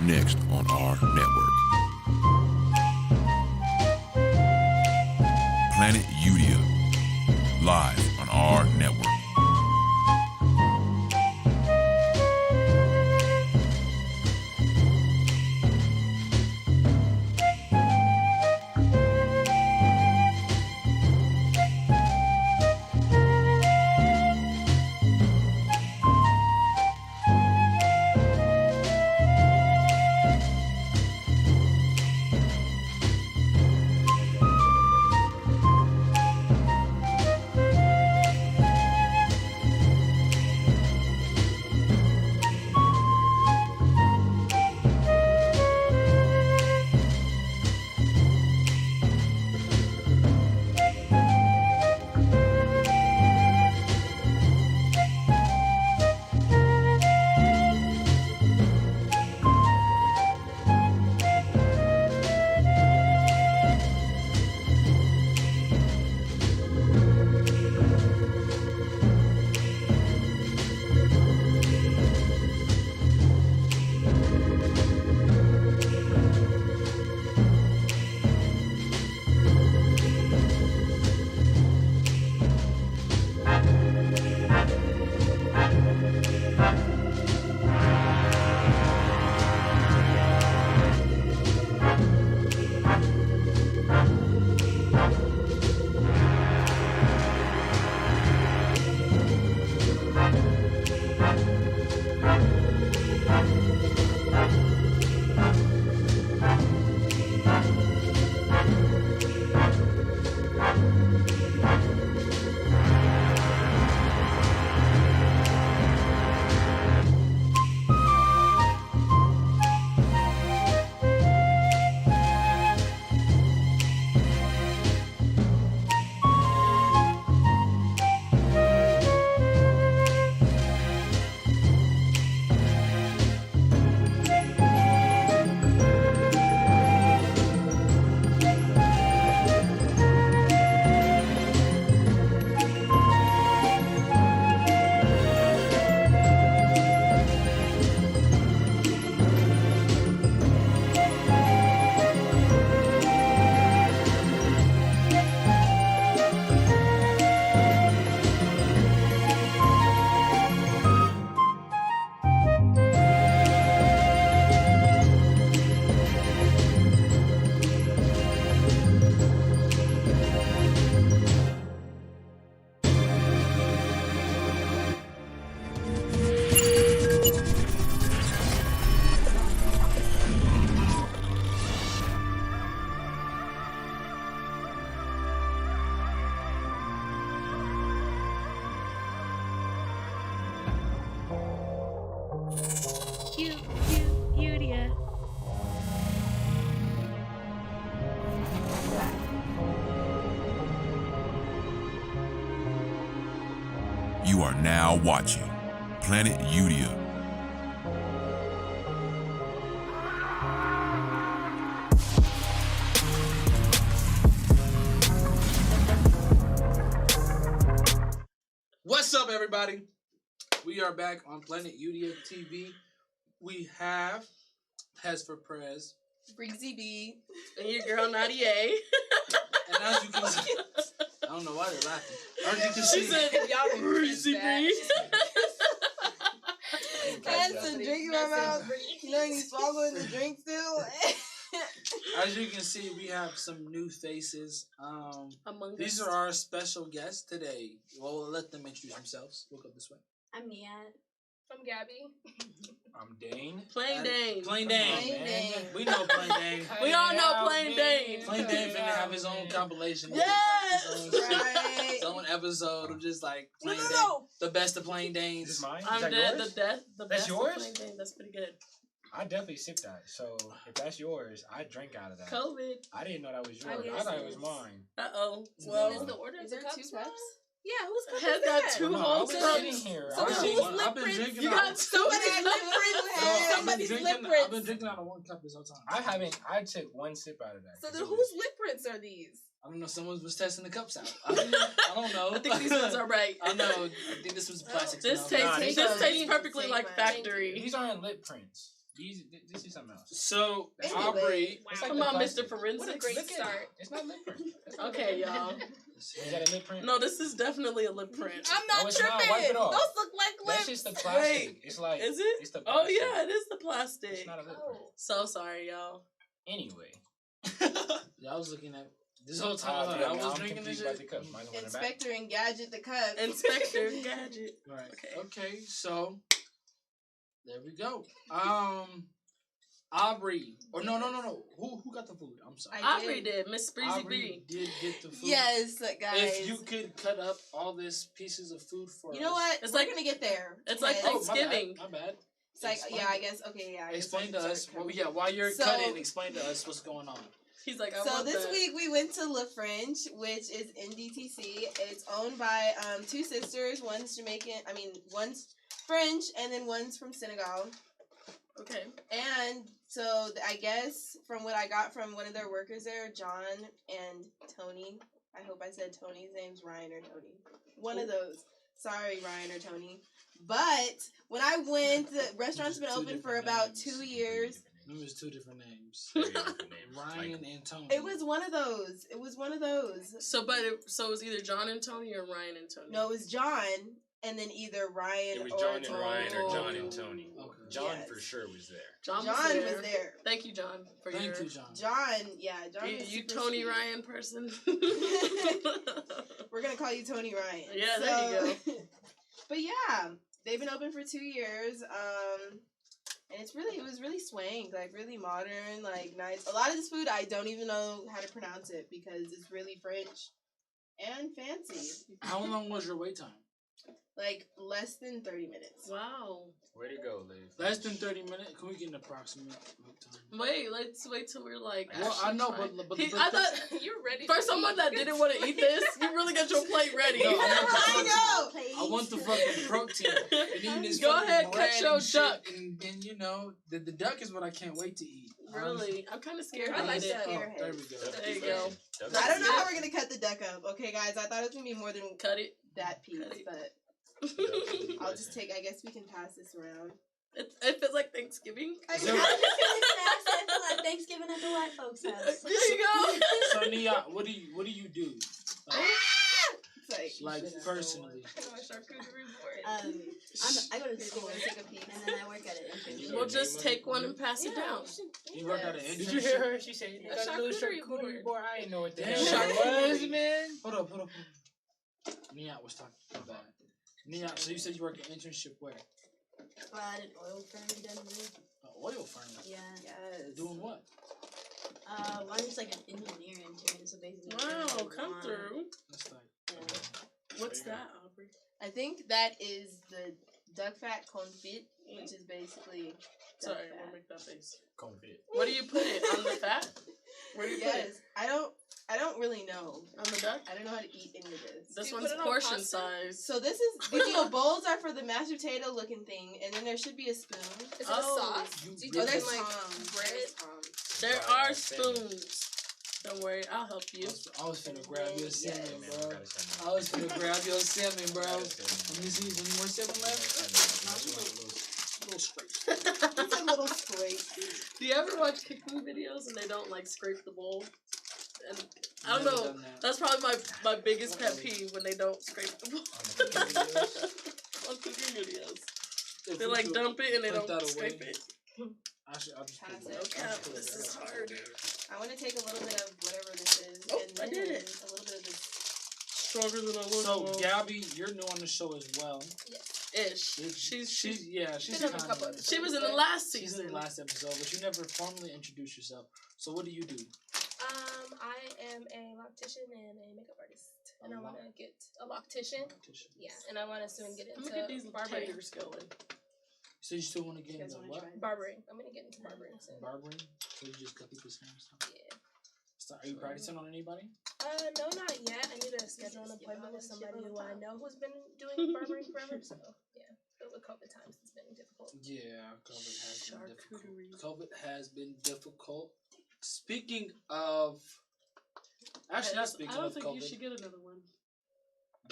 next on our network. Planet YOUDIA, live on our network. YOUDIA. You are now watching Planet YOUDIA. What's up, everybody? We are back on Planet YOUDIA TV. We have Hez for Prez. Breezy B. And your girl Nadia. And as you can see, I don't know why they're laughing. As you can She see, said, Y'all Breezy B. I had some drink in my mouth. You know, you swallowing the drink still. as you can see, we have some new faces. Among These us. are our special guests today. Well, we'll let them introduce themselves. Look up this way. I'm Nia. I'm Gabby. I'm Dane. Plain Dane. Plain Come Dane. on, man. We know Plain Dane. We all know Plain Dane. Plain Dane finna have his own compilation. Yes! His own shit. Right. His own episode of just like Plain No. Dane. The best of Plain Is Danes. this mine? I'm Is that dead. yours? The That's best of yours? Plain Dane. That's pretty good. I definitely sipped that. So if that's yours, I drank out of that. COVID. I didn't know that was I yours. guess I thought it it was is. mine. Uh-oh. Is Well, the order Is the there cups two now? cups? Yeah, whose cup Has is got that? two No, I whole was cups. sitting here. So I was who's sitting- lip I've been print? drinking You out got of- Somebody's lip print. Somebody's lip I've been prints. drinking out of one cup this whole time. I took one sip out of that. So 'cause then it whose was- lip prints are these? I don't know. Someone was testing the cups out. I don't know. I think these ones are right. I know. I think this was plastic. This smell. Nah, tastes these are- perfectly like Thank you. factory. These aren't lip prints. This is something else. So Anyway. Aubrey, It's like Come the on, plastic. Mr. Forensics. great Look at start. it. It's not lip print. That's not Okay, lip print. y'all. Is that a lip print? No, this is definitely a lip print. I'm not No, it's not. tripping. Wipe it off. Those look like lips. That's just the plastic. Wait, It's like. Is it? It's the Oh plastic. yeah, it is the plastic. It's not a lip print. So sorry, y'all. Anyway. yeah, I was looking at this whole time. Yeah, I now was I'm drinking this confused shit. about the cup. Might as well run it back. Inspector and Gadget the cup. Inspector Gadget. Right. Okay. Okay. So there we go. Aubrey. Or no. Who got the food? I'm sorry. Aubrey did. Miss Breezy Aubrey B. did get the food. Yes, guys. If you could cut up all this pieces of food for us. You know what? It's We're like- gonna get there. it's like Because- Thanksgiving. My bad. It's like, Explain yeah, I it. guess. Okay, yeah. I guess Explain I to can us. start Well, yeah, while you're So- cutting, explain to us what's going on. He's like, I So want this that. week we went to La French, which is in DTC. It's owned by two sisters. One's Jamaican. I mean, one's French, and then one's from Senegal. Okay. And so I guess from what I got from one of their workers there, John and Tony. I hope I said Tony's name's Ryan or Tony. One of those. Sorry, Ryan or Tony. But when I went, the restaurant's been Two open for different about names. 2 years. There's two different names. Very different names. Ryan and Tony. It was one of those. It was one of those. So, so it was either John and Tony or Ryan and Tony. No, it was John, and then either Ryan It was or John and Tony. Ryan or John and Tony. Okay. John Yes. for sure was there. John, John was there. Thank you, John, for Thank your. you, John. John, yeah, John. You, was you super Tony sweet. Ryan person. We're gonna call you Tony Ryan. Yeah, there you go. But yeah, they've been open for 2 years. And it was really swank, like really modern, like nice. A lot of this food I don't even know how to pronounce it because it's really French and fancy. How long was your wait time? Like less than 30 minutes. Wow. Way to go, Liv. Less than 30 minutes? Can we get an approximate wait time? Wait, let's wait till we're like. Well, I actually know, trying. but I thought You're ready. for someone that didn't want to eat this, you really got your plate ready. No, I know. I want the fucking protein. And even this Go fucking ahead, bread cut your and shit, duck. And you know, the duck is what I can't wait to eat. Really, I'm kind of scared. I to like eat it. that. Oh, there we go. There you go. I don't know how we're gonna cut the duck up. Okay, guys, I thought it was gonna be more than Cut it. that piece, Cut it. but I'll just take. I guess we can pass this around. It feels like Thanksgiving. I There- know. I feel like Thanksgiving at the white folks' house. There you go. So Nia, what do you do? It's Like personally. I go to school Take a piece. and then I work at it. We'll just take one and pass it down. You work at an Did you hear internship? her? She said, "You A got a little charcuterie charcuterie board. board." I didn't know what the Damn, hell it charcuterie. was, man. Hold up. Nia was talking about it. Nia, so you said you work an internship where? At an oil firm in Denver. An oil firm. Yeah. Yes. Doing what? Well, I'm just like an engineer intern, so basically. Wow, I'm come on- through. That's like. Yeah. What's that, Aubrey? I think that is the duck fat confit, which is basically duck Sorry, fat. we'll make that face. Confit. What do you put it on the fat? Where do you put it? Yes, I don't really know. On the duck? I don't know how to eat any of this. This you one's put it on portion pasta? size. So this is these little bowls are for the mashed potato looking thing, and then there should be a spoon. Is it Oh, a sauce? you Do you really- dip there's in, like Tom's. bread? There's Tom's. There Sorry, are I said it. spoons. Don't worry, I'll help you. I was finna grab your Yes. salmon, Man, bro. gotta send me. I was finna grab your salmon, bro. Gotta Let send me see. Any more salmon left? Little scrapes. It's a little scrape. Do you ever watch cooking videos and they don't like scrape the bowl? And I don't Never know. done that. That's probably my biggest pet peeve when they don't scrape the bowl. On cooking videos. If They we like could dump it and they put don't that away. scrape it. I'll just Pass put it. it. No cap, this is hard. I want to take a little bit of whatever this is, Oh, and I then did it. a little bit of this. Stronger than I was. So Gabby, you're new on the show as well. Ish. She's She's Been on a couple kinda- she was in the last She's in season. the last episode, but you never formally introduced yourself. So what do you do? I am a loctician and a makeup artist, and I want to get a loctician. Yeah, and I want to soon get into Look at these barbering. taters going. So you still want to get You guys into wanna what? try? Barbering. I'm gonna get into barbering soon. Barbering? So you just cut people's hair and stuff? Yeah. So are you practicing on anybody? No, not yet. I need to schedule an appointment with somebody who I know who's been doing barbering forever. So yeah, but with COVID times, it's been difficult. Yeah, COVID has been Charcuterie. difficult. COVID has been difficult. Speaking of, actually not speaking I don't of think COVID. you should get another one.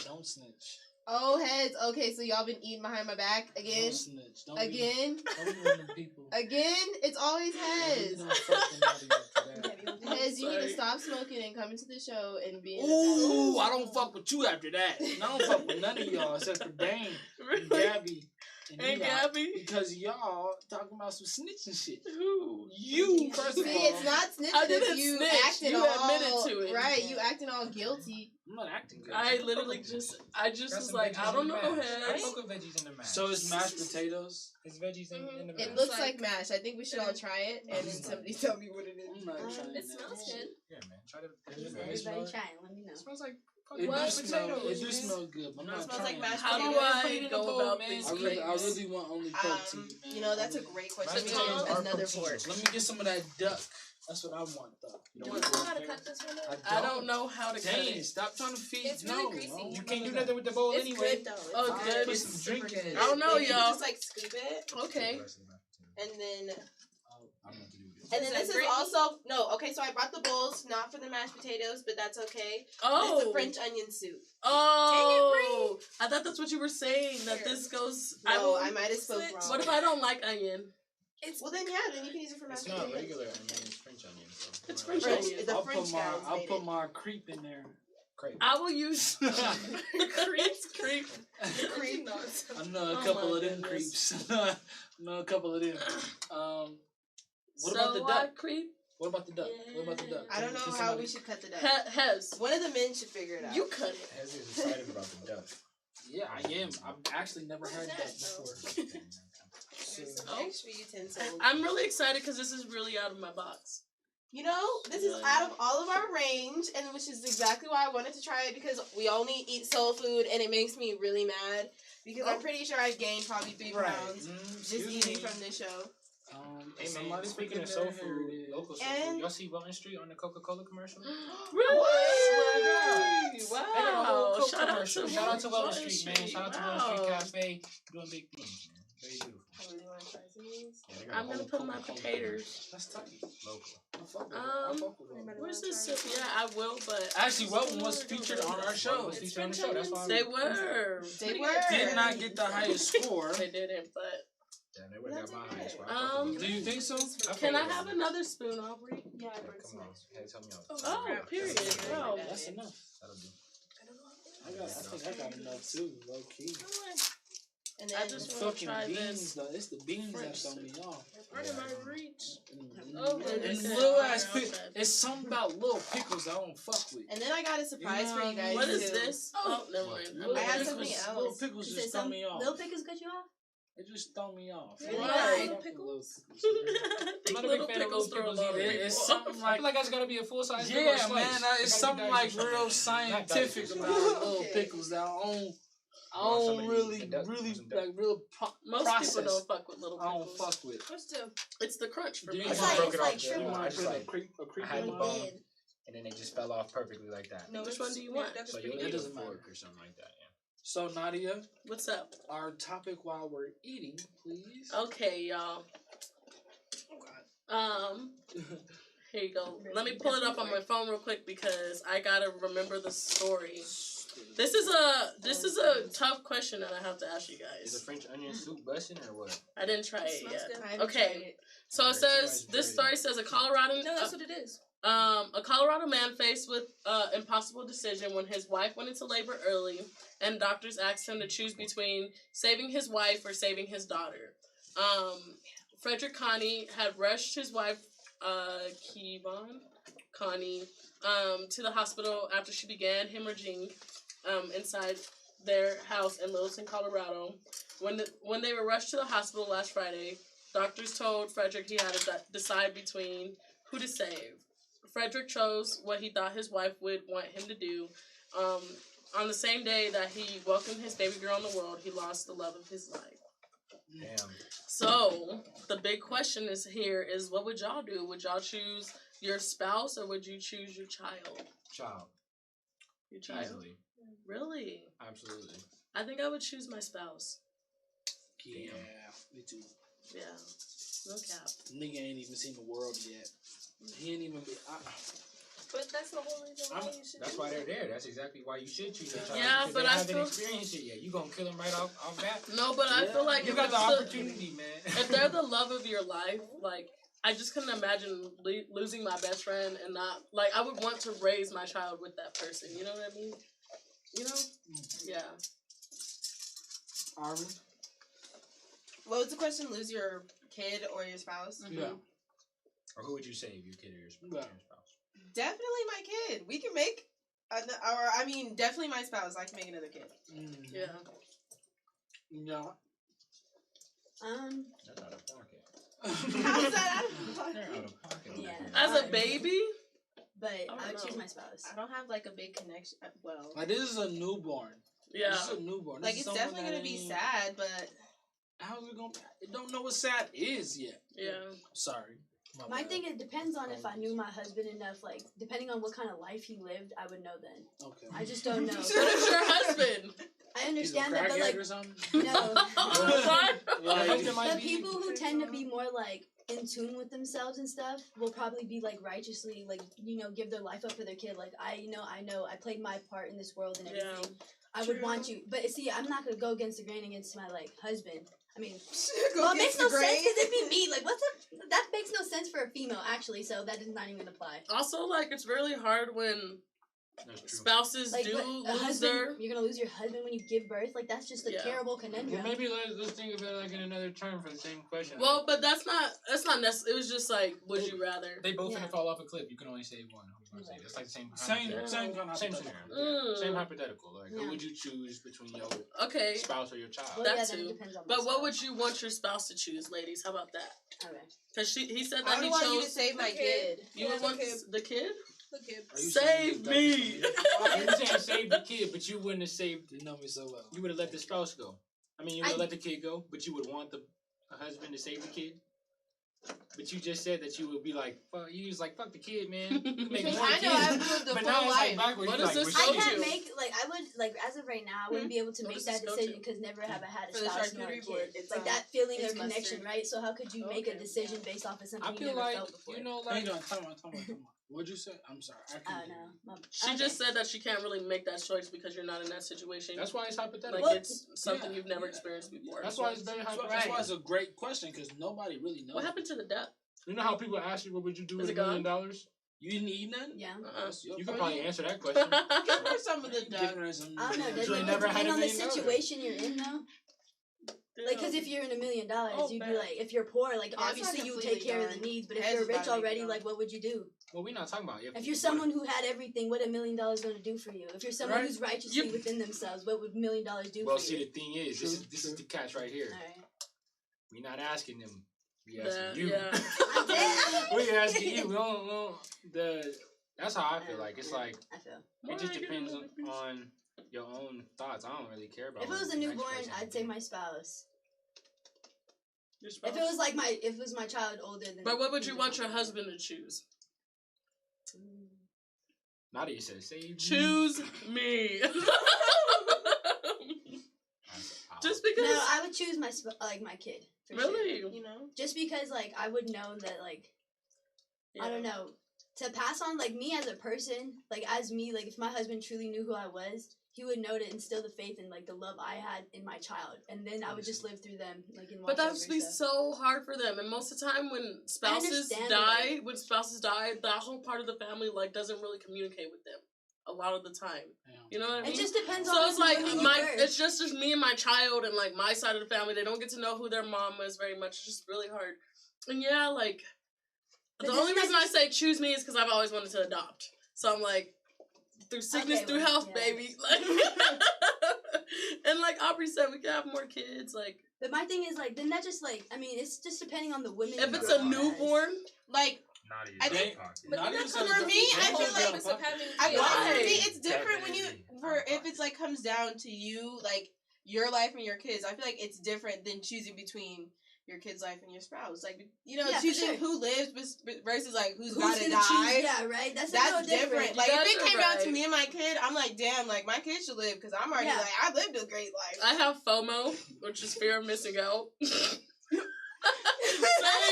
Don't snitch. Oh, heads. Okay, so y'all been eating behind my back again? Don't snitch. Don't Again? Don't be one of them people. Again? It's always You heads. don't fuck with nobody after that. Heads, you need to Sorry. stop smoking and come into the show and be in Ooh, I don't fuck with you after that. And I don't fuck with none of y'all except for Dane and Really? Gabby. And Eli, Gabby? Because y'all talking about some snitching shit. Who? You, first of See, all. it's not I snitching didn't if you snitch. acting You all admitted to it. right. You acting all guilty. I'm not acting good. I literally just Got was some like, veggies I don't in the know, mash. I heads. fuck with veggies in the mash. So it's mashed potatoes. It's veggies in the mash. It looks like mash. I think we should all try it and then somebody tell me what it is. I'm not trying It that smells shit. good. Yeah, man. Try to. Everybody trying. Let me know. It smells like It What? do smell. potatoes. It do smell good. But I'm It not smells trying like mashed How do potatoes. Put it I in a go bowl, about man. these I really grapes? want only protein, man. You know, that's a I really- great question. Mashed Let me potatoes get are another protein. fork. Let me get some of that duck. That's what I want, though. You Do don't you want know how to to cut this one up? I don't know how to cut Dang, it. stop trying to feed. It's really no, greasy. no, You no, can't do no. nothing with the bowl It's anyway. good though. It's Oh, fine. good. Put It's some super drink in good. it. I don't know, Maybe you y'all. just like scoop it Okay. and then. I don't know what to do with it. And then Is this that is gravy? also no. Okay, so I brought the bowls not for the mashed potatoes, but that's okay. Oh. This is French onion soup. Oh. I thought that's what you were saying. That Here. this goes. No, I might have spoke Switch. wrong. What if I don't like onion? It's Well then, yeah, then you can use it for mashed It's not potatoes. regular onion. It's French onion. So It's French French, onion. the French guys I'll made put it. my creep in there. Great. I will use creeps. Creep. Creep. I know a Oh couple my of them goodness. creeps. I know a couple of them. What So about the I duck? creep. What about the duck? What about the duck? I don't know Can how somebody- we should cut the duck. Hez. One of the men should figure it out. You cut it. Hez is excited about the duck. Yeah, I am. I've actually never had duck before. There's some Oh. extra utensils. I'm really excited because this is really out of my box. You know, this is out of all of our range, and which is exactly why I wanted to try it because we only eat soul food, and it makes me really mad because I'm pretty sure I've gained probably 3 pounds just eating from this show. Hey man, somebody speaking of freaking soul there. food, local soul And- food, y'all see Welton Street on the Coca-Cola commercial? Really? They got a whole Wow. Coke Shout out commercial. to Shout out to Welton Welton Street, man. Street. Shout out to Wow. Welton Street Cafe. Doing big things, man. Very beautiful. I really want to try some of these. Yeah, they got a I'm gonna whole put my Coca-Cola potatoes. That's tight. commercial. Local. I fuck with it. I fuck with it. Anybody Where's wanna this? try it? Yeah, I will, but Actually, Welton was featured on our show. Was featured on the show. That's why they were. They were. Did not get the highest score. They didn't, but Damn, they would have got my highest score. Do you think so? can I have another spoon, Aubrey? Yeah, I Yeah, brought come some on. extra. Hey, tell me out. Oh, period. Wow. That's enough. That'll do. I think I got enough too, low key. And I then just The want to fucking try beans this. though. It's the beans that French throw me off. Part of my reach. And Oh, okay. little ass Okay. pickles. It's something about little pickles I don't fuck with. and then I got a surprise You for know you guys What is too. this? Oh, never mind. Little I had pickles- something Little else. pickles You just said throw some me off. little pickles cut you off? It just throw me off. Really? Why? Fuck with little pickles. These I'm not a little big fan of pickles little throw a pickles lot of either. people It's off. something I like feel like I just gotta be a full size. yeah, man. It's something like real scientific about little Okay. pickles that I don't Want some of really, the duck- really some duck. like real Most process. people don't fuck with little I don't pickles. fuck with. What's two? It's the crunch for Do me. you It's want- like- broke it like off. shrimp You I want just to put a like creep I had the on? bone, and then it just fell off perfectly like that. No, Which one do you want? Duck is So pretty you'll It need good. a doesn't matter. fork or something like that. Yeah. So Nadia, What's up? our topic while we're eating, please. Okay, y'all. Here you go. Let me pull it up on my phone real quick because I gotta remember the story. This is a tough question that I have to ask you Is a guys. French onion soup busting or what? I didn't try it Smells yet. good. I haven't Okay. tried it. So it Alright, says somebody's this dirty. story says No, that's what it is. a Colorado man faced with impossible decision when his wife went into labor early, and doctors asked him to choose between saving his wife or saving his daughter. Frederick Connie had rushed his wife, Connie, to the hospital after she began hemorrhaging inside their house in Littleton, Colorado. When they were rushed to the hospital last Friday, doctors told Frederick he had to decide between who to save. Frederick chose what he thought his wife would want him to do. On the same day that he welcomed his baby girl in the world, he lost the love of his life. Damn. So, the big question is what would y'all do? Would y'all choose your spouse or would you choose your child? Child. Your child? Easily. Really? Absolutely. I think I would choose my spouse. Yeah, me too. Yeah. No cap. Nigga ain't even seen the world yet. He ain't even. But that's the whole reason why you should. That's why they're there. That's exactly why you should choose your child. Yeah, because but they I haven't feel- experienced it yet. You gonna kill them right off bat? No, but I feel like You if got the it's opportunity, man. if they're the love of your life, like I just couldn't imagine losing my best friend and not like I would want to raise my child with that person. You know what I mean? You know? Yeah. Armin? What was the question? Lose your kid or your spouse? Yeah. Or who would you save, your kid or your spouse? Definitely my kid. We can make, definitely my spouse. I can make another kid. Yeah. Yeah. That's out of pocket. How's that out of pocket? They're out of pocket. Yeah. As a baby, But don't I would choose know. my spouse. I don't have like a big connection. Well, Like, this is a newborn. yeah. This is a newborn. like This it's is someone definitely gonna that be ain't- sad, but How's it gonna be? I don't know what sad is yet. Yeah. Sorry. My bad. thing, it depends on if I knew my husband enough. Like, depending on what kind of life he lived, I would know then. Okay. I just don't know. What is your husband? I He's a understand that, but crackhead like, or something? no. What? Your husband might The be- people who tend to be more like in tune with themselves and stuff will probably be like righteously, like, you know, give their life up for their kid. Like, I know, I played my part in this world and Yeah. everything. I would want you, but see, I'm not gonna go against the grain against my like husband. I mean, well, it makes no sense because it'd be me. Like, that makes no sense for a female actually. So that does not even apply. Also, like, it's really hard when That's true. spouses Like, do but a lose husband, their. you're gonna lose your husband when you give birth. Like, that's just a Yeah. terrible Well, conundrum. maybe let's think of it like in another term for the same question. Well, but that's not necessary. It was just like, would you rather? they both Yeah. gonna fall off a cliff. You can only save one. Who's gonna save? It's like the same. Same kind of Same hypothetical. scenario. Same hypothetical. Like, Yeah. who would you choose between your Okay, spouse or your child? Well, that yeah, then too. it depends on. but my what spouse. would you want your spouse to choose, ladies? How about that? Okay. Because he said I that would he want you to chose. save my the kid. kid. You would Yeah, want the kid. the kid? The kid. Are you Save saying me. You saying save the kid, but you wouldn't have saved. You know me so well. You would have let the spouse go. I mean, you would have let the kid go, but you would want the husband to save the kid. But you just said that you would be like, fuck. You was like, fuck the kid, man. You make Because more I know kids. I've lived the But full now it's like life. backwards. What you does like, this well, I go shit. can't to? make I would like as of right now I wouldn't be able to What make does that this go decision to? because never have I had a For the spouse nor a charcuterie board, kid. it's like that feeling or it's connection, mustard. right? So how could you make a Okay. decision based off of something I you feel never like, felt before? you know, like, Hang on, come on. What'd you say? I'm sorry. I I can't don't hear know. you. She just said that she can't really make that choice because you're not in that situation. that's why it's hypothetical. like Well, it's something yeah, you've never yeah. experienced before. That's why it's very That's hypothetical. why it's a great question because nobody really knows. What happened to the duck? You know how people ask you, what would you do Is with it $1 million? gone? You didn't eat none? Yeah. That's your You could problem. probably answer that question. Give her some of the Give duck. her some- I don't know. You Doesn't ain't it never had depend $1 on the million? situation you're in though? Like, because if you're in $1 million, Oh, you'd be man. like, if you're poor, like Yeah, it's not obviously you would completely take care of the gone. needs. But if Heads you're is rich about to be already, gone. like what would you do? Well, we're not talking about If you're someone who had everything, what $1 million going to do for you? If you're someone Right. who's righteously within themselves, what would $1 million do Well, for see, you? the thing is, this is the catch right here. All right. We're not asking them. We Yeah, asking you. yeah. We asking you. We don't. That's how I feel. Like it's like I feel. it just depends on your own thoughts. I don't really care about. If it what was a the next newborn, person I'd would say do. my spouse. Your If spouse? it was like if it was my child older than. But what would you want your husband to choose? Now that you said save me, Choose me. Just No, because. I would choose my kid. For Really? Sure. You know? Just because like I would know that like I don't know, to pass on like me as a person, like as me, like if my husband truly knew who I was, he would know to instill the faith and like the love I had in my child, and then I would just live through them, like and watch But that over would be stuff. so hard for them, and most of the time when spouses understand die, that whole part of the family like doesn't really communicate with them a lot of the time. You know what I mean? It just depends on So it's like women you birth. it's just me and my child and like my side of the family. They don't get to know who their mom is very much. It's just really hard. And yeah, like But the only doesn't reason that I say choose me is because I've always wanted to adopt. So I'm like through sickness, Okay, through well, health, yeah. baby. Like, and like Aubrey said, we can have more kids. Like But my thing is like then that just like I mean it's just depending on the women. if you it's grow a up as. newborn, Like, Not even I think- But Not then even that saying comes for that- me, I that's feel just like out of purpose of pocket. having I kids. want for Why? me, it's different when you Definitely for out of if it's like comes down to you, like your life and your kids. I feel like it's different than choosing between your kid's life and your spouse. Like Yeah, for choosing sure. who lives versus like who's Who's about gonna to die. choose? Yeah, right. That's That's a little different. Like You if guys it are came down to right. me and my kid, I'm like, damn, like my kid should live because I'm already Yeah. like I lived a great life. I have FOMO, which is fear of missing out. Same.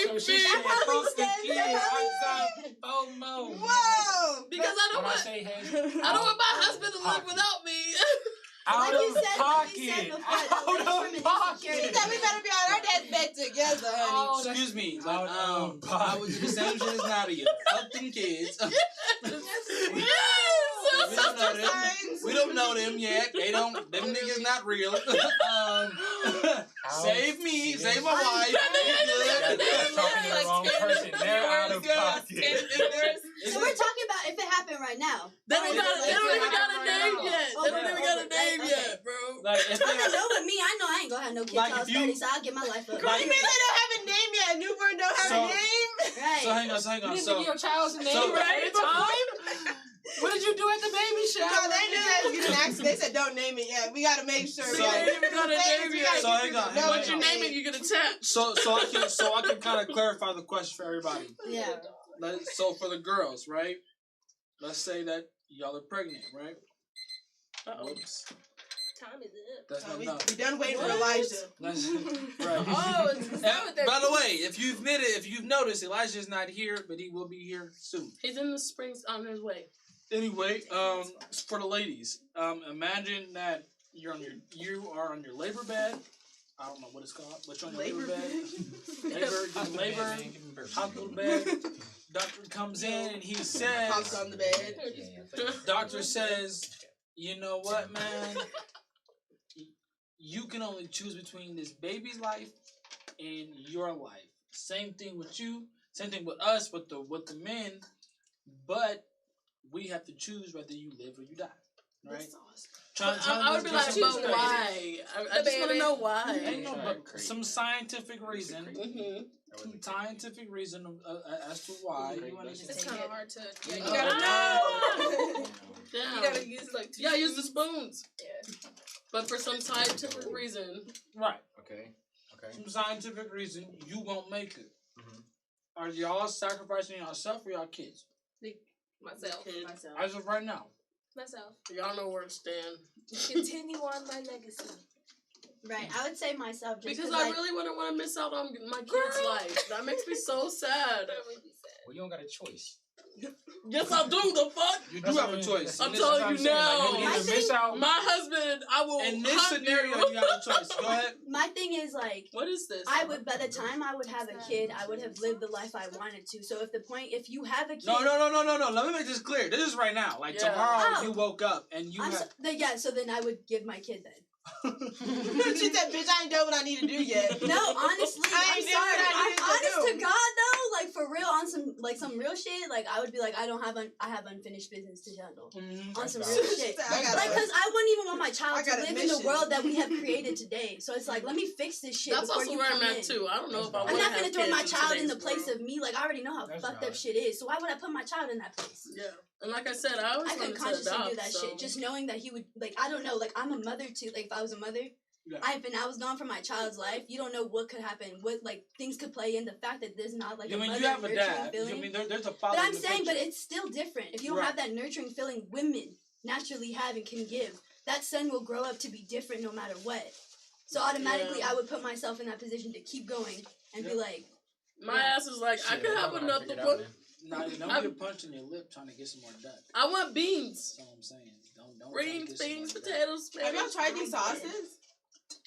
So she me. said, That's how fuck the he kid. says, I got FOMO. Whoa! Because I don't When I want say hey, I don't want my husband to live pocket. without me. Out Like you of said- like you pocket. said before, that Out lives from of an pocket. She said we better be on our deathbed together, honey. Oh, excuse me, but Out I of would do the same shit as Nadia. Fuck them kids. We don't know them. Signs. We don't know them yet. They don't. Them niggas not real. Save me. Save my wife. They're talking to the wrong person. They're out of pocket. So we're talking about if it happened right now. They don't even got a name Right yet. now. They don't even got a name Okay. yet, bro. Like if I don't they, know with me. I know I ain't gonna have no kids Like, till I if was you- 30, so I'll get my life up. Like- You mean they don't have a name yet? Newborn don't have So- a name? Right. so hang on. You So give your child's name so- right at the time? What did you do at the baby shower? No, they knew they was getting an accident. They said don't name it yet. We gotta make sure. So- They ain't even got a name yet. So hang on. No, Once you name it, you get attached. so I can kind of clarify the question for everybody. Yeah. So for the girls, right? Let's say that y'all are pregnant, right? Uh-oh. Whoops. Time is up. That's not We enough. done waiting for What? Elijah. That's, right. Oh, it's not what they're By the way, if you've noticed, Elijah's not here, but he will be here soon. He's in the springs on his way. Anyway, for the ladies, imagine that you are on your labor bed. I don't know what it's called, but you're on your labor bed. Labor, hospital bed. Doctor comes in and he Hops says, on the bed. doctor says, you know what, man? You can only choose between this baby's life and your life. Same thing with you. Same thing with us, with the men. But we have to choose whether you live or you die. Right? I would be like, but why? I just want to know Ain't why. no, but some scientific reason. Mm-hmm. Scientific reason as to why. You wanna It's just kind of hard to. Yeah, you Oh. gotta know. Damn. You gotta use like two. Yeah, use the spoons. Yeah. But for some scientific reason, Right. Okay. Some scientific reason you won't make it. Mhm. Are y'all sacrificing yourself or y'all kids? Myself. Myself. As of right now. Myself. y'all know where to stand. Continue on my legacy. Right. I would say myself just Because I I really wouldn't want to miss out on my kid's life. That makes me so sad. That would be sad. Well, you don't got a choice. Yes, I do. The fuck? You do That's have what a I choice. I'm In telling this- you now. Like, you My either miss thing- out. My husband, I will. In this hug scenario, you. you have a choice. Go ahead. my thing is like What is this? I would by the time I would have a kid, I would have lived the life I wanted to. So if you have a kid, No. Let me make this clear. This is right now. Like Yeah. tomorrow, Oh. you woke up and you I'm have. so then I would give my kid then. She said, bitch, I ain't done what I need to do yet. No, honestly, I I'm ain't doing sorry. what I I'm need to honest do. to God though, like for real, on some real shit. Like I would be like, I have unfinished business to handle Mhm. on some That's real valid. shit. I gotta- Like, cause I wouldn't even want my I child to got a live in the mission. world that we have created today. So it's like, let me fix this shit That's before also you where come I'm in. at too. I don't know if I I'm want I'm to not have gonna throw kids my child in the today's place world. of me. Like I already know how That's fucked up valid. shit is. So why would I put my child in that place? Yeah, and like I said, I always I could wanted to consciously adopt. do that so. shit. Just knowing that he would like I don't know, like I'm a mother too. Like if I was a mother, Yeah. I was gone from my child's life. You don't know what could happen. What like things could play in the fact that there's not like I a mean, mother you have a nurturing dad. feeling. I mean, there's a father. But I'm in the saying, but picture. it's still different. If you don't Right. have that nurturing feeling women naturally have and can give, that son will grow up to be different no matter what. So automatically, Yeah. I would put myself in that position to keep going and be Yeah. like, My Yeah. ass is like, I Shit, could I'm have gonna enough figure to it out, put. man. Nah, don't I'm- get punched in your lip trying to get some more duck. I want beans, That's all I'm saying. Don't try to greens, get some beans, more duck. potatoes. Have y'all spinach. tried these sauces?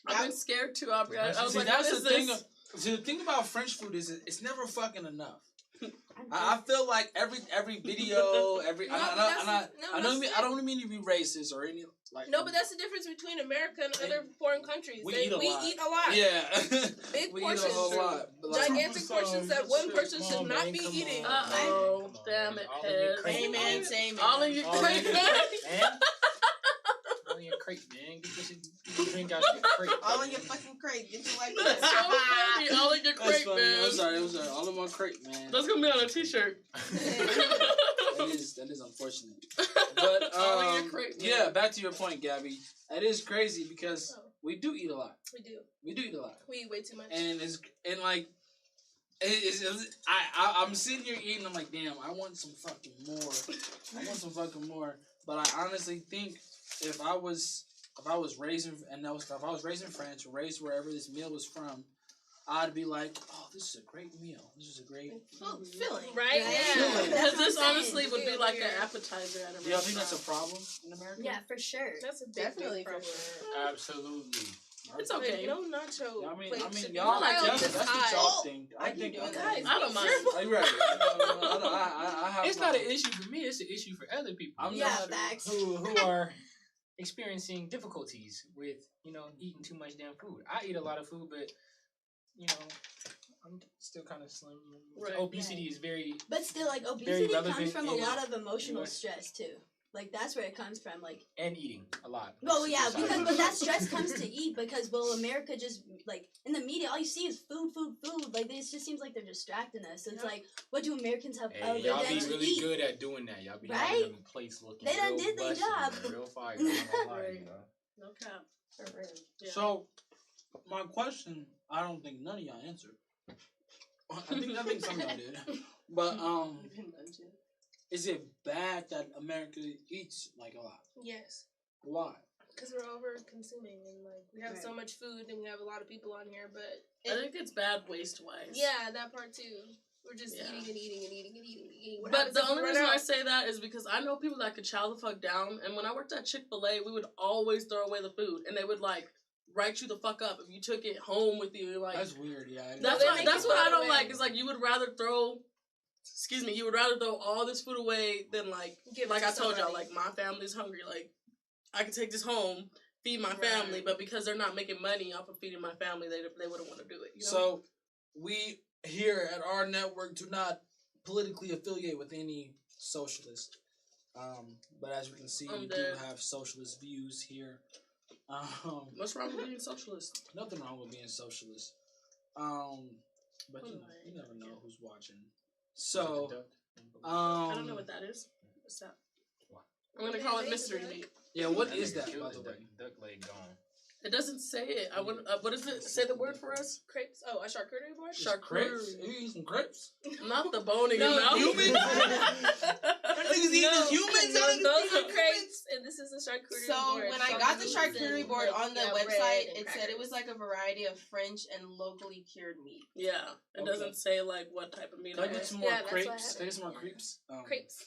I've been scared too, Aubrey. I was See, like, that's what is the thing. this? See, the thing about French food is it's never fucking enough. I'm I feel like every video, every No, I but that's- no, don't mean that's I don't mean to be racist or any like. No, but that's the difference between America and other foreign countries. We They- eat a we lot. eat a lot. Yeah, Big we eat a portions. whole lot. But like, Gigantic portions that one person should not be eating. Uh-oh. Damn it, head. Amen, same. All in your crate, man. All in your crate, man. Get this drink out your crate. All in your fucking crate. Get you like That's so that. funny. All in your that's crate, funny. man. I'm sorry. All in my crate, man. That's gonna be on a t-shirt. That is unfortunate. But All in your crate, man. yeah, back to your point, Gabby. That is crazy because we do eat a lot. We do. We do eat a lot, We eat way too much. and like. I'm sitting here eating. I'm like, damn, I want some fucking more. I want some fucking more. But I honestly think if I was raised in France, or raised wherever this meal was from, I'd be like, oh, this is a great meal. This is a great. Filling. Right? Right? Yeah. Because what this I'm honestly saying. would be like an appetizer at a Do y'all think restaurant. that's a problem in America? Yeah, for sure. That's a big, Definitely big for problem. sure. Absolutely. It's okay. No nacho. Yeah, I mean, plates should be y'all. piled That's this what high. y'all think. I keep think. doing Guys, I don't mind. Are you right? I have. It's not an issue for me. It's an issue for other people. I'm Yeah, not- facts. who are experiencing difficulties with eating too much damn food. I eat a lot of food, but I'm still kind of slim. Right. Obesity is very But still, like, obesity relevant comes from a in- lot of emotional Yes. stress, too. Like, that's where it comes from. Like, and eating a lot. well, yeah, Besides- because but that stress comes to eat because, well, America just, like, in the media, all you see is food, food, food. Like, it just seems like they're distracting us. So it's like, what do Americans have Hey, other y'all than be to really eat? good at doing that. Y'all be Right? having them plates looking They done real did their luscious job. and real fire. I'm not gonna lie to you, bro. No cap. For real. Yeah. So, my question, I don't think none of y'all answered. I think some of y'all did. But You've been mentioned. is it bad that America eats like a lot? Yes. Why? Because we're over consuming and like we have Right. so much food and we have a lot of people on here, but I think it's bad waste wise. yeah, that part too. We're just Yeah. eating and eating and eating and eating and eating. What But happens the if we only run reason out? I say that is because I know people that could chow the fuck down, and when I worked at Chick-fil-A, we would always throw away the food, and they would like write you the fuck up if you took it home with you. Like That's weird, yeah. that's they what make that's you what I throw it don't away. like. Is like you would rather throw. Excuse me. You would rather throw all this food away than like Give it like to I told y'all, somebody. like my family's hungry. Like I could take this home, feed my family, Right. but because they're not making money off of feeding my family, they wouldn't want to do it. You know? So, we here at our network do not politically affiliate with any socialist. But as you can see, I'm we dead. do have socialist views here. What's wrong with being socialist? Nothing wrong with being socialist. But you never know who's watching. So, I don't know what that is. What's that? I'm gonna call it mystery meat. yeah, what is that, Killed by the the way? duck leg gone. It doesn't say it. I would. What does it say? The word for us? Crepes. Oh, a charcuterie board. Crepes? You eat some crepes? Not the bone in your No, mouth. human? Niggas eating as humans? Y'all niggas those eating are crepes, and this is a charcuterie So board. when I got the charcuterie board like, on the yeah, bread website, and it said it crackers. was like a variety of French and locally cured meat. Yeah, it Okay. doesn't say like what type of meat Can I it get is. some more Yeah, that's what I crepes? had. Can I get some more Yeah. crepes? crepes.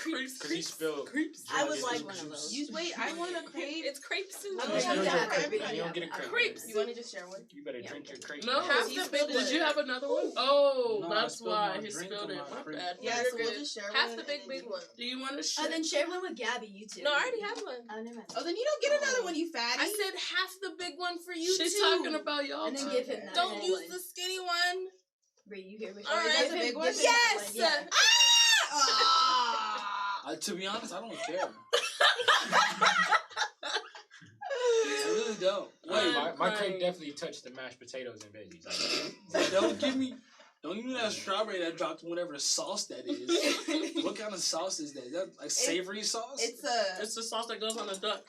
Creeps. Because he spilled. Creeps. I would Juice. like one of those. Wait, I want a crepe. It's crepes too. I don't don't want want that. that for everybody. You don't get a crepe. Crepes. You want to just share one? You better Yeah. drink your crepe. No, Half He the spilled big it. Did you have another one? Oh, No, I that's spilled why my he drink spilled on it. my My crepe. bad. Yeah, You're so we'll good. just share Half one. the and big then big you- one. Do you want to Oh, share? then share one with Gabby, you too. No, I already have one. Oh, never mind. Oh, then you don't get another one, you fatty. I said half the big one for you She's too. talking about y'all. And then too. give him that. Don't that use one. the skinny one. Brie, you hear me? All right. Give The him- big one? give him that Yes. one, yeah. Ah! To be honest, I don't care. I really don't. Wait, My crying. crepe definitely touched the mashed potatoes and veggies. Like, Don't give me that strawberry that dropped in whatever sauce that is. What kind of sauce is that? Is that like savory sauce? It's the sauce that goes on a duck.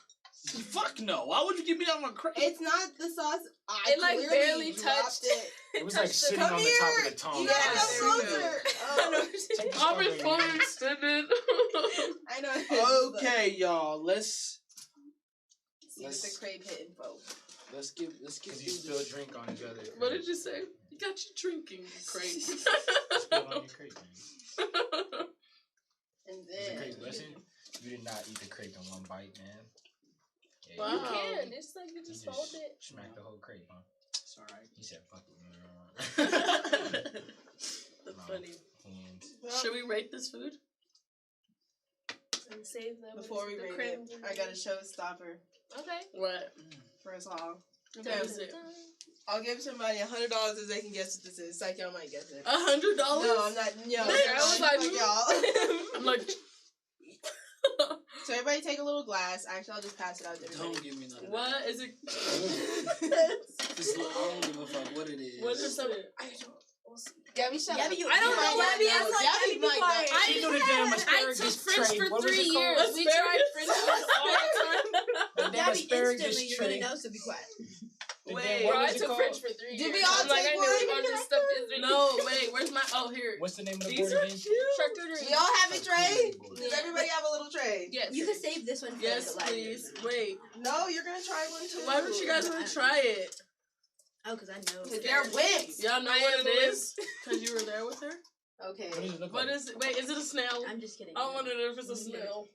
Fuck no. Why would you give me that on my crepe? It's not the sauce. I It, like, clearly barely dropped touched. it. it was like Touched the- sitting Come on the here. top of the tongue. You gotta Yeah, come there we go. closer. I know. Take the I'm strawberry fully in. extended. I know. Okay, y'all. Let's See what the crepe hitting, folks. get Because he spilled drink on each other. What did you say? You got you drinking, Craig. Spilled on your crepe, man. And Is the then crepe blessing? You did not eat the crepe in one bite, man. Yeah, Wow. You can. It's like you you just fold it. smacked the whole crepe, huh? It's alright. He said, fuck it. That's No, funny. hands. Should we rate this food? And save them. before we the rate creme it, I got a showstopper Okay. What? for us all. Okay. What is it? I'll give somebody $100 if they can guess what this is. Like y'all might guess it. $100? No, I'm not. No, Bitch. I was like y'all. I'm like, So everybody take a little glass. Actually, I'll just pass it out to everybody. Don't give me nothing. what is it? Just, I don't give a fuck what it is. What is it? I don't. We'll see. Gabby, shut Gabby, up. you- I don't know what Gabby, it I'm is. like, Gabby, be quiet. She knew the damn I asparagus took French tray. for What was 3 it years. called? We tried Asparagus? French fries all the time. The damn Gabby, asparagus instantly you're tray. gonna know, so be quiet. The Wait, damn- Bro, what I was it took called? French for 3 years. Did we all I'm like, take I knew one? a bunch of stuff is ridiculous. No, wait, where's my. Oh, here. What's the name of the These board are again? cute. Charcuterie. We all have a tray. Board. Does everybody have a little tray? Yes. You can save this one for Yes, like a live please. version. Wait. No, you're gonna try one too. Why don't you guys want to try it? Oh, because I know. Because they're wimps. Y'all know I what am it a is? Because you were there with her? Okay. What does it look What like? is it? Wait, is it a snail? I'm just kidding. I wondered if it's a You get it. snail.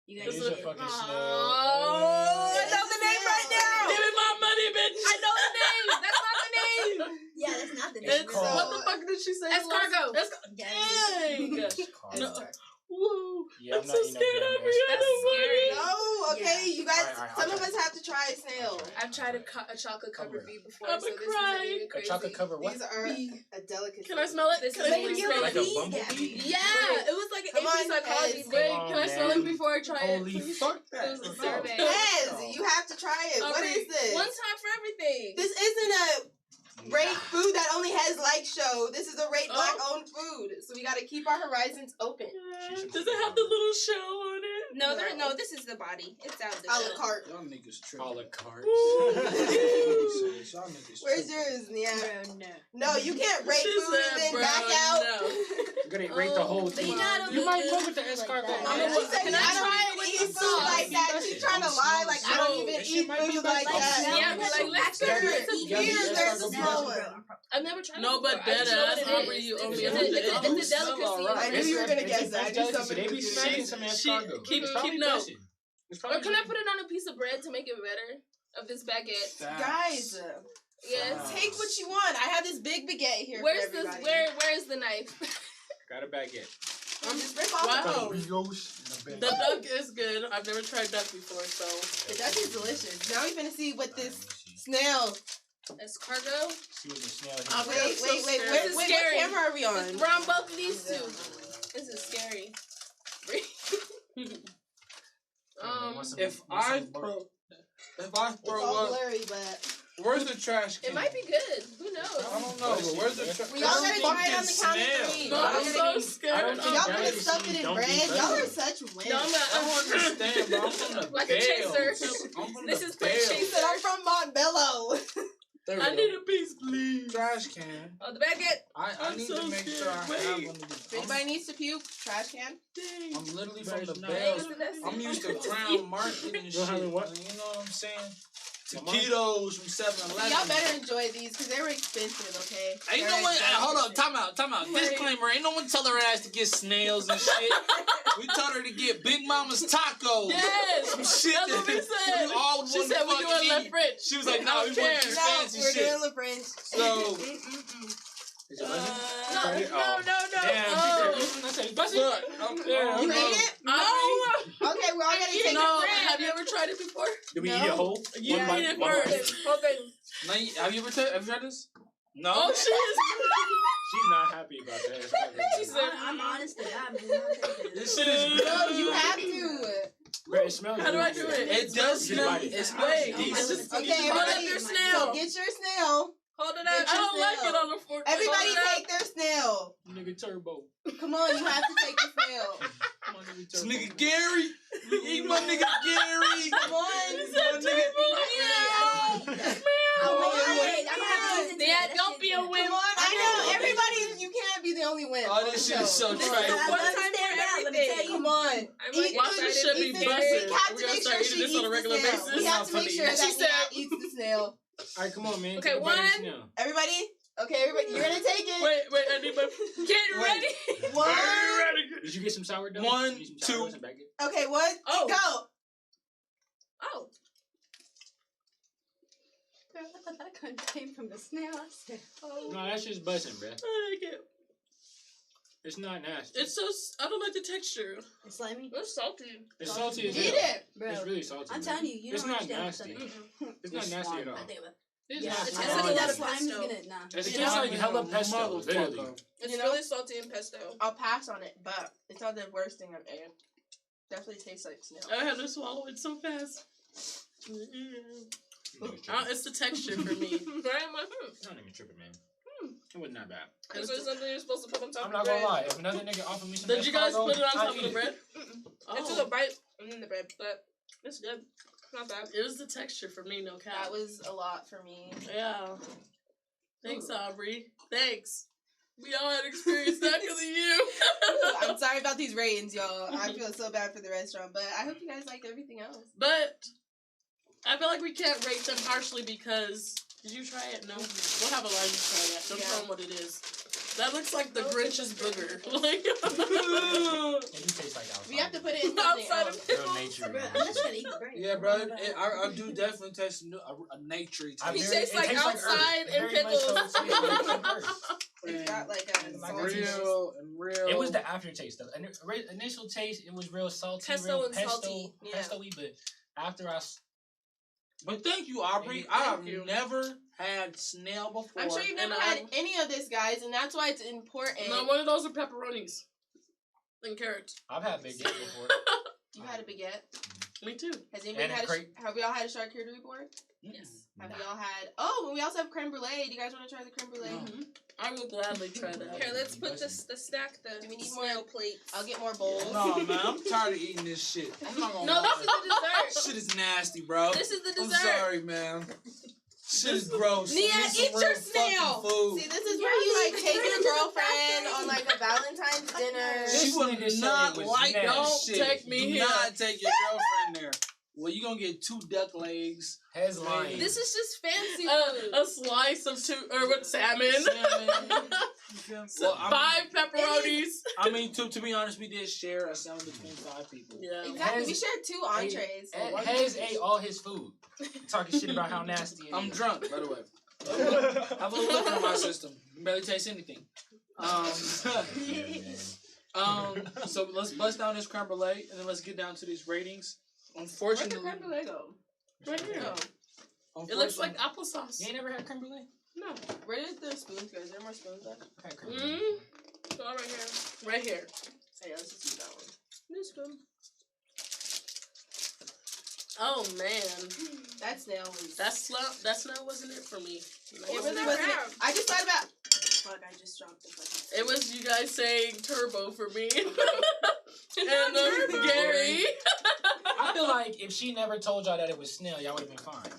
You It guys is It's a a- fucking snail. Oh, I know the name right now. Give me my money, bitch! I know the name. That's not the name. Yeah, that's not the It's name. called- What the fuck did she say? Escargot. Dang! It's No. Whoa! Yeah, I'm I'm not so eating no scared damn of you. I That's don't want scary. it. No, okay, Yeah. you guys. Alright, some I'll of try us have to try snail. I've tried a chocolate covered bee before, I'm so a this cry. isn't even A crazy. chocolate covered what? These are a delicacy. Can I smell it? This Can is I really smell Like it? a bumblebee? Yeah, it was like an Come AP on, psychology Pez. thing. Wait, Come can I on, smell man. it before I try Holy it? Please? fuck that. It was a No. survey. Pez, you have to try it. What is this? One time for everything. This isn't a rate food that only has like show. This is a rate Oh. black owned food. So we gotta keep our horizons open. Does it have the little shell on it? No, there. No, this is the body. It's out A la carte. Y'all niggas tripping. A la carte. Ooh. Y'all niggas Where's tripping. yours, Nia? Bro, no. No, you can't rate She food and said, then "Bro, back out. no." You're gonna rate the whole But thing. you know, I don't You eat might good fuck with the food like escargot. that. man. Mama, she said, Can I I don't try it even with eat the food sauce? like that. She's trying to lie, like, I don't No, even that shit eat might be food best. like Like, that. yeah, Yeah, but like let's Sure. do it. Yeah, Here's the there's a escargot small beef. one. I've never tried No, it but before. I dead just know what ass, it Aubrey, is. you owe It's me a- $100. it's a delicacy. I knew you were gonna guess that. I knew Delicacy. something They be was smacking gonna some She- escargot. keep- It's probably keep note. messy. It's Or probably can I put it on a piece of bread to make it better? Of this baguette. Guys, Yes. take what you want. I have this big baguette here Where's for this? everybody. Where's the knife? Got a baguette. Just rip off Wow. the The duck is good. I've never tried duck before, so. The duck is delicious. Now we're finna see what this snail. Escargot. See what the snail is. I'm Wait, so wait, scared. wait. This is What scary. camera are we on? We're on both of these two. This is scary. If I throw It's all blurry, but where's the trash can? It might be good. Who I knows? don't know, but where's the trash? we all gotta try it on the count of snail. three. No, Y'all I'm gonna- so scared. I don't think Y'all that gonna is- stuff it in don't bread? do Y'all are bread. such wimps. No, I'm I don't not. understand, bro. I'm from the Like a chaser. Bales. I'm from This the is for Bales. She said I'm from Montbello. There we I go. need a piece, please. Trash can. Oh, the baguette. I I'm need so to make sure I scared. have Wait. one of these. If anybody needs to puke, trash can. Dang. I'm literally Bro, from the it's not- Bales. That's I'm used to it. Crown Market and You shit. having what? You know what I'm saying? Come on. Taquitos from 7-Eleven. Y'all better enjoy these because they were expensive, okay? Ain't They're no one. expensive. Hold up, time out. Wait. Disclaimer: ain't no one tell her ass to get snails and shit. We told her to get Big Mama's tacos. Yes! Some shit. That's what we said. We all She wanted said to we fucking doing eat. left French. She was like, I "No, don't we want care. this No, fancy we're shit." doing La French. So Is it buzzing? No. damn, Oh. I said, it's buzzing. look, okay, You okay. ate it? No! Okay, we're all gonna take No, a break. have you ever tried it before? Did we No. eat it whole? You One bite, eat it one bite. first. Now, have you ever tried this? No. Oh, she is. She's not happy about that. She said, I'm honest to God, man. I'll take it. This shit is No, you have to. Bro, it smells How do I really do good. it? It does You smell. bite it. It smells Wait, decent. Okay, hold up everybody, your so snail. get your snail. hold it I up. don't like it on the fork. Everybody Hold it up. take their snail. Nigga turbo. Come on, you have to take the snail. Come on, nigga This turbo. nigga Gary. Eat my nigga Gary. Come on. She said turbo. Dad, don't be a Come wimp. on, I know. Everybody, you can't be the only wimp. Oh, this shit is so This is trash. a I one love time to stand for out, let me tell everything. you. Come on. I'm like, Why this shit be Ethan, busted? we have We to gotta make start sure eating she this eats on a the regular snail. basis. We have to Not make funny. sure She that said- Nia eats the snail. Alright, come on, man. Okay, Take a bite of one. this now. Everybody? Okay, everybody, you're gonna take it. Wait, I need my. Get ready. One. Did you get some sourdough? One, You need some sourdough, two. some baguette? Okay, one. Oh. Go. Oh. Girl, I thought that kind of came from the snail. I said, oh. No, that's just buzzing, bruh. I like it. It's not nasty. It's so. I don't like the texture. It's slimy. It's salty. It's salty as Eat hell. it. Bro, It's really salty. I'm man. telling you, you It's don't not understand nasty. what's up. It's not It's nasty slimy. at all. I think about It's yeah, not I It's think like a slimy. lot that of slime is pesto. gonna, nah. It Yeah. tastes like hella pesto, Motherfucker. literally. It's You know? really salty and pesto. I'll pass on it, but it's not the worst thing I've ate. Definitely tastes like snail. I had to swallow it so fast. It's the texture for me. Right? I'm like, Not even tripping, man. It wasn't that bad. This is something you're supposed to put on top I'm of not bread. gonna lie. If another nigga offered me some Did you guys escargot, put it on I'd top of eat the it. bread? It took a bite and then the bread, but it's good. It's not bad. It was the texture for me, no cap. That was a lot for me. Yeah. Thanks, Aubrey. Thanks. We all had experience that because of you. I'm sorry about these ratings, y'all. I feel so bad for the restaurant, but I hope you guys liked everything else. But I feel like we can't rate them harshly because Did you try it? No. We'll have Elijah try it. Don't tell him what it is. That looks like the Grinch's booger. Like, It do taste like outside. We have to put it in something Outside else. of Real nature. Bro, I'm just gonna eat the brain. Yeah, bro. I do definitely taste a nature taste. He tastes like outside and pickles. It's got like a Like salty real. It was the aftertaste though. Initial taste, it was real salty, Pesto real and salty, yeah. pesto-y, but after But thank you, Aubrey. I have never had snail before. I'm sure you've never had any of this, guys, and that's why it's important. no, one of those are pepperonis and carrots. I've had baguette before. You had a baguette. Me too. Has anybody And a had? crepe. Have we all had a charcuterie board? Yes. Have we all had? Oh, and we also have creme brulee. Do you guys want to try the creme brulee? Mm-hmm. I will gladly try that. Here, let's put the stack. Do we need snail more plates? I'll get more bowls. No, man, I'm tired of eating this shit. I'm not gonna No, lie. this is the dessert. Shit is nasty, bro. This is the I'm dessert. sorry, man. Shit is gross. Nia, Give me some eat your real fucking snail. food. See, this is where you like take your girlfriend on like a Valentine's dinner. She This would nigga said not it was like that nasty. shit. Don't take me Do here. not take your girlfriend there. Well, you gonna get 2 duck legs. Heads lying. This is just fancy food. A slice of salmon. Well, 5 pepperonis. I mean, to be honest, we did share a salmon between 5 people. Yeah. Exactly. We Has- shared 2 entrees. Hez ate all his food. Talking shit about how nasty it is. I'm drunk, by the way. I have a little liquor in my system. You barely taste anything. So let's bust down this creme brulee, and then let's get down to these ratings. Where'd the Unfortunately, creme brulee go? Right here. Oh, It looks like applesauce. You ain't never had creme brulee? No. where did the spoons go? Is there more spoons left? I've had creme brulee. Mm-hmm. So right here. Right here. Hey, let's just use that one. This one. Oh man. That snail was. That smell wasn't it for me. It really wasn't. It. I just thought about. Fuck! I just dropped the fucking. It was you guys saying turbo for me. And Gary. I feel like if she never told y'all that it was snail, y'all would have been fine.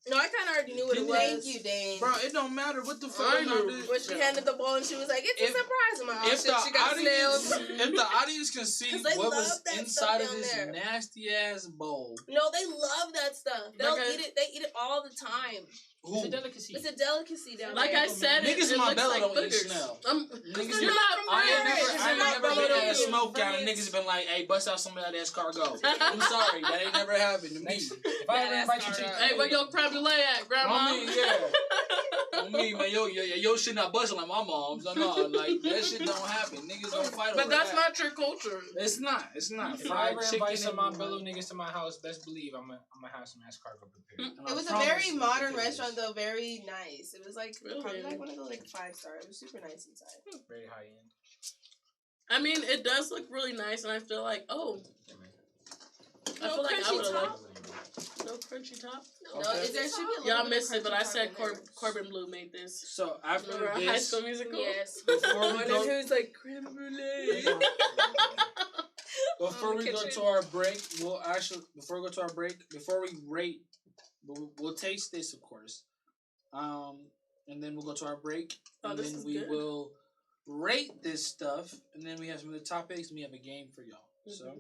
No, I kind of already knew what it was. Thank you, Dane. bro, it don't matter what the fuck. I knew. When she handed the bowl and she was like, "It's a If- surprise!" I'm like, "Oh If shit, she got snails." if the audience can see 'Cause they what love was that inside stuff of this down there. nasty ass bowl, No, they love that stuff. They'll Like I- eat it. They eat it all the time. It's who? a delicacy. It's a delicacy down Like there. I said, Niggas it in my looks belly like don't eat boogers. snail. Niggas You're be- not I ain't from never, there. I You're ain't not never from been at a there. smoke out and niggas been like, "Hey, bust out some of that escargot." I'm sorry, that ain't never happened to me. If I ever invite you to Hey, where your creme brulee at, Grandma? I mean, yeah. On me, man, yo shit not busting like my mom's. No, like that shit don't happen. Niggas don't fight over But that's that. not your culture. It's not. It's not. If I Fried ever chicken invite some of and- my Bello niggas to my house, best believe I'm gonna have some escargot prepared. and I It was a promise very you, modern it is. restaurant, though. Very nice. It was like Really? probably like one of the like 5-star. It was super nice inside. Very high end. I mean, it does look really nice, and I feel like, oh, I No feel like I crunchy would have top? liked no crunchy top. No, Okay. is there should be a little Y'all bit of missed it, but I crunchy said top in there. Corbin Blue made this. So after Remember High this, School Musical? Yes. before we And go, then who's like creme brulee? before we go kitchen. to our break, we'll actually before we go to our break, before we rate, we'll taste this, of course, and then we'll go to our break, Oh, and this then is we good. will rate this stuff, and then we have some of the topics, and we have a game for y'all. So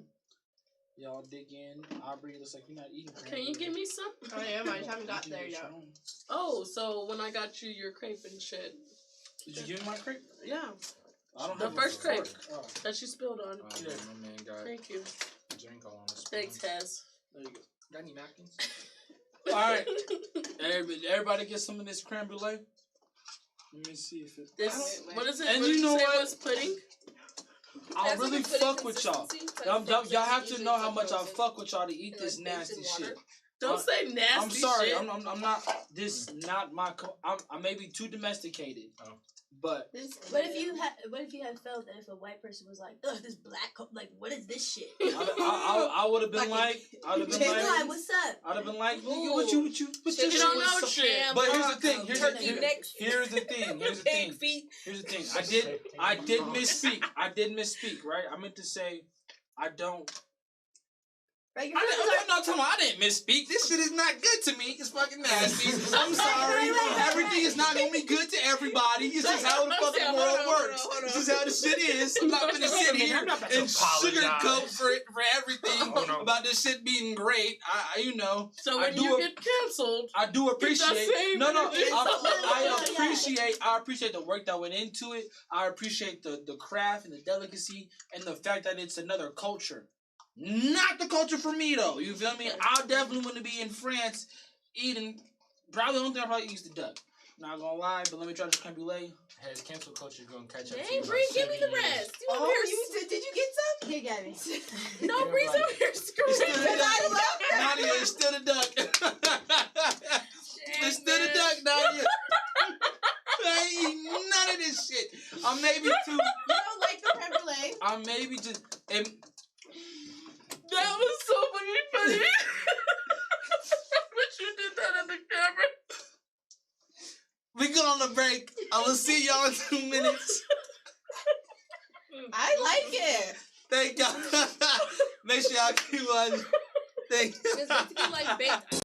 y'all dig in. Aubrey, looks like you're not eating. Can you give me some? I am. I just haven't got there yet. Oh, so when I got you your crepe and shit. Did you give me my crepe? Yeah, I don't The have a first crepe. fork. Oh, that you spilled on. Oh, yeah, my man got Thank you. drink all on the spoon. Thanks, Taz. there you go. Got any napkins? All right, everybody get some of this creme brulee. Let me see if it. This, what is it? And what you did know say what? it was pudding? I That's really like a pudding fuck with y'all. consistency. Like Y'all have to usually know it's how like much I frozen. fuck with y'all to eat And, this like, baked in nasty water. shit. Don't say nasty I'm sorry. shit. I'm not. This not my. I may be too domesticated. But What if you had felt that if a white person was like, ugh, this black, like, what is this shit? I would have been like, I'd have been Like, like, what's up? I'd have been like, nigga, Ooh. what you Chicken You don't with know some shit. ham, But here's the broccoli, thing. turkey necks, Here's the thing. Here's the pig thing. feet. Here's the thing. I did misspeak. I did misspeak. Right. I meant to say, I don't. Right, your I'm feelings are- not talking about I didn't misspeak. This shit is not good to me. It's fucking nasty. I'm sorry. Wait. Everything everything is not gonna be good to everybody. It's just how the fucking world works. This is how the shit is. I'm not gonna sit here and sugarcoat for everything about this shit being great. So when you get canceled, I do appreciate. No, I I appreciate the work that went into it. I appreciate the craft and the delicacy and the fact that it's another culture. Not the culture for me though. You feel me? I definitely want to be in France eating. Probably the only thing I probably eat is the duck. Not gonna lie, but let me try this creme brulee. Has cancel culture gonna catch up to dang, you? Bree, give me the rest. Did you get some? Here, Gabby. No, Bree's over here screaming. I love that. Nadia, it's still the duck. It's still the duck, Nadia. I ain't eating none of this shit. I'm maybe too. You don't like the creme brulee? I'm maybe just. That was so fucking funny. But you did that on the camera. We go on the break. I will see y'all in 2 minutes. I like it. Thank y'all. Make sure y'all keep watching. Thank you. It's basically like baked.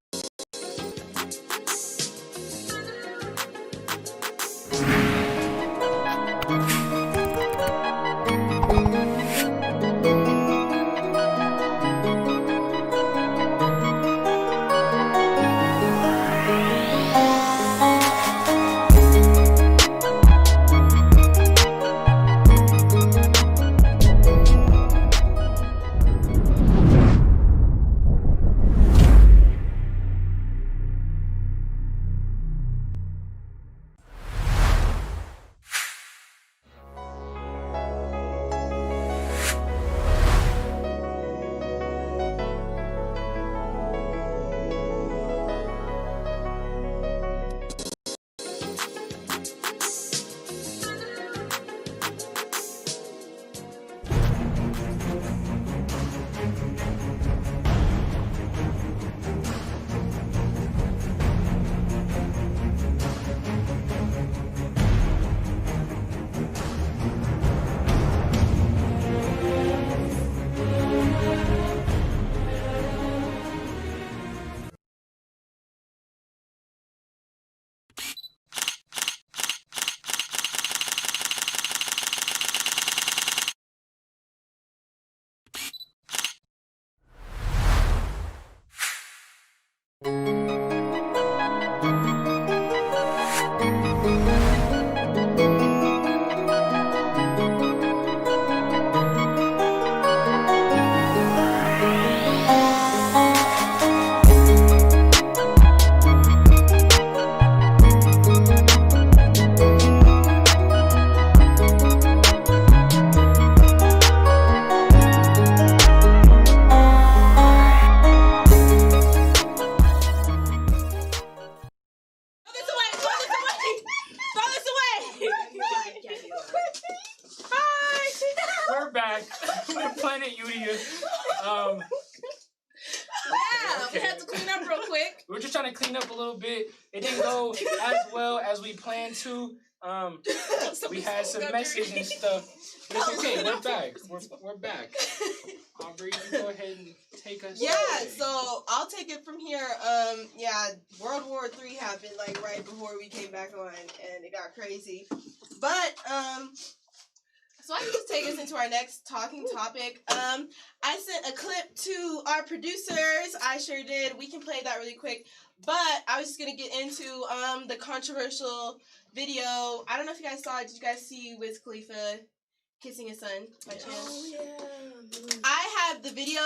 We're back. We're Planet YOUDIA. We had to clean up real quick. We're just trying to clean up a little bit. It didn't go as well as we planned to. We had some message and stuff. But it's okay. We're back. We're back. Aubrey, you go ahead and take us. Yeah, away. so I'll take it from here. World War III happened like right before we came back on, and it got crazy. But so I can just take us into our next talking topic. I sent a clip to our producers. I sure did. We can play that really quick. But I was just gonna get into the controversial video. I don't know if you guys saw it. Did you guys see Wiz Khalifa kissing his son by chance? Oh, yeah. I have the video.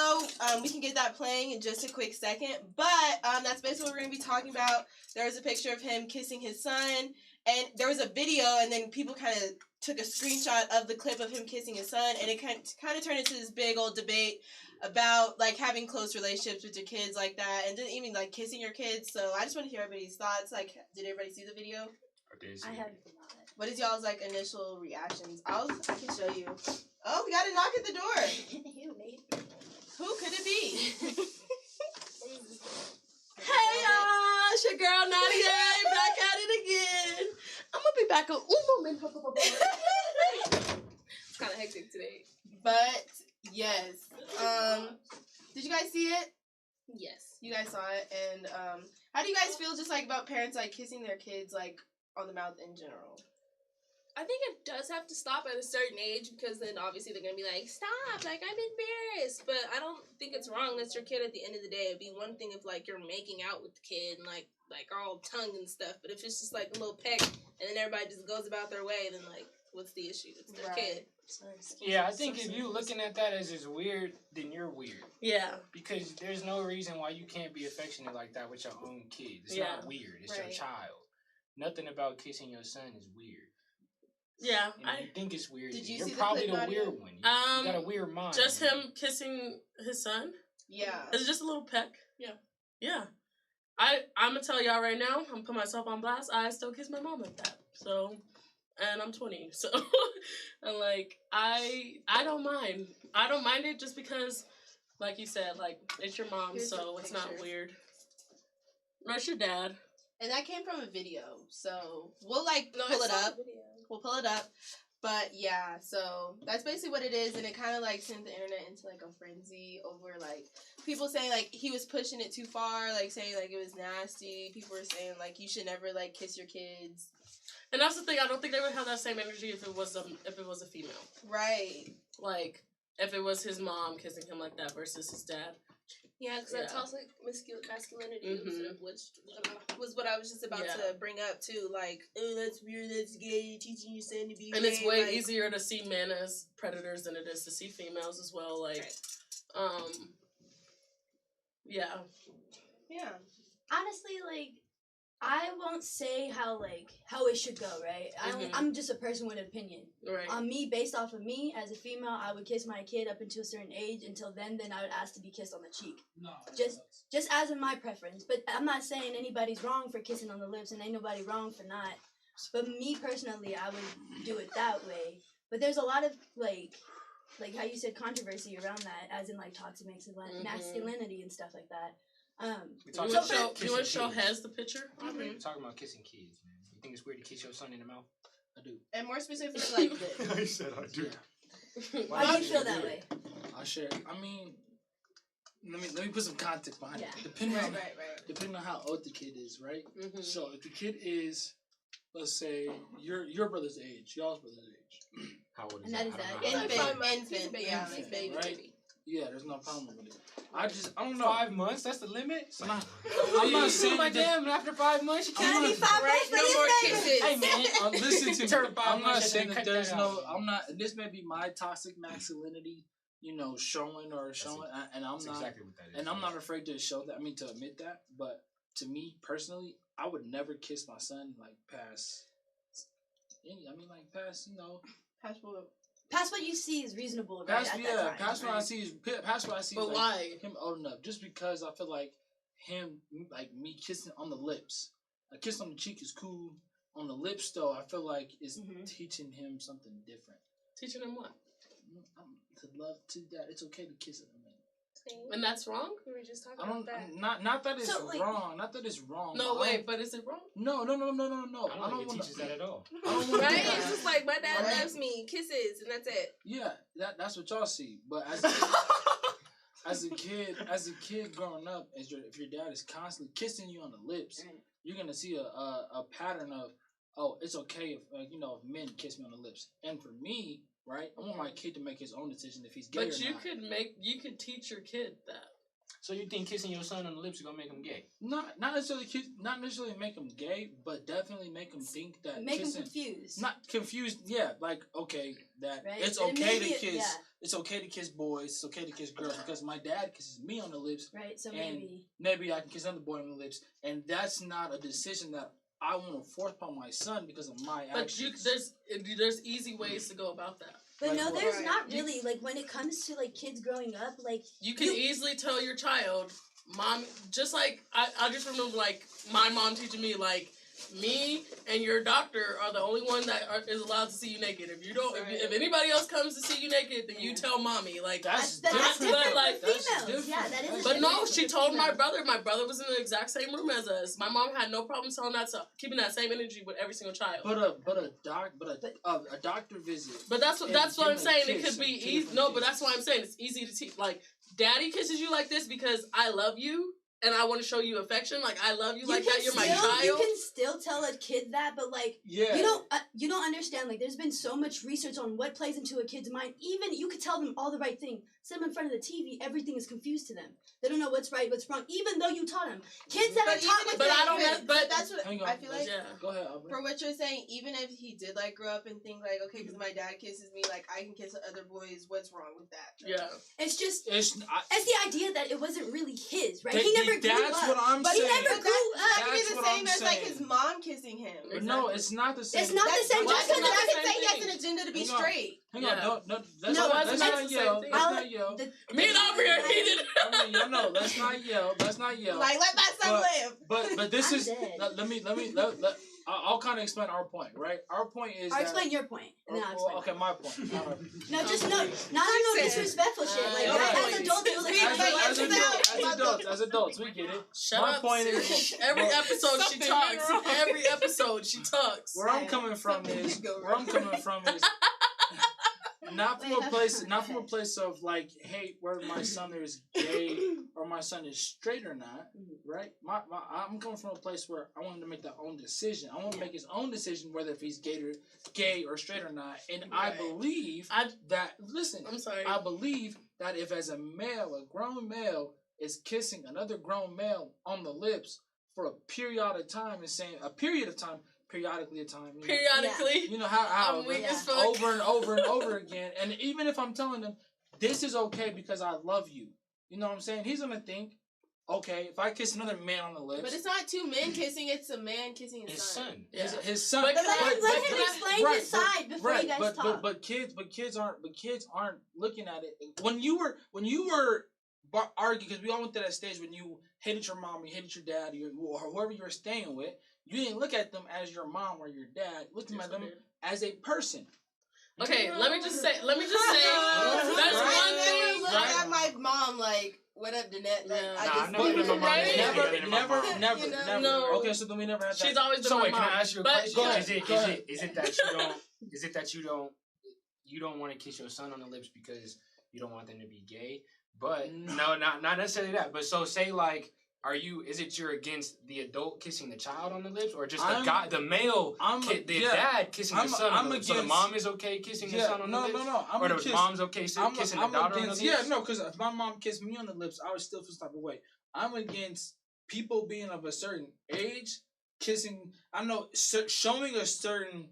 We can get that playing in just a quick second. But that's basically what we're going to be talking about. There was a picture of him kissing his son. And there was a video, and then people kind of took a screenshot of the clip of him kissing his son. And it kind of turned into this big old debate about, like, having close relationships with your kids like that. And then even, like, kissing your kids. So I just want to hear everybody's thoughts. Like, did everybody see the video? I haven't. What is y'all's, like, initial reactions? I can show you. Oh, we got a knock at the door. Who could it be? Hey y'all, it's your girl Nadia, back at it again. I'm gonna be back on un moment. It's kind of hectic today. But, yes. Did you guys see it? Yes. You guys saw it. And, how do you guys feel just, like, about parents, like, kissing their kids, like, on the mouth in general. I think it does have to stop at a certain age because then obviously they're gonna be like, stop, like I'm embarrassed. But I don't think it's wrong. That's your kid at the end of the day. It'd be one thing if like you're making out with the kid and like all tongue and stuff. But if it's just like a little peck and then everybody just goes about their way, then like what's the issue? It's their kid. Yeah, I think if you looking at that as just weird, then you're weird. Yeah. Because there's no reason why you can't be affectionate like that with your own kid. It's not weird. It's your child. Nothing about kissing your son is weird. Yeah, you think it's weird. Did you You're see probably the the weird one. You got a weird mind. Just him kissing his son? Yeah. It's just a little peck. Yeah. Yeah. I'm gonna tell y'all right now, I'm gonna put myself on blast. I still kiss my mom like that. So, and I'm 20. So, and like, I don't mind. I don't mind it just because, like you said, like, it's your mom, so it's not weird. No, it's your dad. And that came from a video, so we'll pull it up. We'll pull it up. But yeah, so that's basically what it is, and it kind of like sent the internet into like a frenzy over like people saying like he was pushing it too far, like saying like it was nasty. People were saying like you should never like kiss your kids. And that's the thing. I don't think they would have that same energy if it was a female. Right. Like if it was his mom kissing him like that versus his dad. Yeah, because that toxic masculinity, Mm-hmm. which was what I was just about to bring up too. Like, oh, that's weird, that's gay, teaching your son to be and gay. it's way easier to see men as predators than it is to see females as well. Like, yeah. Honestly, like, I won't say how it should go, right? I'm just a person with an opinion. Right. On me, based off of me, as a female, I would kiss my kid up until a certain age. Until then I would ask to be kissed on the cheek. No. Just as in my preference. But I'm not saying anybody's wrong for kissing on the lips, and ain't nobody wrong for not. But me personally, I would do it that way. But there's a lot of like how you said controversy around that, as in like toxic masculinity and stuff like that. You want to show Hez the picture? We're talking about kissing kids, man. You think it's weird to kiss your son in the mouth? I do. And more specifically, like this. I said I do. Why do you feel that way? I share. I mean, let me put some context behind it. Depending on how old the kid is, right? Mm-hmm. So if the kid is, let's say, your brother's age, y'all's brother's age. How old is And that? that is Infant, yeah. Baby. Right? Yeah, there's no problem with it. I don't know. 5 months? That's the limit? I'm not saying like, damn, after 5 months, you can't be 5 months for no more kisses. Hey, man. Listen to me. I'm not saying that there's no. I'm not. This may be my toxic masculinity, showing, and I'm not. Exactly what that is. And I'm not afraid to show that. I mean, to admit that. But to me personally, I would never kiss my son like past. Past what you see is reasonable, right? Past what I see is But like, why? him old enough. Just because I feel like him, like me kissing on the lips. A kiss on the cheek is cool. On the lips, though, I feel like it's teaching him something different. Teaching him what? To love, that it's okay to kiss him. And that's wrong? We were just talking about that. Not that it's wrong. Not that it's wrong. No, wait, but is it wrong? No. I don't think it teaches that at all. I don't want Right? It's just like my dad loves me, kisses, and that's it. Yeah, that's what y'all see. But as a kid growing up, if your dad is constantly kissing you on the lips, you're gonna see a pattern of, oh, it's okay if men kiss me on the lips. And for me, right, I want my kid to make his own decision if he's gay or not. But you could teach your kid that. So you think kissing your son on the lips is gonna make him gay? Not necessarily make him gay, but definitely make him think that make him confused. Not confused, yeah. Like okay, that right? it's okay to kiss. Yeah. It's okay to kiss boys. It's okay to kiss girls because my dad kisses me on the lips. Right. So and maybe I can kiss another boy on the lips, and that's not a decision that I want to force upon my son because of my actions. But there's easy ways to go about that. But like, no, there's not really. Like, when it comes to, like, kids growing up, like... You can easily tell your child, Mom... Just like, I just remember, like, my mom teaching me, like, me and your doctor are the only one that is allowed to see you naked. If you don't... If anybody else comes to see you naked, then you tell mommy. Like, that's different like, for females. Yeah, that is But no, she told my brother. My brother was in the exact same room as us. My mom had no problem telling that, keeping that same energy with every single child. But a doctor visit. But that's what I'm saying. It could be easy. No, but that's why I'm saying it's easy to teach. Like, daddy kisses you like this because I love you, and I want to show you affection, like I love you like that. You're my You child. can still tell a kid that, but like you don't understand. Like there's been so much research on what plays into a kid's mind. Even you could tell them all the right thing. Set them in front of the TV, everything is confused to them. They don't know what's right, what's wrong. Even though you taught them, kids that are taught like but that. I don't have. But that's what I feel like. Go ahead, Aubrey. For what you're saying, even if he did like grow up and think like, okay, because my dad kisses me, like I can kiss other boys. What's wrong with that? Yeah, it's just it's the idea that it wasn't really his, right? He never grew up. That's what I'm but saying. he never grew up. That could be That's the what same I'm as like saying. his mom kissing him. But no, it's not the same. It's not the same. Just Just because I because can say he has an agenda to be straight. Hang on, let's No, not that's yell. the same Let's not yell. me and Aubrey are heated. No, let's not yell. Let's not yell. Like let that son live. But this I'm is dead. let I'll kind of explain our point, right? Our point is I'll that, explain your point, and then I'll explain. okay, my point. No, just no, not no disrespectful shit. Like as adults, you'll like As adults, we get it. Shut My up. point sis. is, every episode she something talks. wrong. Every episode she talks. where I'm coming from is not from a place of like hate where my son is gay or my son is straight or not, right? I'm coming from a place where I want him to make their own decision. I want him to make his own decision whether if he's gay or straight or not. And I believe that I'm sorry. I believe that if as a male, a grown male is kissing another grown male on the lips for a period of time and saying periodically a time. Periodically. You know how I'm weak as fuck. over and over and over again. And even if I'm telling them, this is okay because I love you. You know what I'm saying? He's going to think, okay, if I kiss another man on the lips. But it's not two men kissing, it's a man kissing his son. Yeah. His son. But let him explain his side before you guys talk. But kids aren't looking at it. When you were arguing, because we all went to that stage when you hated your mom, you hated your dad, or whoever you were staying with, you didn't look at them as your mom or your dad. You looked at them as a person. Okay, let me just say. That's one thing. Look at my mom like, what up, Danette? Like, Never. No. Okay, so then we never had that. She's always been So my wait, mom. can I ask you a But question? Go ahead. Is it that you don't want to kiss your son on the lips because you don't want them to be gay? But no, not necessarily that. But so say like, is it you're against the adult kissing the child on the lips, or just the male, dad kissing the son on the lips? So the mom is okay kissing the son on the lips? No. Or the mom's okay kissing the daughter on the lips? Yeah, no, because if my mom kissed me on the lips, I would still feel some type of way. I'm against people being of a certain age kissing. I know showing a certain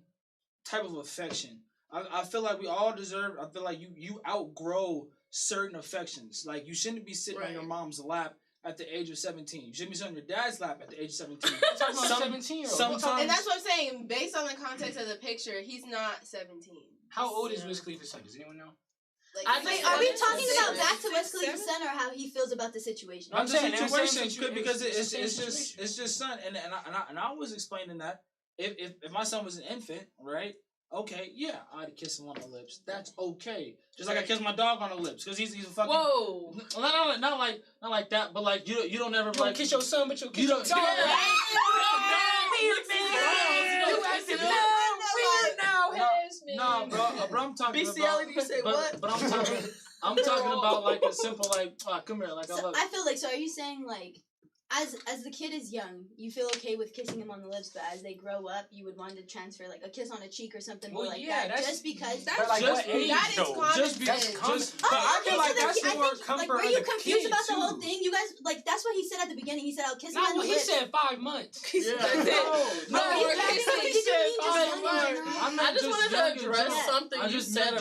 type of affection. I feel like we all deserve. I feel like you outgrow certain affections. Like you shouldn't be sitting on your mom's lap at the age of 17. You shouldn't be sitting on your dad's lap at the age of 17. I'm talking about 17-year-old. And that's what I'm saying. Based on the context of the picture, he's not 17. How old is Wiz Khalifa's son? Does anyone know? Like, Are we talking about back to Wiz Khalifa's son or how he feels about the situation? I'm saying situation because it's just son, and I was explaining that if my son was an infant, right? Okay, yeah, I'd kiss him on the lips. That's okay. Just like I kiss my dog on the lips because he's a fucking. Whoa. Not like that, but like you don't ever like kiss your son, but you'll kiss your dog. No, bro, I'm talking BCL, you say what? But I'm talking about like a simple like, come here, like I love. I feel like, so are you saying like, as the kid is young, you feel okay with kissing him on the lips, but as they grow up, you would want to transfer like a kiss on a cheek or something more like that, just because. That's like just what age that though? Is But I feel like that's more comfort. Were you confused about the whole thing? You guys, like, that's what he said at the beginning. He said, "I'll kiss him on the lips." He said 5 months. I just wanted to address something you said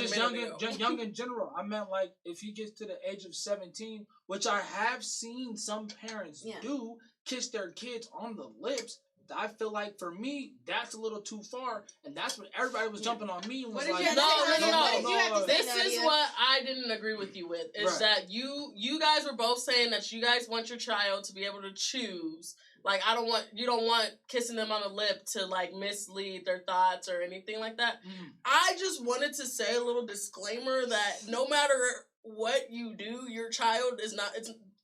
just young in general. I meant like if he gets to the age of 17, which I have seen some parents do, kiss their kids on the lips. I feel like for me, that's a little too far, and that's what everybody was jumping on me and was like, no. This is what I didn't agree with you with, is that you guys were both saying that you guys want your child to be able to choose. Like, you don't want kissing them on the lip to like mislead their thoughts or anything like that. I just wanted to say a little disclaimer that no matter what you do, your child is not,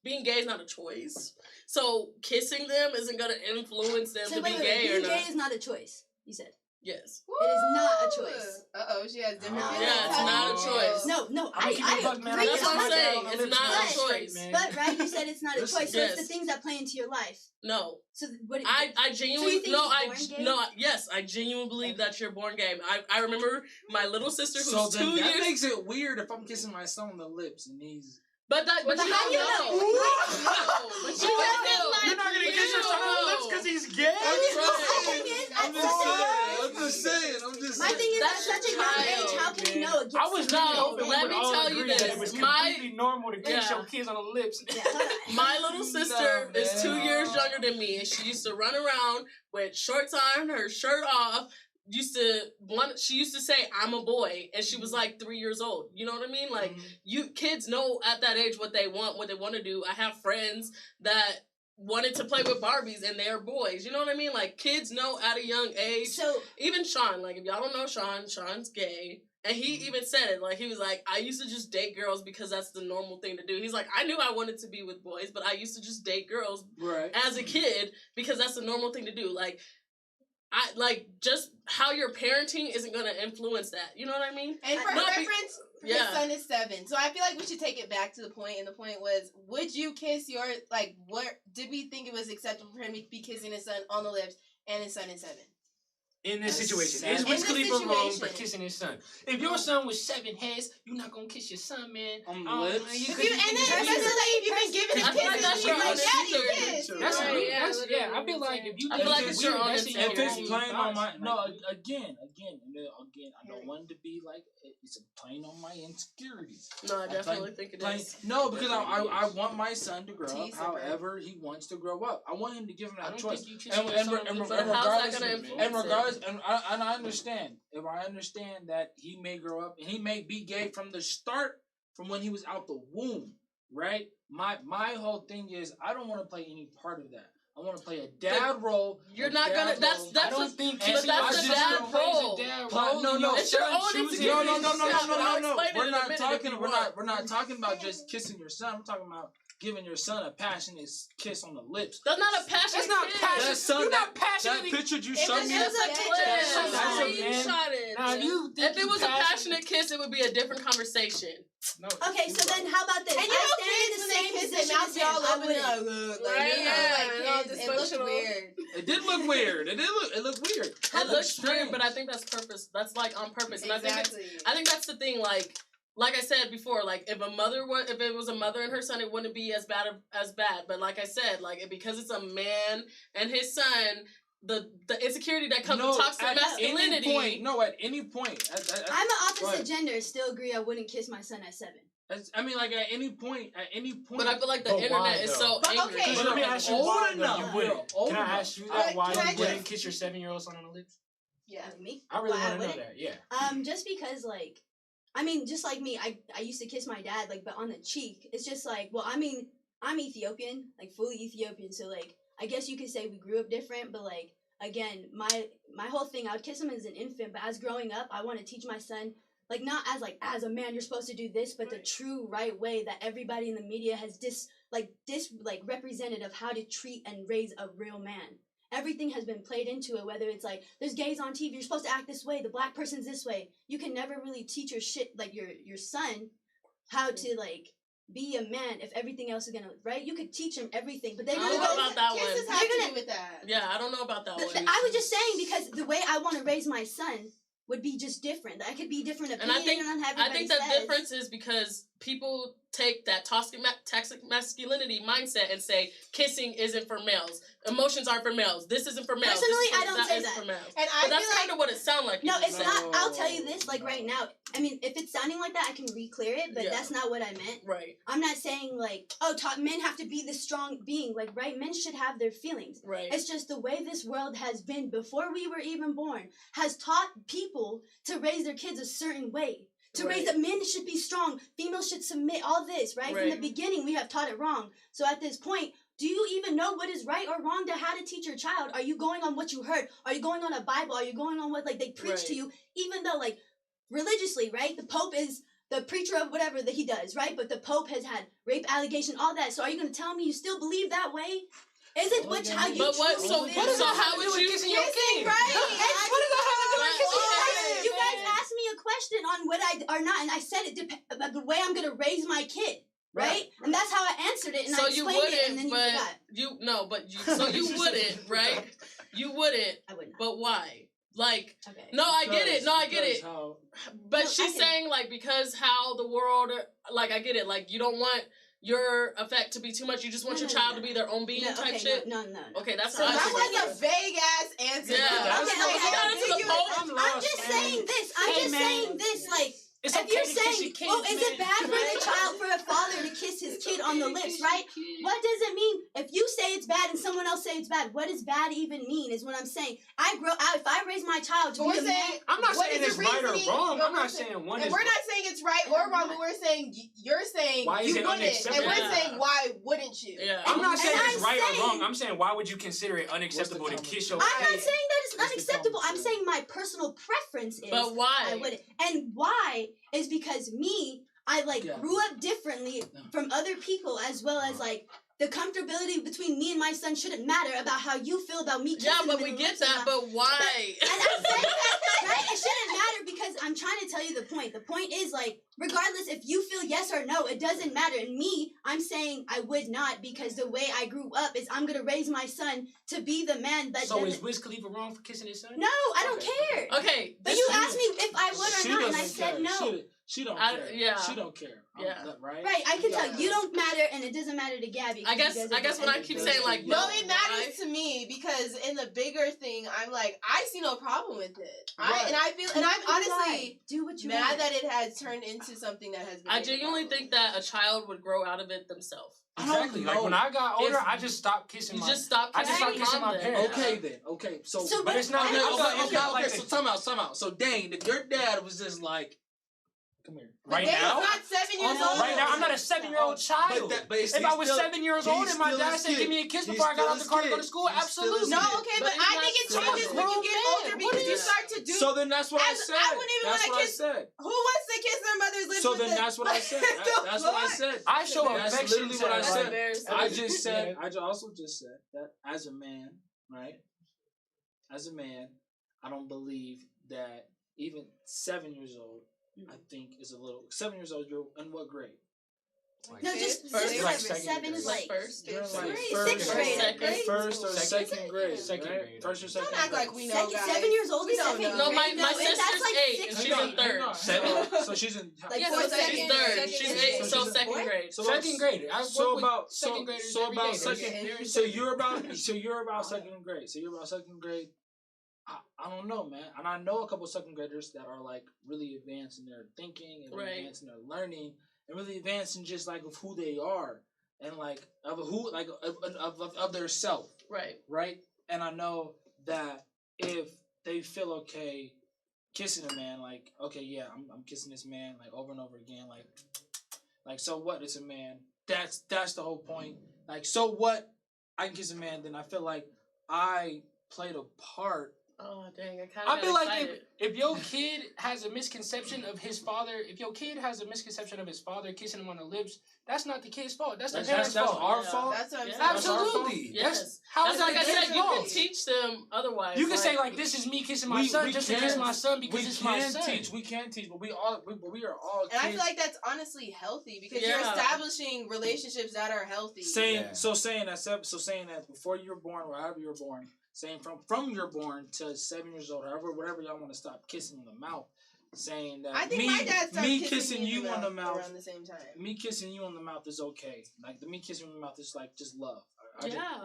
being gay is not a choice. So kissing them isn't going to influence them to be gay or not. Being gay is not a choice, you said. Yes. It is not a choice. She has different. No. Yeah, it's not a choice. No, I'm gonna keep it a buck, man. agree That's what I'm 100. saying. It's not a But- choice. man. But right, you said it's not a Listen, choice. So it's the yes. things that play into your life. No. So what? I genuinely think no he's born gay? no yes I genuinely believe that you're born gay. I remember my little sister who's So 2 then that years. makes it weird if I'm kissing my son on the lips and he's. But how do you know? No, but you don't know. You're not gonna kiss your son on the lips because he's gay. I'm just saying. My thing is, at That's such a a young age, child, how can you man. know it gets I was to really No, hoping let we would me all tell you agree that this. it was My- completely normal to kiss Yeah. your kids on the lips. Yeah, hold on. My little sister No, is 2 man. years younger than me, and she used to run around with shorts on, her shirt off. She used to say, "I'm a boy," and she was like 3 years old. You know what I mean? Like you kids know at that age what they want to do. I have friends that wanted to play with Barbies and they're boys. You know what I mean? Like kids know at a young age. So Even Sean, like if y'all don't know Sean's gay. And he even said it, like he was like, I used to just date girls because that's the normal thing to do. He's like, I knew I wanted to be with boys, but I used to just date girls Right. as a kid because that's the normal thing to do. Like just how you're parenting isn't gonna influence that. You know what I mean? And for No, reference, yeah. his son is 7. So I feel like we should take it back to the point, and the point was, would you kiss your, what, did we think it was acceptable for him to be kissing his son on the lips, and his son is 7? In this That's situation, sad. is In Wiz this Khalifa wrong for situation. kissing his son? If your son was 7 heads, you're not gonna kiss your son, man. On the Oh, lips? man, you If could- you, you and then could- especially if you've been giving I him feel like kisses, that's you're your like, own Daddy, insecurity. kiss. That's Right, weird. yeah, That's, literally yeah, I feel like if you I feel like if it's it's your weird, own that's in insecurity. your If it's own playing on my thoughts. no again, I don't want it to be like it's playing on my insecurities. No, I definitely think it Playing, is. no, because Definitely I is. want my son to grow up Tease him, however he wants to grow up. I want him to give him I that don't choice. think you kiss And, your and, son on and, the and lips. But how's that regardless, gonna and influence regardless, and I understand. If I understand that he may grow up and he may be gay from the start, from when he was out the womb, right? My whole thing is I don't want to play any part of that. I want to play a dad role. You're a not dad gonna. That's role. I don't think And kissing that's your the son dad plays role. a dad But role. no, You no, know, It's your son own choosing insecurity. No, his no, no, no, son. no, no, I'll no. explain it We're in a not minute talking. if you We're want. not. We're not talking about just kissing your son. I'm talking about giving your son a passionate kiss on the lips. That's not a passionate. That's not kiss. passion. That son, You're that, not passionately. that picture you It showed was me. just a That's picture. a That's a man. Screenshot it. Now, if you think If it was a passionate kiss, it would be a different conversation. no, okay, so then how about this? And you I know stand kids in when the they same kiss their position mouth as be him. all I over wouldn't. Right, yeah, no, kids, it looks dysfunctional. weird. It did look weird. It looked weird. It looks weird, but I think that's purpose. That's like on purpose, and Exactly. I think that's the thing. Like I said before, like if it was a mother and her son, it wouldn't be as bad. But like I said, because it's a man and his son, the insecurity that comes with toxic masculinity. At any point. I'm an Go opposite ahead. gender. Still agree. I wouldn't kiss my son at 7. I mean, like at any point. But I feel like the But why, internet is though? so But angry. okay. But let me ask you Old why though, enough. you wouldn't. Old Can I enough. ask you that? Why can I you wouldn't just- kiss your 7-year-old son on the lips? Yeah. Me? I really Why I want to know wouldn't? that. Yeah. Just because just like me, I used to kiss my dad but on the cheek. It's just I'm Ethiopian, fully Ethiopian, so I guess you could say we grew up different, but again, my whole thing, I would kiss him as an infant, but as growing up, I want to teach my son not as a man you're supposed to do this, but the true right way that everybody in the media has represented of how to treat and raise a real man. Everything has been played into it, whether it's there's gays on TV, you're supposed to act this way, the black person's this way. You can never really teach your son how to be a man if everything else is gonna, right? You could teach him everything, but they're I gonna don't know go about that one. Kisses have to do with that. Yeah, I don't know about that one. I was just saying because the way I want to raise my son would be just different. I could be different And opinion I think on I think the difference is because people take that toxic masculinity mindset and say kissing isn't for males, emotions aren't for males, this isn't for males. Personally, I don't say isn't that. for males. And But that's kind of what it sounds like. No, you it's say. not. I'll tell you this, right now. I mean, if it's sounding like that, I can re-clear it, but Yeah. that's not what I meant. Right, I'm not saying men have to be this strong being. Right, men should have their feelings. right. It's just the way this world has been before we were even born has taught people to raise their kids a certain way. To raise that men should be strong, females should submit, all this, right? From the Right. beginning, we have taught it wrong. So at this point, do you even know what is right or wrong to how to teach your child? Are you going on what you heard? Are you going on a Bible? Are you going on what they preach to you? Even though religiously, right? The Pope is the preacher of whatever that he does, right? But the Pope has had rape allegation, all that. So are you going to tell me you still believe that way? Is it how you But what? truly So live? what? So how would you? kissing your kid? Right. What does that have to do with question on what I or not, and I said it about the way I'm gonna raise my kid. Right? And that's how I answered it, and so I explained it, and then you forgot. So you wouldn't, right? You wouldn't. I wouldn't. But why? Like, okay. no, I get it. No, I get it. But No, she's saying, like, because how the world, like, I get it. Like, you don't want your effect to be too much. You just want your child to be their own being type shit. No. Okay, that's So how I that feel. was a vague ass answer. Yeah. I'm just saying this. Like, It's if okay you're to kiss saying, your oh, kids, is it man. bad for the child, for a father to kiss his kid on the lips, right? What does it mean? If you say it's bad and someone else say it's bad, what does bad even mean is what I'm saying. If I raise my child to be a man. I'm not what saying is it's the right or reasoning? wrong. No, I'm not listen, saying one and is we're not saying it's right or wrong, but we're saying you're saying Why is you it wouldn't, and unacceptable? we're Yeah. saying why wouldn't you? Yeah. I'm not saying And it's I'm right or saying- wrong. I'm saying why would you consider it unacceptable to kiss your I'm not kid? saying that it's What's the unacceptable. I'm comment, saying my personal preference is. But why? I wouldn't. And why is because I grew up differently from other people, as well as like the comfortability between me and my son shouldn't matter about how you feel about me kissing Yeah, but him we in the get lips and that. But why? And I'm saying that, right? It shouldn't matter because I'm trying to tell you the point. The point is, like, regardless if you feel yes or no, it doesn't matter. And me, I'm saying I would not because the way I grew up is I'm going to raise my son to be the man that So is doesn't... Wiz Khalifa wrong for kissing his son? No, I don't care. Okay. But you asked me if I would or not, and I said no. She don't I- care. yeah. She don't care. Yeah. Right? Right, I can Yeah. tell you don't matter, and it doesn't matter to Gabby. I guess when I keep saying like No, no, it matters to me because in the bigger thing, I'm like, I see no problem with it. Right. And I'm honestly do what you mad want. that it has turned into something that has been. I made a genuinely problem. think that a child would grow out of it themselves. Exactly. Like when I got older, I just stopped kissing You my. just stop I just kissing stopped kissing mom my then. parents. Okay then. Okay. So, but it's not. So time out. So Dane, if your dad was just like, come here. Right Dane's now? not 7 years old. Right now, I'm not a 7-year-old child. If I was 7 years old and my dad said, give me a kiss before I got out the car to go to school, absolutely. No, okay, but I think it changes when you get older because you start to do. So then that's what I said. I wouldn't even That's want what to I kiss. said. Who wants to kiss their mother's lips? So with then the- that's what I said. That's what I said. I show That's affection literally to what I like, said. I just said. I also just said that as a man, right? As a man, I don't believe that even 7 years old. I think is a little 7 years old. You're in what grade? No, just First, whatever. like second 7 is grade. like First. You're in like Sixth grade. first or second grade. Second right? grade. First or second. Don't act grade. like we know, guys. 7 years old We is don't second know. No, my grade. No, sister's that's like 8 and sixth she's in grade. third. So she's in. Like Yeah, fourth so grade. She's third. Second She's grade. 8, so second What? grade. Second grade. I So work with about second graders so every about day. second. So you're about second grade. So you're about second grade. I don't know, man. And I know a couple second graders that are like really advanced in their thinking and really advanced in their learning and really advanced in just like of who they are and like of who like of their self. Right. And I know that if they feel okay kissing a man, like okay, yeah, I'm kissing this man like over and over again, like so what? It's a man. That's the whole point. Like so what? I can kiss a man, then I feel like I played a part. Oh dang! I kind of. I feel like if your kid has a misconception of his father, if your kid has a misconception of his father kissing him on the lips, that's not the kid's fault. That's the parents' That's fault. our fault. That's what I'm saying. Absolutely. Yes. How is That's that like I the said. kid's You fault? can teach them otherwise. You can say like, "This is me kissing my son just to kiss my son because it's my son." We can teach, but we are all kids. And I feel like that's honestly healthy because you're establishing relationships that are healthy. saying that before you were born, or however you were born, saying from you're born to 7 years old, whatever y'all want to stop kissing in the mouth, saying that I think my dad started me kissing you on the mouth around the same time. me kissing you on the mouth is okay. Like the me kissing you on the mouth is like just love.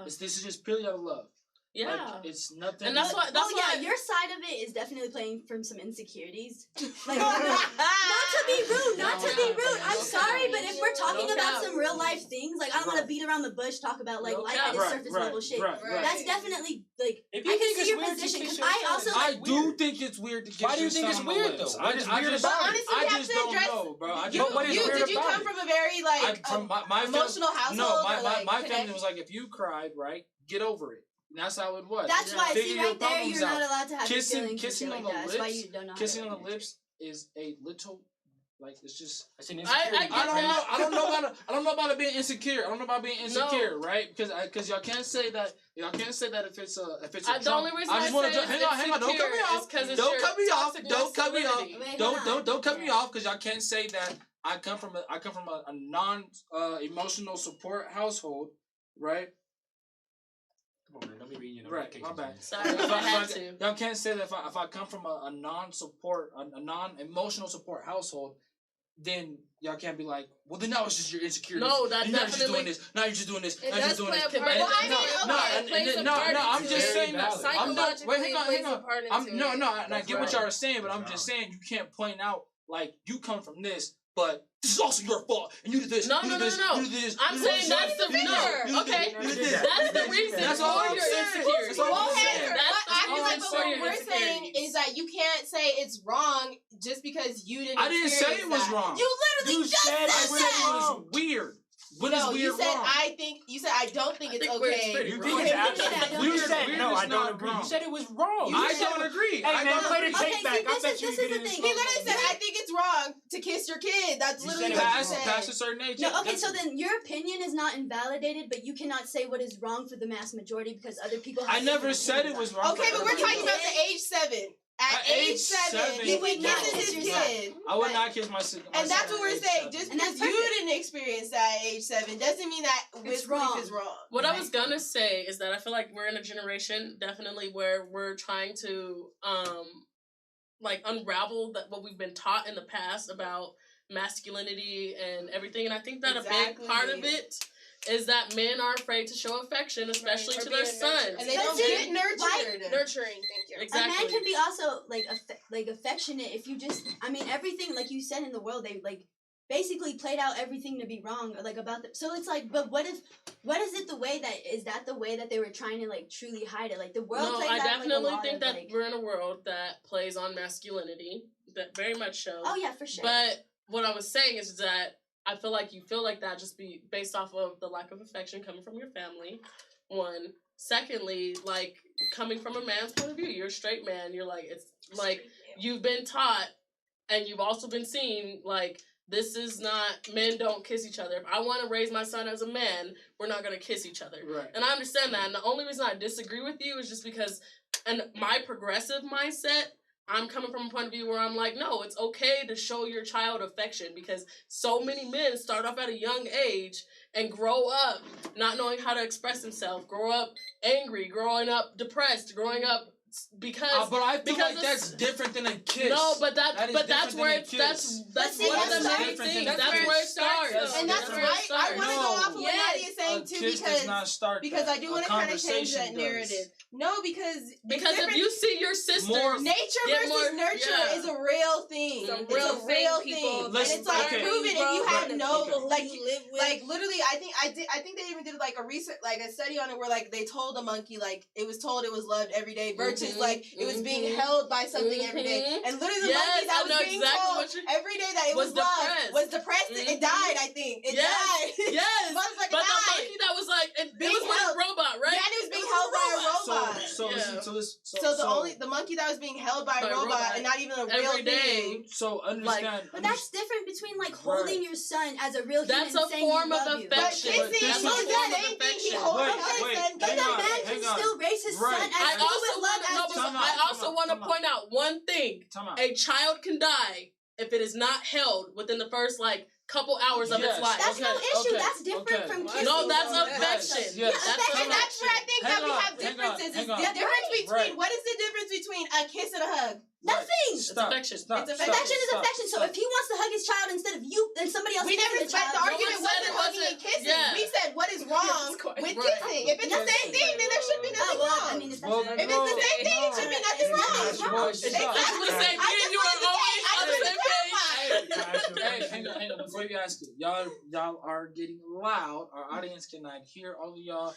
This is just purely out of love. Yeah. Like, it's nothing. And that's why. Your side of it is definitely playing from some insecurities. Like, not to be rude, I'm sorry, but if we're talking about some real life things, like I don't want to beat around the bush, talk about like lightheaded surface level shit. That's definitely like I can see your position because I also I do think it's weird to kiss. Why do you think it's weird though? What is weird about it? I just don't know, bro. What is weird about it? Did you come from a very like emotional household? No, my family was like, if you cried, right, get over it. And that's how it was. That's why, see, right there, you're not out. allowed to have Kissing feelings on like the that. lips. That's why you don't know how Kissing to on the lips is a little Like it's just. I seen I insecurity. get that. I don't know about it being insecure. I don't know about being insecure, right? Because y'all can't say that. Y'all can't say that if it's a The Trump. only reason I I just want say to it's hang on. Don't cut me insecure off. is 'cause it's Don't your cut me off. toxic Don't cut me off. masculinity. Wait, hold on. Don't cut me off because y'all can't say that I come from a non emotional support household, right? Come on, man. Don't be reading your Right, notifications, my bad. man. Sorry, I had to. Y'all can't say that if I come from a non-support, a non-emotional support household, then y'all can't be like, well, then now it's just your insecurities. No, that You're not just definitely- doing this. Now you're just doing this. It Now you're just does doing play this. a part. Well, I mean, no, okay, it plays a no, part I'm into just it. saying that. Very I'm not. Wait, hang on, Psychologically hang on. plays a part I'm into no, it. and I That's get what right. y'all are saying, but I'm That's just right. saying you can't point out like you come from this, but this is also your fault, and you did this. No, you no, did no, this, no. You did this. I'm you did saying this, that's the you did this, reason. you did Okay, this, you did that. that's the reason That's all for I'm your saying. insecurity. That's all Well, I'm hey, saying. That's but I the feel like reason what for your we're saying insecurities. is that you can't say it's wrong just because you didn't. I didn't say it experience was that. wrong. You literally You just said said I it said that. it was weird. What is No, weird you said wrong? you said I don't think it's think weird is okay. pretty You wrong. think for it's him to actually do that. You Weird- said weird no. is I don't not agree. wrong. You said it was wrong. You I said- don't agree. Hey I man, don't play the agree. tape Okay, back. see, I bet this you is get the in this thing. He literally said, "I think it's wrong to kiss your kid." That's You literally said it what he was said. Past a certain age. No, okay, so definitely. then your opinion is not invalidated, but you cannot say what is wrong for the mass majority because other people have I never different said it opinions was on wrong. Okay, for but we're everybody talking else. about the age 7. At age 7, he would not kiss his kiss your kid. I would not kiss my son. And that's what we're saying. Just And because that's you perfect. didn't experience that at age 7 doesn't mean that It's Wiz wrong. Khalifa is wrong. What I was gonna say is that I feel like we're in a generation definitely where we're trying to like unravel that what we've been taught in the past about masculinity and everything, and I think that a big part of Exactly. it is that men are afraid to show affection, especially Right, to or their being sons. nurtured. And they But don't see, get nurtured. Nurturing, thank you. Exactly. A man can be also like affectionate if you just I mean everything like you said in the world they like basically played out everything to be wrong like about the so it's like but what is it the way that is that the way that they were trying to like truly hide it like the world No, plays I out definitely like, a lot think of, that like, we're in a world that plays on masculinity, that very much so. oh yeah for sure But what I was saying is that I feel like you feel like that just be based off of the lack of affection coming from your family. One. Secondly, like coming from a man's point of view, you're a straight man. You're like it's like you've been taught, and you've also been seen like this is not men don't kiss each other. If I want to raise my son as a man, we're not gonna kiss each other. Right. And I understand that. And the only reason I disagree with you is just because, and my progressive mindset. I'm coming from a point of view where I'm like, no, it's okay to show your child affection because so many men start off at a young age and grow up not knowing how to express themselves, grow up angry, growing up depressed, growing up because But I feel because like that's different than a kiss. no, but That is that's different where than a it's kiss. that's see, one of that's the main different than things. a That's kiss. where it starts. And that's where it right. I starts. want to go off of what Yes. Nadia is saying A too kiss does not start because that. I do A want to kind of change conversation that narrative. does. No, because Because if you see your sisters, More- nature Get versus more- nurture yeah. is a real thing. It's a It's real a real thing, thing. people. And Listen, it's like okay. prove it if you have Right. no Okay. like you live with. like literally I think they even did like a research like a study on it where like they told a monkey like it was told it was loved every day versus Mhm, like it was being mhm, held by something every day. mhm. And literally the Yes, monkey that I was know being exactly told what you- every day that it was was loved depressed. was depressed. It Mhm. died, I think. It Yes, died. yes. Motherfucker But the died. monkey that was like, it Being was with held- a robot, right? Yeah, and it was being was held by a So, robot. so Yeah. listen to this. So the monkey that was being held by a robot and not even a real every day. thing. So understand. but that's different between like holding your son as a real That's human a saying form you of love you. But affection. kissing, This he is- That's a said form of anything he affection. holds Wait, his son. wait, but hang that on, man hang can on. still raise his Right. son as I he would also love want as to just Time out, I time also out, want to time out. point out one thing. Time out. A child can die if it is not held within the first like couple hours of Yes. its life. That's no Okay, issue. okay, That's different okay. from No, kissing. No, that's Yes, affection. yes. That's Affection, And that's where I affection. think Hang that we on, have hang on, differences. hang It's on. the difference between Right. what is the difference between a kiss and a hug? Nothing. Stop. affection. Stop. It's stop, Affection is stop, affection. So stop. if he wants to hug his child instead of you, then somebody else We kissing never the said child. the one argument said wasn't it hugging wasn't- and kissing. yeah. We said what is wrong Yes, quite with right. kissing. If it's the Nothing. same thing, then there should be Oh, nothing well, wrong. I mean, it's Well, not If it's the same thing, it should be nothing It's wrong. nothing wrong. Well, Exactly. I just want to say, me I and just you are wanted to say- always I on the just same wanted to page. clarify. Hey, hang on. Before you ask it, y'all are getting loud. Our audience cannot hear all of y'all.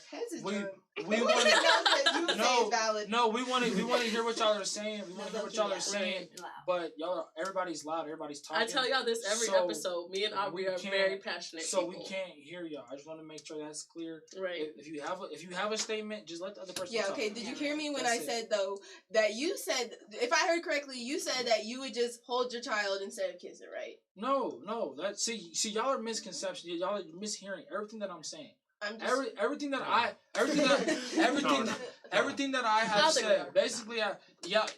We want to. No, we want to hear what y'all are saying. We want to hear what y'all are saying. But everybody's loud. Everybody's talking. I tell y'all this every episode. Me and Aubrey are very passionate. So people. we can't hear y'all. I just want to make sure that's clear. Right. If you have a statement, just let the other person. Yeah. talk. Okay. Did you hear me when I said though that you said, if I heard correctly, you said that you would just hold your child instead of kiss it, right? No. See, y'all are misconception. Y'all are mishearing everything that I'm saying. Everything that I have said. Basically, y'all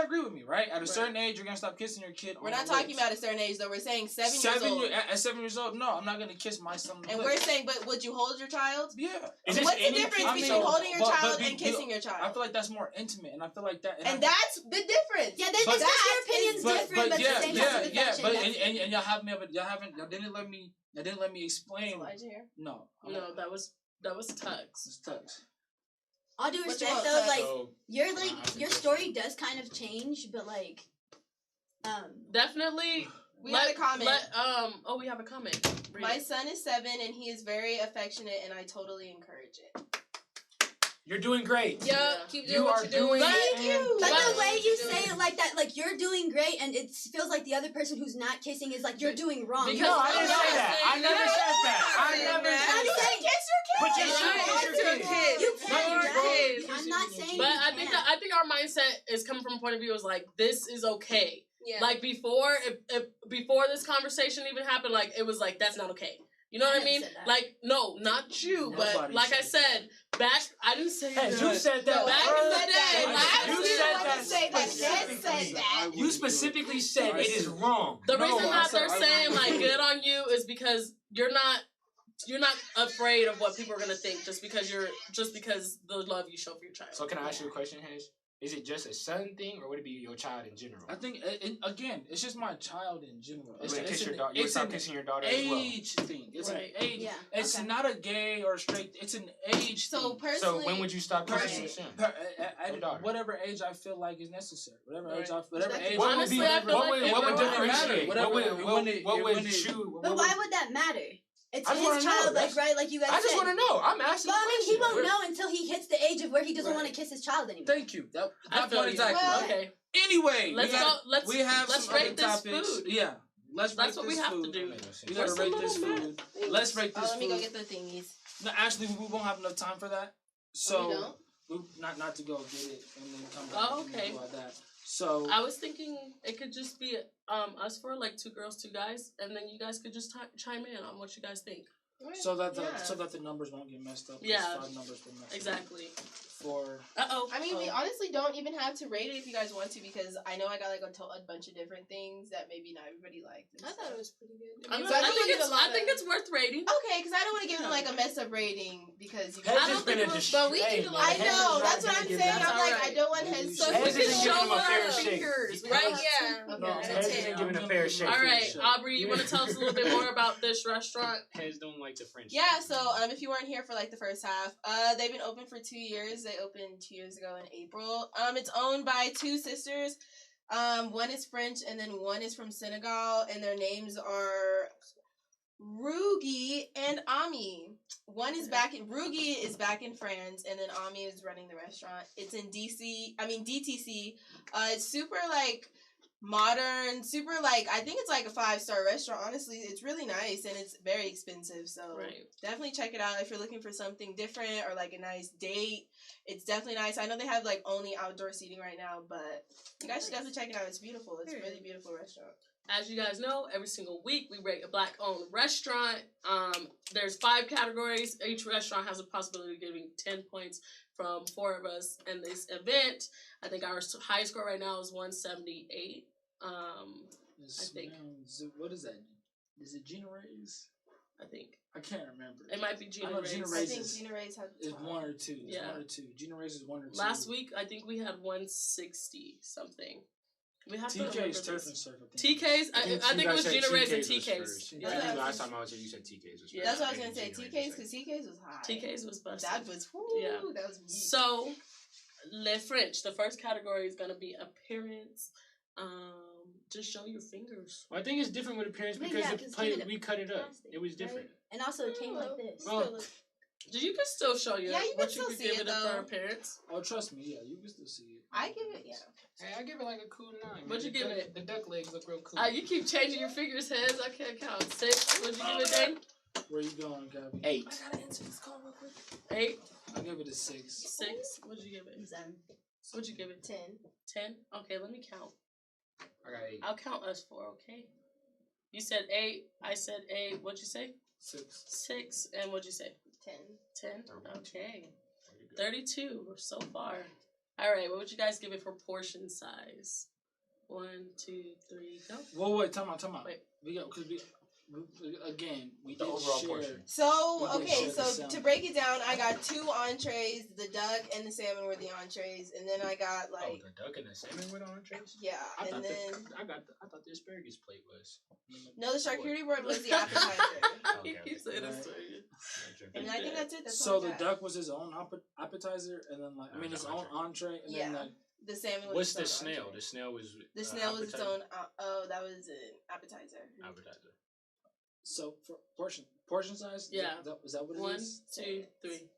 agree with me, right? At a certain age, you're gonna stop kissing your kid. We're not talking about a certain age, though. We're saying 7 years old. At 7 years old, no, I'm not gonna kiss my son. And we're saying, but would you hold your child? Yeah. What's the difference between holding your child and kissing your child? I feel like that's more intimate, and I feel like that. And that's the difference. Yeah, that's your opinion's different, but the same yeah. But and y'all didn't let me explain. No, that was Tux. It's Tux. All due respect, though, like your story does kind of change, but like, definitely. We have a comment. We have a comment. My son is 7 and he is very affectionate, and I totally encourage it. You're doing great. Yeah, keep doing what you're doing. Thank you. But the way you say it like that, like you're doing great, and it feels like the other person who's not kissing is like you're doing wrong. No, I didn't say that. I never said that. I never said that. Kiss your kid. But you should. You can. I'm not saying. But I think our mindset is coming from a point of view is like this is okay. Yeah. Like before this conversation even happened, like it was like that's not okay. You know what I mean? Like, no, not you, but like I said, I didn't say that. You said that. Back in the day, you said that. You specifically said it is wrong. The reason that they're saying like good on you is because you're not afraid of what people are gonna think just because the love you show for your child. So can I ask you a question, Hedge? Is it just a son thing, or would it be your child in general? I think, again, it's just my child in general. You would stop kissing your daughter as well. Age thing. It's an age. Yeah. It's not a gay or straight. It's an age thing. Personally, so when would you stop kissing your son? Whatever age I feel like is necessary. Whatever age. Honestly, I feel like what would differentiate? What would But why would that matter? It's his child, like you guys said. I just want to know. I'm asking. Well, I mean, he won't know until he hits the age of where he doesn't want to kiss his child anymore. Thank you. I feel exactly. Well, okay. Anyway, let's rate this food. Yeah. That's what we have to do. We gotta rate this food. Let's rate this food. Let me go get the thingies. No, actually, we won't have enough time for that. So, we not to go get it and then come back. Oh, okay. And that. So I was thinking it could just be us for like 2 girls, 2 guys, and then you guys could just chime in on what you guys think. So that the numbers won't get messed up. Yeah. 5 numbers were messed exactly. up. For I mean, we honestly don't even have to rate it if you guys want to, because I know I got like a bunch of different things that maybe not everybody liked. I thought it was pretty good. I think it's worth rating. Okay, because I don't want to give them like a messed up rating because you guys. I don't think but we need to I know that's what I'm saying. I'm like I don't want his. So we can show our fingers, right? Yeah. No, Hez isn't giving a fair shake. All right, Aubrey, you want to tell us a little bit more about this restaurant? Hez don't like the French. Yeah, so if you weren't here for like the first half, they've been open for 2 years. They opened 2 years ago in April. It's owned by 2 sisters. One is French and then one is from Senegal, and their names are Rugi and Ami. Rugi is back in France, and then Ami is running the restaurant. It's in DTC. It's super like modern, super like I think it's like a 5-star restaurant. Honestly, it's really nice and it's very expensive. So definitely check it out if you're looking for something different or like a nice date. It's definitely nice. I know they have like only outdoor seating right now, but you guys should definitely check it out. It's beautiful. It's a really beautiful restaurant. As you guys know, every single week we rate a Black-owned restaurant. There's 5 categories. Each restaurant has a possibility of giving 10 points from 4 of us in this event. I think our highest score right now is 178. I think. What is that? Is it Gina Ray's? I think. I can't remember. It might be Gina Ray's. I think Gina Ray's is 1 or 2. It's 1 or 2. Gina Ray's is 1 or 2. Last week, I think we had 160 something. We have TK's Turf and Surf. TK's. I think it was Gina Ray's and TK's. I think last time I was here, you said TK's was. That's what I was gonna say. TK's because TK's was high. TK's was busted. That was that was. So, Le French. The first category is gonna be appearance. Just show your fingers. Well, I think it's different with the parents But because yeah, the 'cause plate it's we cut it up. plastic, It was different. right? And also, it came like this. Well, You can still show your Yeah, you can what you still could see give it, it for though. our parents. Oh, trust me, yeah, you can still see it. I give it, yeah. Hey, I give it like a cool 9. What'd you The give duck- it? The duck legs look real cool. You keep changing your fingers heads. I can't count. 6. What'd you give it, Dane? Where you going, Gabby? 8. I gotta answer this call real quick. 8. I give it a 6. 6. What'd you give it? 7, What'd you give it? 10. 10. Okay, let me count. I got 8. I'll count us 4. Okay. You said 8. I said 8. What'd you say? 6. 6. And what'd you say? 10. 10. Okay. 32 so far. All right. What would you guys give it for portion size? 1, 2, 3, go. Whoa, wait, time out. Wait. We got, because we The did overall share. portion. So, We did okay, share the so salmon. to break it down, I got 2 entrees. The duck and the salmon were the entrees, and then I got Oh, like, the duck and the salmon with entrees? yeah, I and thought then I thought the asparagus plate was. no, the charcuterie board was the appetizer. He Okay, keeps saying Right. this. And I think that's it. That's So all I the got. duck was his own appetizer, and then like his own entree, and then Yeah. like The salmon was What's the its own snail? entree. The snail was. The snail was its appetizer. own. That was an appetizer. Appetizer. so for portion size. Yeah. Is that what it 1, is? 2, 3.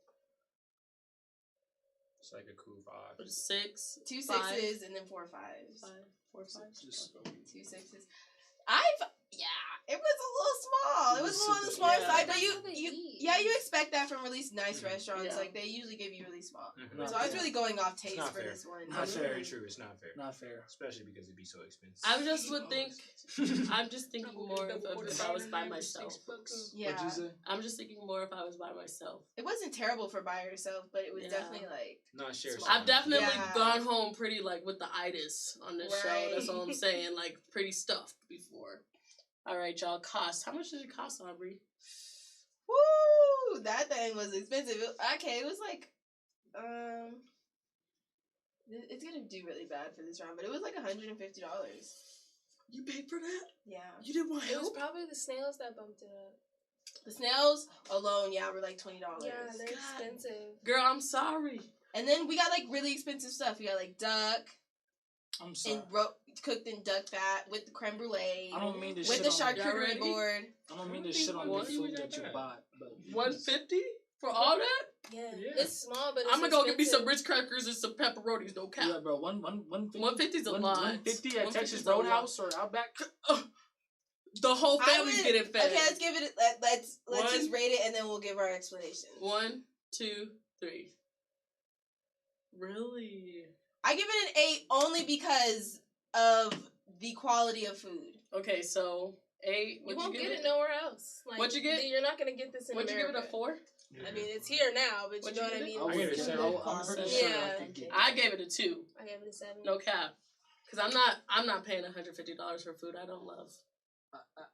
It's like a cool 5. 6. 2 5, sixes and then 4 fives. 5, 4, 5. Just 2 sixes. It was a little small. It was a little on the small Yeah. side, but That's you what they eat. you expect that from really nice restaurants. Yeah. Like they usually give you really small. Mhm. So I was really going off taste not for fair. this one. That's very true. It's not fair. not fair. Especially because it'd be so expensive. I just would think. I'm just thinking more of if I was by myself. Yeah, What'd you say? I'm just thinking more if I was by myself. it wasn't terrible for by yourself, but it was Yeah. definitely like Not sure. I've definitely Yeah. gone home pretty like with the itis on this show. Right. That's all I'm saying. Like pretty stuffed before. All right, y'all. Cost. How much did it cost, Aubrey? woo. That thing was expensive. It was like it's gonna do really bad for this round, but it was like $150. You paid for that? Yeah, You didn't want It was help? probably the snails that bumped it up. the snails alone, were like $20. Yeah, they're God. expensive. Girl, I'm sorry. And then we got like really expensive stuff. We got like duck I'm sorry. and cooked in duck fat with the creme brulee, I don't mean to with shit the on. Y'all ready? charcuterie board. I don't mean to shit on the What? food that you bought, but 150 for all that? Yeah. Yeah. It's small, but it's I'm gonna go get me some expensive. Ritz crackers and some pepperonis. No cap. yeah, bro. 150. 150 is a lot. 150 at 150 Texas is a lot. Roadhouse or Outback. The whole I family's would- getting fed. Okay, let's give it. Let's One. just rate it and then we'll give our explanation. 1, 2, 3. Really? I give it an 8 only because of the quality of food. Okay, so 8. You What'd won't you get give it nowhere else. Like, What'd you get? You're not gonna get this in What'd you give it America. a 4? I mean, it's here now, but What'd you know you what I give it? mean. I give it a Yeah, 7. I'm pretty Yeah. sure I could get I gave it a 2. I gave it a 7. No cap. Cause I'm not paying $150 for food I don't love.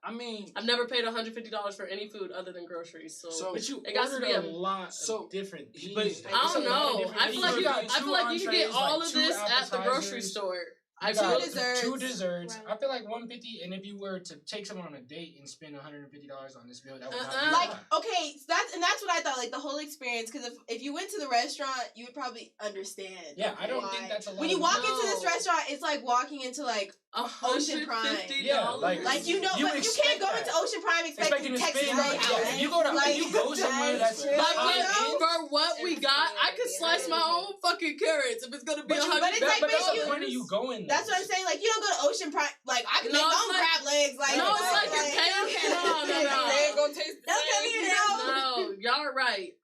I mean, I've never paid $150 for any food other than groceries. So, But you It got to ordered be a a- lot So- of different but- things. I don't know. I feel like you got I feel like you can get all of this at the grocery store. I You feel got desserts. 2 desserts. Right. I feel like 150, and if you were to take someone on a date and spend $150 on this meal, that would not be Like, a lot. okay, so that's what I thought. Like the whole experience, because if you went to the restaurant, you would probably understand. Yeah, I don't why. think that's a lot. When you of walk money. into this No. restaurant, it's like walking into like Ocean Prime. $150. Yeah, like you know, You but you can't expect go that. into Ocean Prime expecting Expecting to Texas spend, Roadhouse. yeah, if you go to Like, you go somewhere that's true. But high know? end, for what we got, I could slice my own fucking carrots if it's gonna be But you- $100. but it's like but that's the basically- point of you going. That's there. what I'm saying. Like you don't go to Ocean Prime. Like I can No, make my it's own like- crab legs. Like No, it's like you're paying- no. They ain't gonna taste the Don't tell same. me no. No, y'all are right.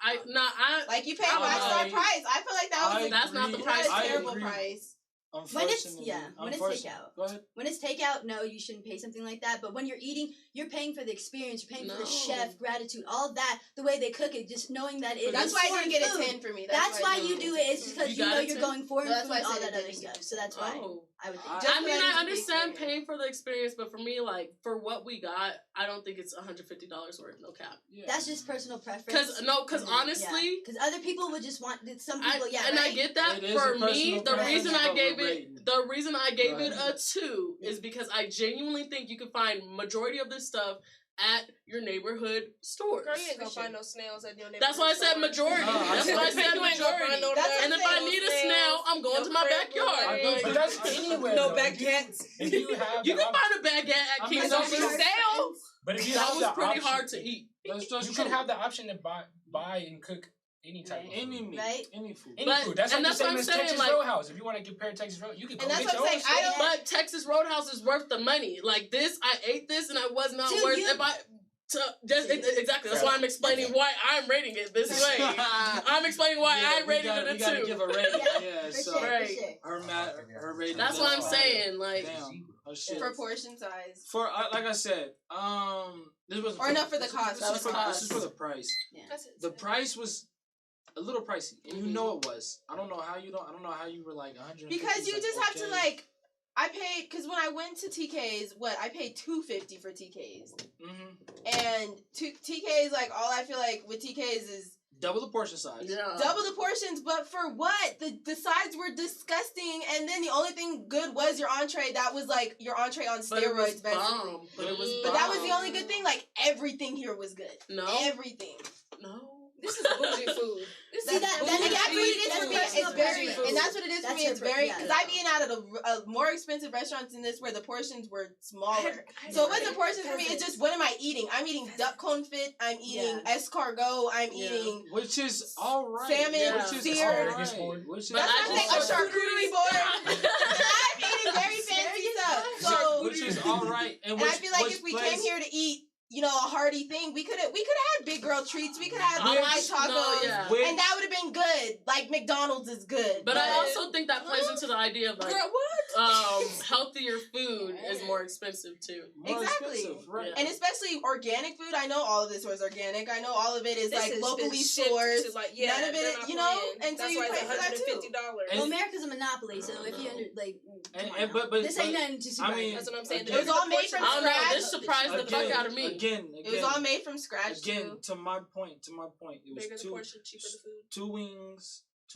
Like you pay I- five star price. I feel like that was That's not the price. a I terrible agree. price. When it's Unfortunately, when it's unfortunately- takeout. Go ahead. When it's takeout, no, you shouldn't pay something like that. But when you're eating, you're paying for the experience. You're paying for the No. chef, gratitude, all of that. The way they cook it, just knowing that it That's is why I foreign didn't get a food. 10 for me. That's why I you didn't do get it. a It's 10. because You you got know a you're 10? going foreign No, that's food, why I all said that it other didn't stuff. get So that's why Oh. I would think. Just I mean, related I to the understand experience. paying for the experience, but for me, like, for what we got, I don't think it's $150 worth, no cap. Yeah. That's just personal preference. Because honestly, because other people would just want some I, people. Yeah, and right? I get that. It is For a me, personal the preference, reason I but gave we're it, rating. the reason I gave it Right. a 2 is because I genuinely think you can find majority of this stuff at your neighborhood stores. Girl, you ain't gonna find no snails at your neighborhood. That's why I said store. majority. No, I That's why I said You ain't gonna find majority. no That's damn And if I need a snail, I'm going no to my crab backyard. legs. But that's I- anywhere. No though. baguettes. If you have, You the can find a baguette at I mean, King's that's on just- sale. but if you That have was the pretty option, hard to eat. That's you true. can have the option to buy and cook any type of any food. meat, Right? any food. Any But- food. That's and like that's the what same I'm as saying, Texas like- Roadhouse. If you want to compare Texas Roadhouse, you can go And that's get what I'm your saying. own I shit. don't- But Texas Roadhouse is worth the money. Like this, I ate this and I was not Dude, worth you- if I. Exactly. That's why I'm explaining why I'm rating it this way. I'm explaining why I rated it a We gotta 2. give a rating. Yeah, Yeah, For so sure, Right. for sure. her rating. That's does what I'm matter. saying. Like, Damn. Oh shit. For portion size. For like I said, this was Or not for the cost. This That is was for cost. this is for the price. That's it. The price was a little pricey, and you Mhm. know it was. I don't know how you were like 100. Because you just have to like. I paid because when I went to TK's, I paid $250 for TK's, and TK's like all I feel like with TK's is double the portion size. yeah. double the portions, but for what? The sides were disgusting, and then the only thing good was your entree. That was like your entree on But it was steroids, basically. bomb. But it was But that was the bomb. only good thing. Like everything here was good. No. Everything. No. This is bougie food. This See, is that- bougie that- And that's what it is That's for me. personal It's very, preference. and that's what it is for That's me. your It's pre- very yeah. because I've eaten out at a more expensive restaurants than this where the portions were smaller. So it wasn't portions for me. It's just what am I eating? I'm eating duck confit. I'm eating escargot. I'm Yeah. eating. Which is all right. Salmon, Which is seared. all right. Which is But That's I what I'm saying. A just- charcuterie board. I'm eating very fancy stuff. So which is all right. and I feel like if we came here to eat, a hearty thing, we could have had big girl treats. We could have I Hawaii like- tacos. no, yeah. And that would have been good. Like McDonald's is good. But I also think that plays into the idea of like Girl, what? healthier food is more expensive too. Exactly. Right. And especially organic food. I know all of this was organic. I know all of it is This like has locally been shipped sourced. to, like, None of they're it, not you know, playing. and so That's you why pay it's for that too. $150. Well, America's a monopoly, so if you But this ain't nothing to I mean, That's what I'm saying. again- It was all made from I don't know. scratch. This surprised the fuck out of me. Again, It was all made from scratch Again, too. to my point, it was Bigger the portion, cheaper the food. two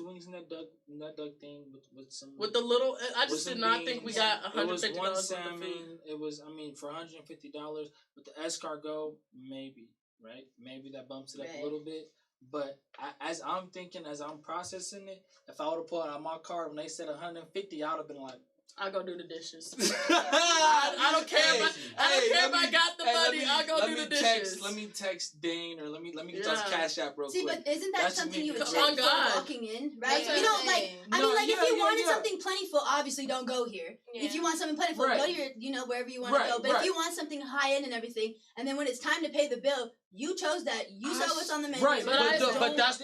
wings in that duck thing with some With the little, I with just did some not think we beans. got It was $150 one worth of food. salmon. It was for $150 with the escargot, maybe right, maybe that bumps it up Right. a little bit. But as I'm thinking, as I'm processing it, if I would have pulled out my card when they said 150, I would have been like, I'll go do the dishes. I don't care if I got the money. I'll go do the dishes. Let me text Dane or let me get Yeah. us Cash App real See, quick. but isn't that That's something me. you would Come check on, for God. walking in, right? That's what You know, I'm like saying. I mean, like if you wanted yeah. something plentiful, obviously don't go here. Yeah. If you want something plentiful, Right. go to your, wherever you want Right, to go. But right. if you want something high end and everything, and then when it's time to pay the bill, you chose that. You saw what's on the menu. Right, But I but that's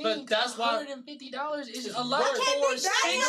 why $150 is a lot Right. for That's what I'm steak. saying.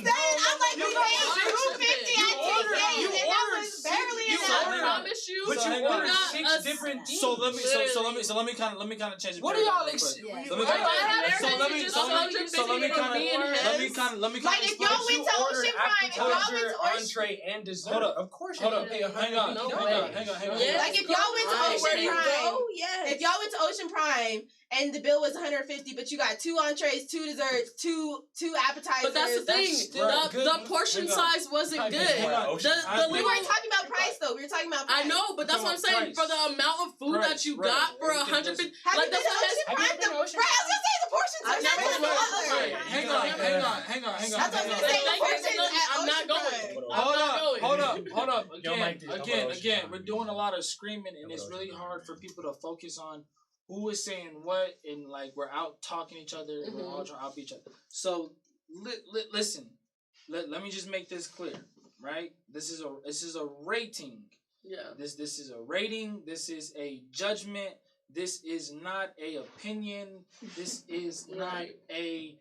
I'm like, You we got- paid $250 you at ordered- TK's, you and that ordered was six- barely you enough. I ordered- promise you. But But you you we ordered got 6 a- different things. So let me kind of change the What are y'all paradigm real quick. Yeah. Let me Right, kinda- I have so to let me just so let me $150 so let me for me and let me his. kind of Like, if y'all But went you to ordered Ocean Prime, if y'all appetizer, went to Ocean, entree, and dessert. Hold up. Of course Hold you're up. gonna pay Hang on. No $150. way. Hang on. Yes. like if y'all went to Right. Ocean Where you Prime, Yes. if y'all went to Ocean Prime and the bill was $150, but you got 2 entrees, 2 desserts, two appetizers. But that's the thing. still The, good. the portion Hang on. size wasn't I good. paid for on. Ocean. The we little. weren't talking about price though. We were talking about price. I know, but that's what I'm saying. Price. For the amount of food Price, that you right. got for Everything 150, Have like you that's been to what Ocean Have you Prime? been to Ocean Right, I was gonna say the portions I've are never never been to Ocean smaller. Prime. Hang on. That's what I was gonna say. The Thank you. portions at I'm not Ocean going. Prime. Hold up. Y'all might do- Again, we're doing a lot of screaming, and it's really hard for people to focus on who is saying what, and like we're out talking each other, and we're all trying to out each other. So listen, let me just make this clear, right? This is a rating. Yeah. This is a rating. This is a judgment. This is not a opinion. This is not a.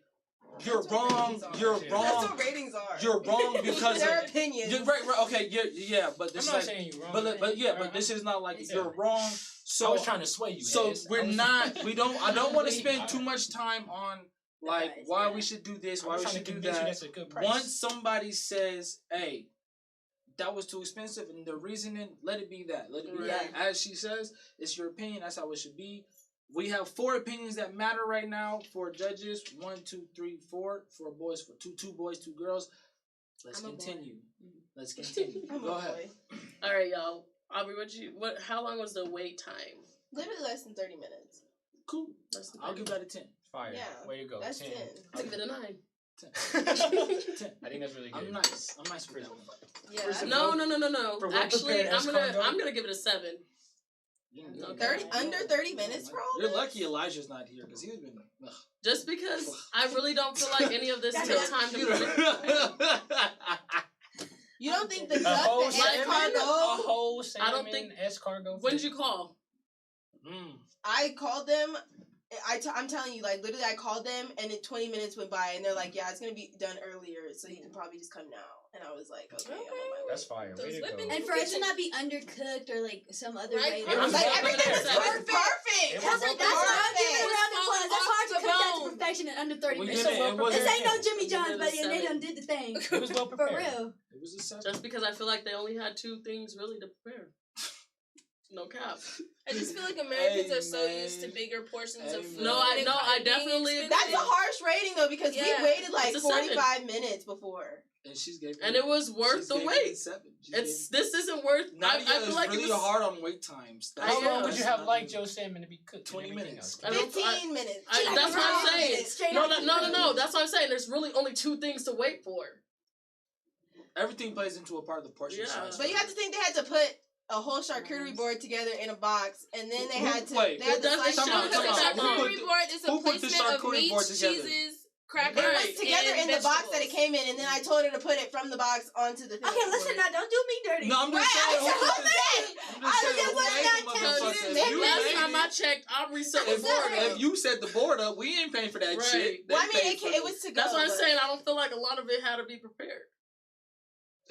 You're That's what wrong. ratings are. You're That's wrong. what ratings are. You're wrong because their of, opinions. You're right. Okay. Yeah. But I'm this not is like, saying you're wrong. but this is not like Yeah. you're wrong. I was trying to sway you. So Hez. we're I was- not. I don't want to Wait, spend too much time on like Guys, why yeah. we should do this, I why was we trying should to do convince you that. that's a good price. Once somebody says, "Hey, that was too expensive," and the reasoning, let it be that. Let it be that. As she says, it's your opinion. That's how it should be. We have 4 opinions that matter right now. 4 judges. 1, 2, 3, 4. 4 boys. For two boys, 2 girls. Let's I'm a boy. continue. Let's continue. I'm Go a ahead. boy. All right, y'all. Aubrey, how long was the wait time? Literally less than 30 minutes. Cool. Less than I'll 30. give that a 10. Fire. Yeah, Way to go. That's 10. 10. I'll give it a 9. I think that's really good. I'm nice. I'm nice with that one. Yeah. No. For Actually, well-prepared I'm gonna give it a 7. Okay. 30 under 30 minutes for all You're this? lucky Elijah's not here because he's been. Just because I really don't feel like any of this took time to prepare. You don't think the A duck, whole the salmon, escargot? a whole salmon, I don't think- escargot. When did you call? I called them. I'm telling you, like, literally, I called them, and then 20 minutes went by, and they're like, yeah, it's going to be done earlier, so you can probably just come now. And I was like, okay, I'm on my way. That's fire. Way to go. women- And for it to not be undercooked or like some other Right, way. It was Like, well everything was prepared. perfect. It That's was what. That's what I'm giving it a It round of was applause. That's hard to off the cook that to bone. perfection in under 30 We minutes. did it. It wasn't. This ain't no Jimmy It John's, was but they 7. done did the thing. It was well For prepared. real. It was a 7. Just because I feel like they only had 2 things really to prepare. No cap. I just feel like Americans Hey, are so man. used to bigger portions Hey, of food. man. No, I and know, I being definitely- expensive. That's a harsh rating, though, because Yeah. we waited like It's a 7. 45 minutes before. And she's gave And it was worth the wait. 7. This isn't worth. Nadia I feel is like really it was hard on wait times. I How know. long would you have That's liked not- your salmon to be cooked? 20 and everything minutes. else? I don't- 15 minutes. That's what I'm saying. Straight No, up. no. That's what I'm saying. There's really only 2 things to wait for. Everything plays into a part of the portion Yeah. size. But you have to think they had to put a whole charcuterie board together in a box, and then they had to. Wait. They had to Well, slice that's- it Come on, up. come on. Charcuterie board is a who put the placement of charcuterie board meats, together? cheeses, crackers, It was together and in the box that it vegetables. came in, and then I told her to put it from the box onto the thing. Okay, listen now. Don't do me dirty. No, I'm just Right, saying. I who put said the- that. I'm I just saying. said, who what's made that the tell motherfucker? you? If you Last made time it- I checked, I reset the If, board. if you set the board up, we ain't paying for that Right. shit. They Well, I mean, paid for it was to go. That's what I'm but- saying. I don't feel like a lot of it had to be prepared.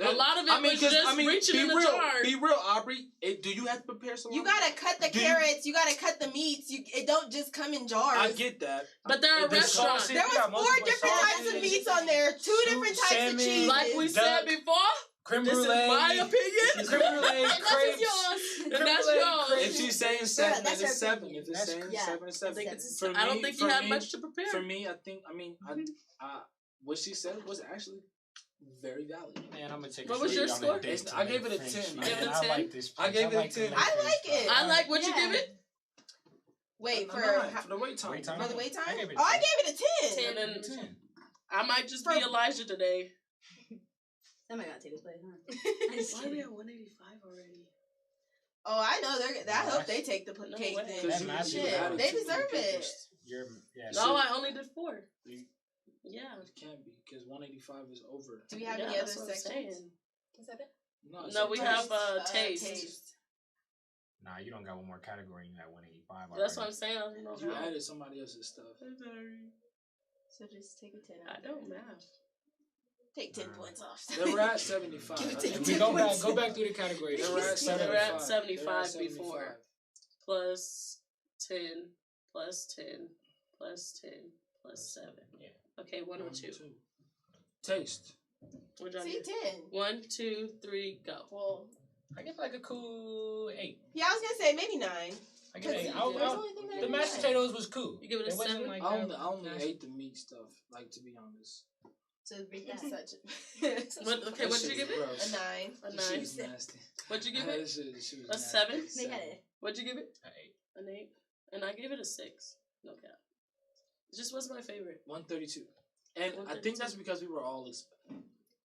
A lot of it was 'cause, just reaching be in the real, jar. Be real, Aubrey. Do you have to prepare some? You gotta cut the Do you- carrots. You gotta cut the meats. It don't just come in jars. I get that. But they're a It does- restaurant. sauces. There You got was 4 multiple different types of sauces. meats on there. 2 Soup, different types salmon, of cheese. Like we Duck. said before, Creme this is brulee. my opinion. Creme brulee, And that's crepes. yours. And that's yours. If she's saying 7, that's then it's her 7. opinion. If it's That's saying yeah. 7, it's I 7. think it's. For I don't me- think for you had me- much to prepare. For me, what she said was actually very valid. Man, I'm gonna take. What a was shit your on that score? date to I gave make it a French 10. fries. You gave it a I 10? like this. I gave it a like to 10. make I French like it. fries. I like. What'd you Yeah. give it? Wait, for for the wait time. Wait time? for the wait time? I gave it a Oh, I 10. gave it a 10. And then 10. I might just be For- Elijah today. Somebody gotta take this place, huh? Why are we at 185 already? Oh, I know. I hope they take the No cake way. then. That you- matches you Shit, added they too many deserve it. papers. Yeah. No, I only did 4. You- Yeah. It can't be because 185 is over. Do we have Yeah, any other that's what I'm sections? saying. Is that it? No, it's No, a we taste. have taste. Nah, you don't got one more category. You got 185. That's what already. I'm saying. I don't know You how. added somebody else's stuff. I'm sorry. So just take a 10 I out. don't math. Take 10 points off. They were at 75. Give it I to think. If we go back through the categories. They were at They were 75. at 75 They were at before. Plus 10, plus 10, plus 10, plus 7. Yeah. Okay, 1 or 2. Taste. What'd y'all See, get? 10. 1, 2, 3, go. Well, I give like a cool 8. yeah, I was gonna say maybe 9. I give 8. That's the only thing that The I mashed like. potatoes was cool. You give it a wasn't 7? like I that only nasty. ate the meat stuff, like to be honest. So break that. Such What, okay, That what'd shit you give was it? gross. a 9. A That shit 9. was nasty. What'd you give That it? shit was A nasty. 7? They got it. What'd you give it? An 8. An 8. And I gave it a 6. No cap. It just wasn't my favorite. 132. And I think that's because we were all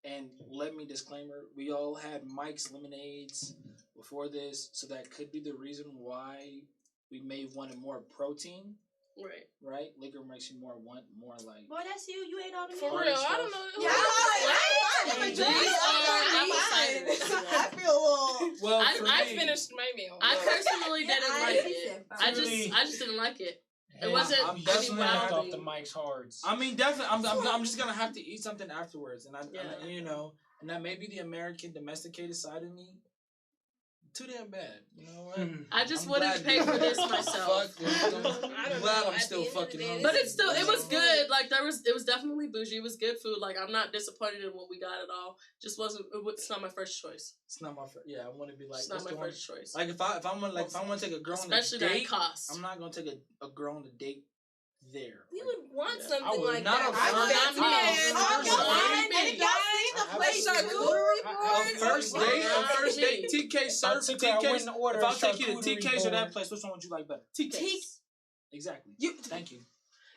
and let me disclaimer, we all had Mike's lemonades before this, so that could be the reason why we may have wanted more protein, Right. Liquor makes you want more like Boy, that's you. You ate all the For meat. real, I don't know. Yeah, I'm excited. I feel a little. well I- for I me, finished my meal. I personally didn't Yeah, like I it. said I just didn't like it. It And wasn't I'm any definitely Knocked wow. off the Mike's hards. I mean definitely I'm just gonna have to eat something afterwards and Yeah. you know, and that may be the American domesticated side of me. Too damn bad. You know what? I just I'm wouldn't glad pay you- for this myself. Fuck, I I'm don't glad know. I'm At still the end of the fucking day, hungry. But it's still, it was Yeah. good. Like it was definitely bougie. It was good food. Like I'm not disappointed in what we got at all. Just wasn't. It's not my first choice. It's not my first. Yeah, I want to be like. It's not that's my the one- first choice. Like if I'm gonna take a girl Especially on a that date, cost. I'm not gonna take a girl on a date there. You would want Yeah. something I would like not that. a I first- bet not me. man. I- Oh, I- God. And if y'all see the I- place I- charcuterie I- A board, first Well, date, not a first me. date, TK I serve took her, I TK's. wouldn't order If I'll take you to charcuterie TK's or that board. place, which one would you like better? TK's. Exactly. you Thank you.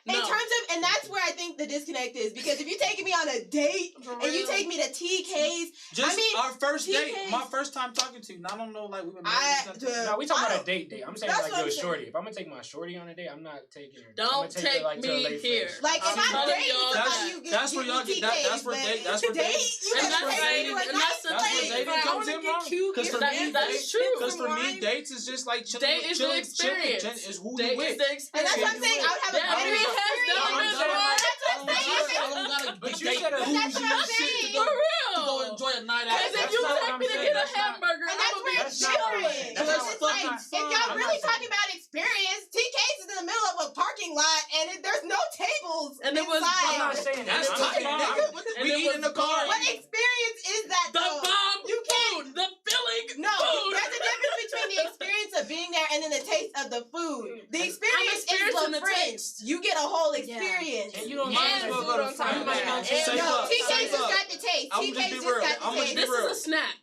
No. In terms of, and that's where I think the disconnect is, because if you're taking me on a date For and you real. take me to TK's, Just I mean, our first date, TK's my first time talking to you. And I don't know, like, we've been I- married. No, we talking I about a don't- date. I'm saying That's like what yo, I'm saying. shorty. If I'm gonna take my shorty on a date, I'm not taking her. Don't I'm gonna take her, take like, to a me late here. finish. like, if I'm I'm telling dating y'all somebody, you that's where y'all get that. That's where date. That's where date. date. You And gotta that's take dating, me to a and nice that's the That's where thing. dating Right, I comes wanna in get wrong. cute, Because get for that- me, that's true. Because for me, dates is just like chilling. Date is the experience. Is who Date you with. is the And experience. that's what I'm saying. I would have a Yeah, better it has experience. never been more. That's what I'm saying. I don't gotta But you date said a- bougie That's what I'm and shit saying. to For go real. enjoy a night out. Because if That's you not what take I'm me to saying. get a That's not- hamburger, And I'm that's gonna where be it's That's not what I'm different. saying. That's Because not it's like, fucking if fun. y'all I'm really not talking about experience, TK's is in the middle of a parking lot and there's no tables And it was inside. I'm not saying That's that. tight, I'm nigga. saying- What And we it eat was in the car. What experience is that the though? bomb You can't. food, the filling No, food. there's a difference between the experience of being there and then the taste of the food. The experience is experiencing the the French. taste. You get a whole experience. And you don't And Might as well food go to on top France. of that. Man, And say No, fuck. TK's Say just fuck. got the taste. I'ma TK's just be just real. got the I'ma just taste. be This real. is a snack.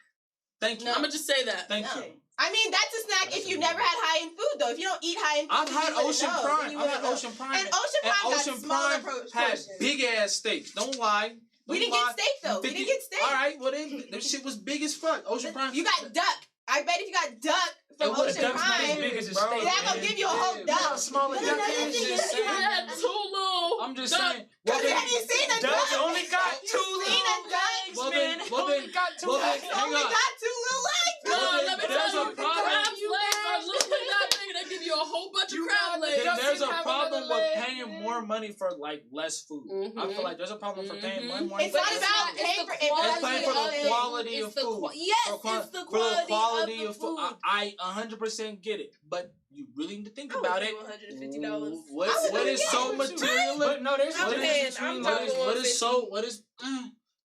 Thank you. I'm gonna just say that. Thank No. you. I mean, that's a snack if you never had high-end food, though. If you don't eat high-end food, I've then had you wouldn't Ocean know. Then Prime. you I've wouldn't had know. Ocean Prime. And Ocean Prime got Ocean smaller Prime portions. had big ass steaks. Don't lie. We Don't didn't lie. get steak, though. We 50 didn't get steak. All right. Well, then that shit was big as fuck. Ocean Prime. You got duck. I bet if you got duck from And what Ocean duck's not as Prime, big as a Bro, steak. they're gonna man. give you a whole Yeah, duck. How small a But duck another is? thing just is, You saying. had two little. I'm just duck- saying. Because you haven't seen a Ducks duck. only got two Seen little a duck? legs, Well, man. then- well, Only then- got two well, then- legs. hang Only on. got two little legs. No, Well, let me there's tell a you, problem. crab's legs are literally that big. They give you a whole bunch of You crab got the legs. Then ducks there's a didn't have problem another with leg, paying man. more money for like less food. I feel like there's a problem for paying more money. It's for not less about food. paying for it. It's It's paying for the it. quality of It's the food. yes, For it's the for the quality of the food. I 100% get it, but you really need to think about it. $150. What is so materialistic? But no, there's I'm a paying- difference I'm between talking like, What is so? What is?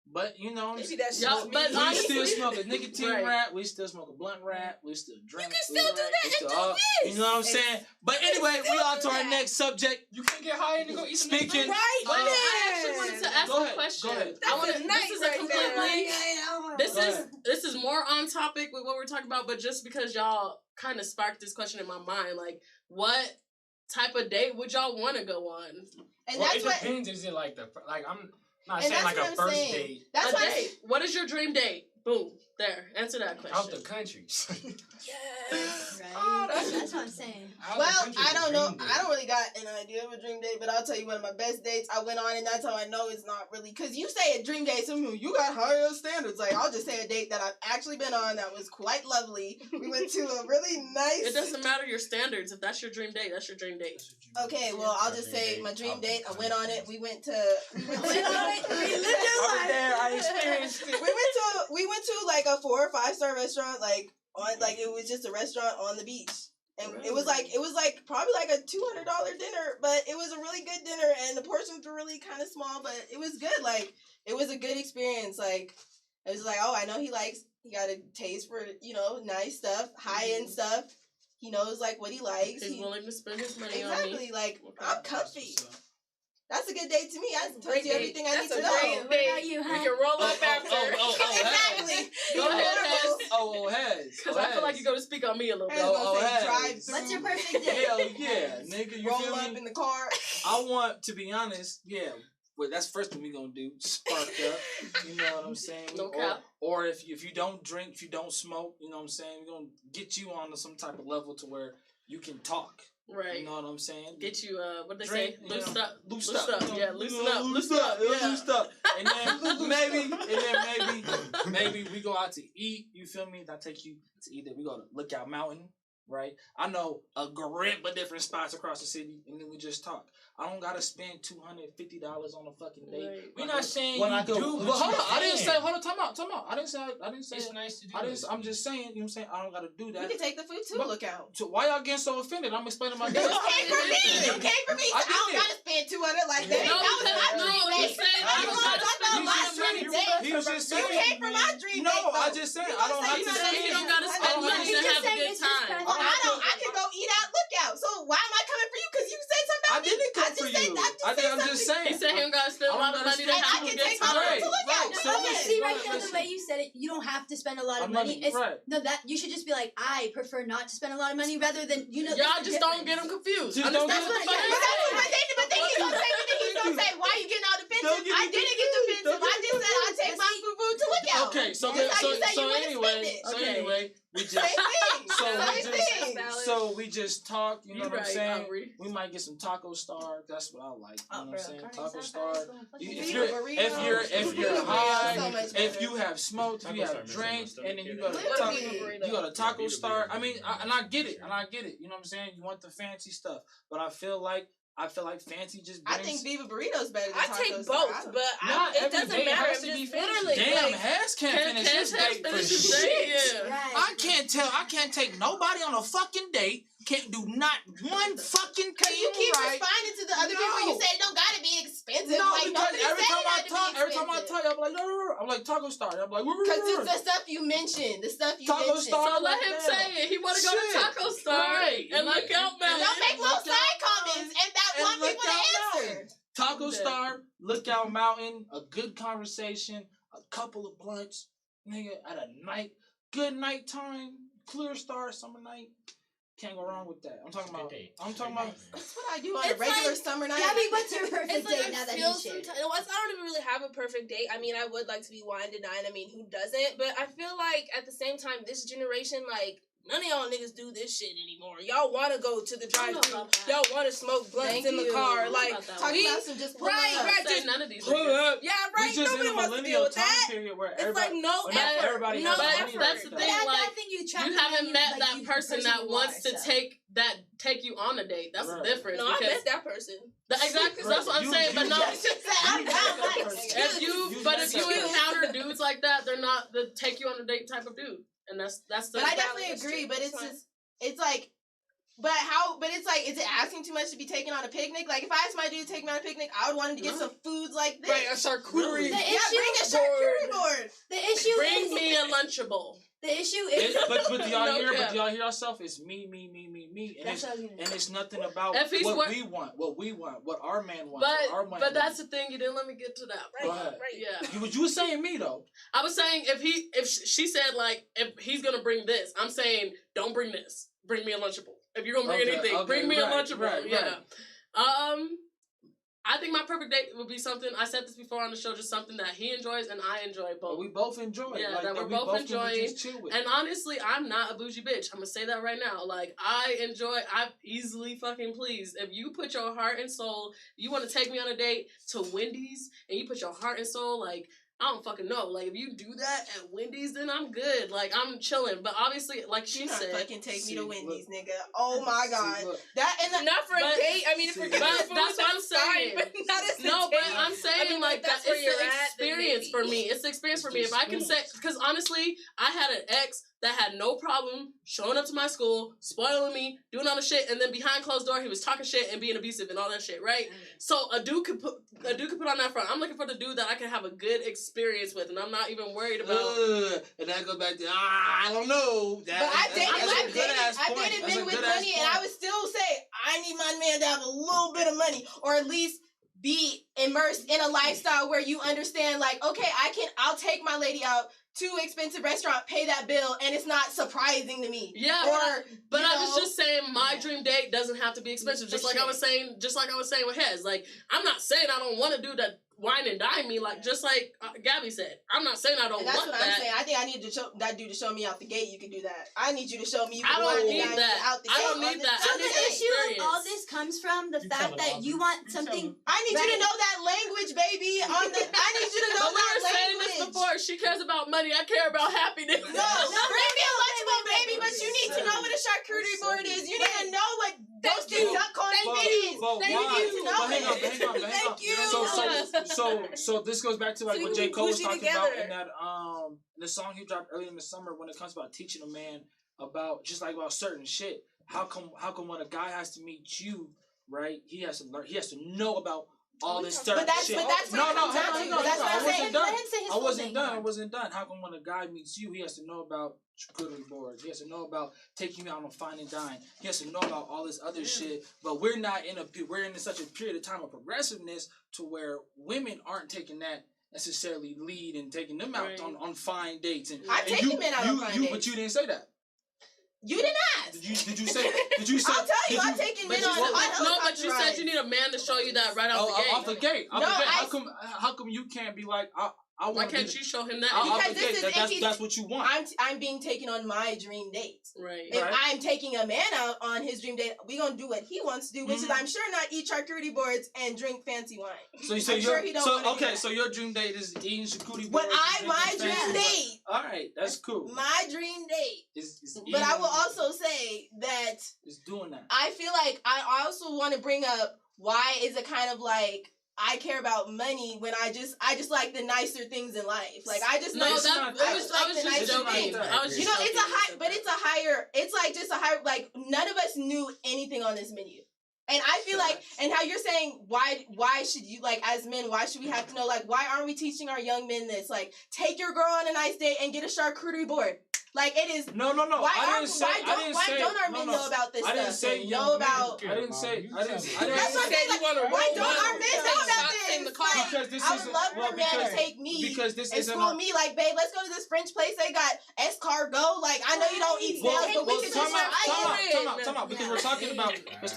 But you know, Maybe that Yeah, shit. but we honestly- still smoke a nicotine Right. wrap. We still smoke a blunt wrap. We still drink. can still do that we and still do all- this. You know what I'm saying? But anyway, we on to our next subject. you can get high and go eat some Speaking. Right. But I actually wanted to ask Go a ahead, question. go ahead. I want to. That's This is nice a right completely. there. This Go is ahead. this is more on topic with what we're talking about, but just because y'all kind of sparked this question in my mind, like, what type of date would y'all want to go on? And Well, that's it what. depends. Is it like I'm not And saying that's like what a I'm first saying. date That's A why. date. What is your dream date? Boom. There. Answer that out the question. country. Yes. Right? That's what I'm saying. Out the Well, country I is a don't know. dream date. I don't really got an idea of a dream date, but I'll tell you one of my best dates I went on, and that's how I know it's not really. Because you say a dream date, some you got higher standards. Like, I'll just say a date that I've actually been on that was quite lovely. We went to a really nice. It doesn't matter your standards. If that's your dream date, that's your dream date. Okay, well, I'll just say my dream date. I went on it. We went to. We went to. I was there. I experienced it. We went to like a 4 or 5 star restaurant, like it was just a restaurant on the beach. And it was like probably like a $200 dinner, but it was a really good dinner, and the portions were really kind of small, but it was good. Like, it was a good experience. Like, it was like, oh, I know he got a taste for, nice stuff, high end stuff. He knows like what he likes. He's willing to spend his money on me. Exactly. Like, I'm comfy. That's a good date to me. I told Great you date. everything I need That's to a know. great What date. about you, We huh? can roll up after. Exactly. Go ahead, Hez. Oh, Hez. Because I feel like you're going to speak on me a little I bit. was gonna Oh, say hey. drive through. What's your perfect date? Hell yeah, nigga. You roll feel up me? in the car. I want to be honest. Yeah. Well, that's the first thing we gonna do. Sparked up. You know what I'm saying? No cap. Or if you don't drink, if you don't smoke, you know what I'm saying? We're gonna get you on to some type of level to where you can talk. Right. You know what I'm saying? Get you, what they Drink, say? Loosen up. Loosen up. Yeah, loosen up. Loosen up. Yeah. Loosen up. And then maybe we go out to eat. You feel me? I take you to either we go to Lookout Mountain, right? I know a grip of different spots across the city, and then we just talk. I don't gotta spend $250 on a fucking date. Right. We're not saying When you I go, do, but well, hold you on. I didn't can. say. Hold on. Time out. I didn't say. It's nice to do. I'm just saying. You know what I'm saying? I don't gotta do You that. can take the food too. But- Look out. So why y'all getting so offended? I'm explaining my You date. came for me. You came for me. I I don't did. gotta spend 200 like that. No, That was my no, dream he's date. saying I you was gotta talking about He my was dream just date. He was just You saying. came for my dream No, date. I just said I don't have You to said spend. you don't gotta spend money He's to just have a saying good it's his time. present. I can go eat out Lookout. So why am I coming for you? Because you said something I about me. didn't come I just for you. I'm just saying. He said he don't gotta spend a lot of money to have a good time. Right. So So see right listen, now the listen. way you said it, you don't have to spend a lot of I'm money. not- right. No, that you should just be like, I prefer not to spend a lot of money rather than Y'all just don't get him confused. Just don't Understand get what him the fuck confused. I'm saying? But then he's gonna say, why you getting all defensive? I didn't get defensive. I just said I take my food to look out. Okay, so That's how you say you wanna anyway, spend it. so Okay. anyway, we just Same thing. so we Same just thing. so we just talk. You know You what I'm right, saying? Aubrey. We might get some Taco Star. That's what I like. You know what I'm saying? Carne Taco asada Star. is gonna fucking If be you're over. if you're Burrito high, is so much if better. you have smoked, if Taco you Star have makes my drank, stomach and then you get go to it. Little Taco, beef burrito. you go to Taco Yeah, Star. burrito. I mean, and I get it, You know what I'm saying? You want the fancy stuff, but I feel like fancy just brings. I think Viva Burrito's better than I Taco take Star. both, but Not it every doesn't day matter. has I'm to be just fancy. literally Damn, like, Has can't finish his date for finish his shit. date, yeah. Right. I can't tell. I can't take nobody on a fucking date. Can't do not one fucking Cause thing you keep right. responding to the other people. You No. say it don't gotta be expensive. No, like because nobody every said time it I had to talk, be every time I expensive. talk, I'm like, no. I'm like Taco Star. I'm like, Cause it's the stuff you mentioned. The stuff you Taco mentioned. Star. So let him Damn. say it. He want to go to Shit. Taco Star Right. and look out, man. Don't make little Look side out, comments and that and want look people to out answer. Taco Yeah. Star, Lookout Mountain, a good conversation, a couple of blunts, nigga, at a night, good nighttime, clear star, summer night. Can't go wrong with that. I'm talking about. That's what I do on a It's regular like- summer night. Gabby, what's your perfect it's like date now I that feel you shared? sometimes. I don't even really have a perfect date. I mean, I would like to be wined and dined. I mean, who doesn't? But I feel like at the same time, this generation, like, none of y'all niggas do this shit anymore. Y'all want to go to the I don't know drive-thru. about that. Y'all want to smoke blunts Thank in the you. car. I don't know Like, about that Talking we, about some just pull right, up. right, I say just none of these Pull niggas. up. yeah, We right. just in Nobody a wants to deal millennial with time that. period where It's everybody, like no well, not effort. everybody No has But money that's the like thing. that. But I Like, think you attract You the haven't man met like that you- the person that you wants are, to so. take you on a date. That's the Right. difference. No, I because met that person. exactly. That's what I'm saying. But no, She said, I'm down. if you encounter dudes like that, they're not the take you on a date type of dude. And that's the. But I definitely That's agree. true. But That's it's fine. just, it's like, but it's like, is it asking too much to be taken on a picnic? Like, if I asked my dude to take me on a picnic, I would want him to get some foods like this. Right, a charcuterie. The Yeah, issue, bring a charcuterie board. the issue Bring is me a Lunchable. the issue is But do y'all No hear? cap. But do y'all hear yourself? It's me, and that's it's what I was gonna and say. it's nothing about If he's what we want, what our man wants, what our man But that's wants. the thing. You didn't let me get to that. Go Right, ahead. right. Yeah. You were saying me though. I was saying if she said like if he's gonna bring this, I'm saying don't bring this. Bring me a Lunchable. If you're gonna bring anything, bring me a Lunchable. Right. I think my perfect date would be something. I said this before on the show, just something that he enjoys and I enjoy But both. we both enjoy. Yeah, like, that we're we both can enjoying. just chill with. And honestly, I'm not a bougie bitch. I'm gonna say that right now. Like, I'm easily fucking pleased. If you put your heart and soul, you want to take me on a date to Wendy's, and you put your heart and soul, like, I don't fucking know. Like, if you do that at Wendy's, then I'm good. Like, I'm chilling. But obviously, like she She not said, fucking take me to See, Wendy's, nigga. Oh my god. See, look. That and the, Not for a But- date. I mean, if we're See, getting but food, that's what I'm saying. fine, but not as a no, but date. I'm saying I mean, like that's that. where It's you're the at, then experience for maybe. me. It's the experience for It's me. the If I can say, experience. because honestly, I had an ex that had no problem showing up to my school, spoiling me, doing all the shit, and then behind closed door, he was talking shit and being abusive and all that shit, right? So a dude could put on that front. I'm looking for the dude that I can have a good experience with, and I'm not even worried about. And that goes back to I don't know. but I've dated That's men a with good-ass money, and I point. would still say I need my man to have a little bit of money, or at least be immersed in a lifestyle where you understand, like, okay, I'll take my lady out to expensive restaurant, pay that bill, and it's not surprising to me. Yeah, Or but you I was know, just saying my dream date doesn't have to be expensive. Just For like I sure. was saying with Hez. Like, I'm not saying I don't want to do that wine and dine me. Like, just like Gabby said, I'm not saying I don't and that's want what that. I'm saying. I think I need that dude to show me out the gate. You can do that. I need you to show me you I can don't wine and need dine me that. out the I gate. don't need that. So I need the the issue of experience. all this comes from the You fact tell that him, you Aubrey. want You something. tell him. I need you to Right. know that language, baby. I need you to know But we that were saying language. this before. She cares about money. I care about happiness. No, bring me a Lunchable, baby, but you need to know what a charcuterie board is. You need to know what roasted duck confit is. But You why? need to know But hang on, it. hang on. Thank you. So this goes back to like So what you J. can Cole was push it talking about together. in that in the song he dropped earlier in the summer when it comes about teaching a man about just like about certain shit. How come when a guy has to meet you, right? He has to learn. He has to know about all this stuff. But that's shit. what it no, comes down to. no, That's what I I'm wasn't saying. done. Let him say his I full wasn't thing. done. I wasn't done. How come when a guy meets you, he has to know about charcuterie boards? He has to know about taking you out on a fine and dine. He has to know about all this other shit. But we're in such a period of time of progressiveness to where women aren't taking that necessarily lead and taking them out Right. on fine dates. And I've and taken men out on fine dates. But you didn't say that. You didn't ask. Did you say? Did you say? I'll tell you, did I've taken men on No, but you said you need a man to show you that right out the gate. Off the gate. No, How come you can't be like I Why want can't you show him that? Because this is that's what you want. I'm being taken on my dream date. Right. If Right. I'm taking a man out on his dream date, we gonna do what he wants to do, which is I'm sure not eat charcuterie boards and drink fancy wine. So I'm sure he don't wanna do that. So your dream date is eating charcuterie But boards and my drinking dream fancy wine. date, All right, that's cool. my dream date. Is But I will eating- also say that is doing that. I feel like I also want to bring up why is it kind of like I care about money when I just like the nicer things in life. Like I just No, like that not I that. was like the just nicer joking. things. I was You just know, it's a joking. high, but it's a higher. It's like just a higher. Like none of us knew anything on this menu, and I feel like, and how you're saying, why should you like as men? Why should we have to know? Like, why aren't we teaching our young men this? Like, take your girl on a nice date and get a charcuterie board. Like it is. No. Why I didn't say. why don't our men know about this I didn't stuff? say and young know men. about. I didn't say. I didn't. That's what I'm saying. Like, why don't our men know about this? Like, Because this I would isn't- love well, for a man because- to take me because this and isn't school a- me. Like, babe, let's go to this French place. They got escargot. Like, I know you don't eat snails, but we can just time out, because we're talking about, because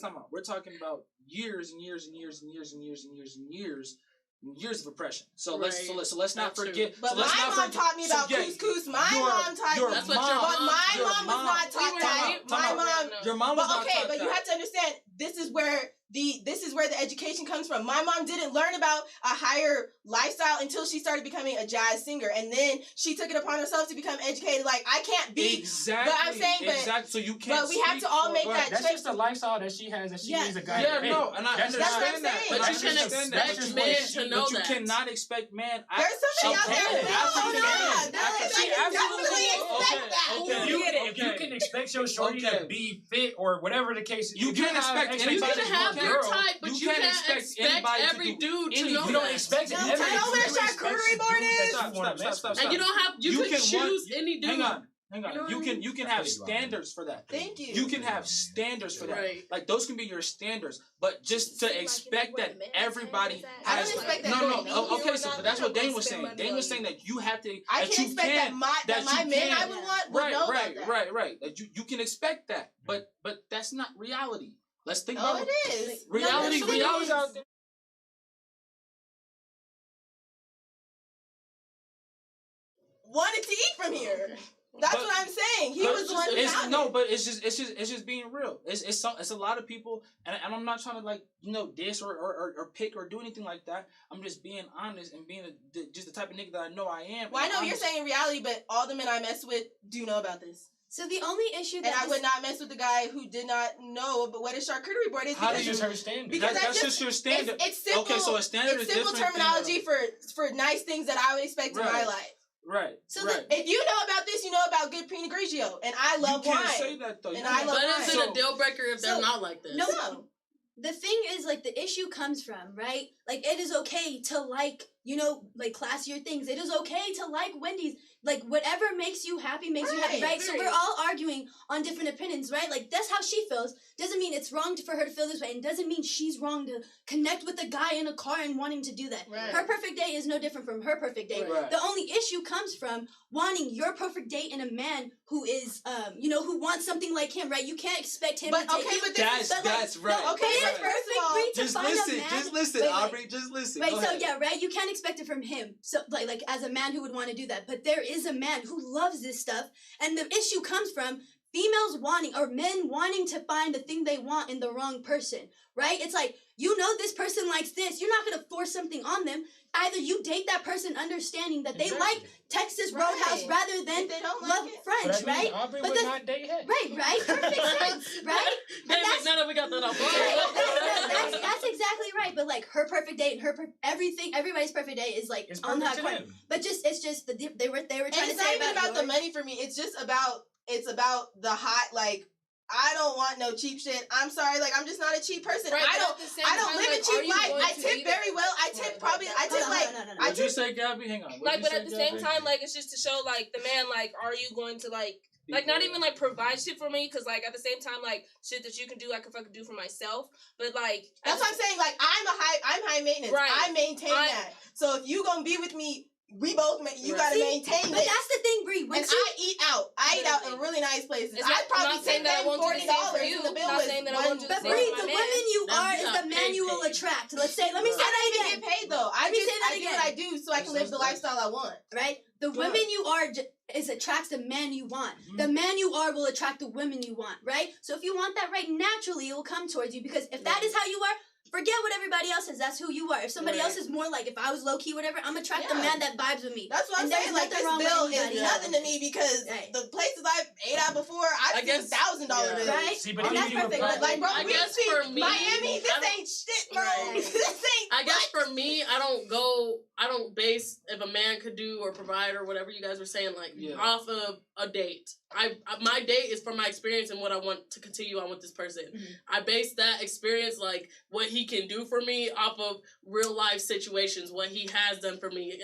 time out, we're talking about years and years and years and years and years and years and years of oppression. So let's not That's true. forget. But so let's my not mom forget- taught me about so, yeah, couscous. My your- mom taught your me. That's what your mom- But my your mom was not taught We that. were- My mom. Your mom was But not okay, taught but you that. have to understand this is where the education comes from. My mom didn't learn about a higher lifestyle until she started becoming a jazz singer, and then she took it upon herself to become educated. Like I can't be. Exactly. But I'm saying, exactly. So you can't. but we have to all speak make for- that That's check. just the lifestyle that she has, that she Yeah. needs a guy. Yeah, to pay. no, and I That's what I'm understand that. saying. and But I you can't understand that. expect But you men can't- to know But you that. cannot expect man. There's somebody out there Okay, who African knows man. that. Like, She I can absolutely definitely can. expect that. Okay. If you can expect your shorty Okay. to be fit or whatever the case is, You if can't have expect expectations You anybody can to have do your girl, type, but you you can't can't expect expect anybody to every do dude to anything. know you don't that. expect No, every I know where dude that expects charcuterie the board dude that is. you wanna mess with. And you don't have. You could can choose want- any dude. Hang on. You know what I mean? You can have standards for that. Thank you. You can have standards for that. Right. Like those can be your standards, but just to expect that everybody I has don't expect that no. from you. Okay, so but that's what Dane was saying. Dane was saying that you have to. I that can you expect that my you men I can. would want would know about that. Right. That you can expect that, but that's not reality. Let's think Oh, about it is. reality. No, that's what it Reality's is. out there. Wanted to eat from here. That's But- what I'm saying. He But was the one who it's, found no, it. but it's just being real. It's a lot of people, and I'm not trying to like diss or pick or do anything like that. I'm just being honest and being just the type of nigga that I know I am. Well, I and know you're honest. saying reality, but all the men I mess with do know about this. So the only issue And that I would not mess with the guy who did not know but what a charcuterie board is. How Because do That's just her standard. Because that's just your standard. It's simple. Okay, so a standard it's is simple different than terminology for nice things that I would expect in my Right. life. Right. So right. If you know about this, you know about good Pinot Grigio, and I love you can't wine. say that though. And You I can't- love But wine. is it a deal breaker if they're So- not like this? No. The thing is, like, the issue comes from, right? Like, it is okay to like, like classier things. It is okay to like Wendy's. Like, whatever makes you happy makes you happy, Right, right? So right. we're all arguing on different opinions, right? Like, that's how she feels. Doesn't mean it's wrong for her to feel this way, and doesn't mean she's wrong to connect with a guy in a car and wanting to do that. Right. Her perfect day is no different from her perfect day. Right. The only issue comes from wanting your perfect date in a man who is, who wants something like him, right? You can't expect him But to take okay, you. but this That's is right. okay. It is Right. perfect to Just find a listen. man. Just listen, Wait. Aubrey. Just listen. Right, Go so ahead. yeah, right. You can't expect it from him. So like as a man who would want to do that, but there is a man who loves this stuff, and the issue comes from females wanting or men wanting to find the thing they want in the wrong person. Right? It's like this person likes this. You're not gonna force something on them. Either you date that person understanding that they like Texas Right. Roadhouse rather than If they don't like love it. French, But that means right? Aubrey But would the- not date him. Right? Perfect sense, right? Damn that's- it, now that we got that off. That's exactly right. But like her perfect date and everything, everybody's perfect day is like It's on perfect that to corner. him. But they were And trying to it's not say even about the yours. money for me. It's just about the hot I don't want no cheap shit. I'm sorry, like I'm just not a cheap person. Right, I but don't at the same live time, a like, are cheap you life. going I to tip either- very well. I tip probably. I tip like. I What'd you say, Gabby? Hang on. Like, but at the same time, like, it's just to show, like, the man, like, are you going to, like, not even, like, provide shit for me? Because, like, at the same time, like, shit that you can do, I can fucking do for myself. But, like... That's what I'm saying. Like, I'm high maintenance. Right. I maintain that. So if you gonna be with me, we both, you gotta maintain But this. that's the thing, Bree. And I eat out. I eat out in really nice places. I'd probably take them $40 and the bill was But Bree, the woman you are is the man you will attract. Let's say, let me say I that don't even again. get paid though. I do again. what I do so I can live the lifestyle I want. Right? The woman you are attracts the man you want. The man you are will attract the women you want, right? So if you want that right, naturally it will come towards you because if that is how you are, forget what everybody else is. That's who you are. If somebody else is more like, if I was low key, whatever, I'm attract the man that vibes with me. That's what I'm saying. Like, this bill is nothing to me because the places I've ate at before, I guess $1,000 bills. Right? See, but And that's perfect. But like, bro, I guess for me, Miami, this ain't shit, bro. This ain't. I guess for me, I don't base if a man could do or provide or whatever you guys were saying, like, off of a date. My date is from my experience and what I want to continue on with this person. I base that experience, like, what he can do for me off of real life situations, what he has done for me.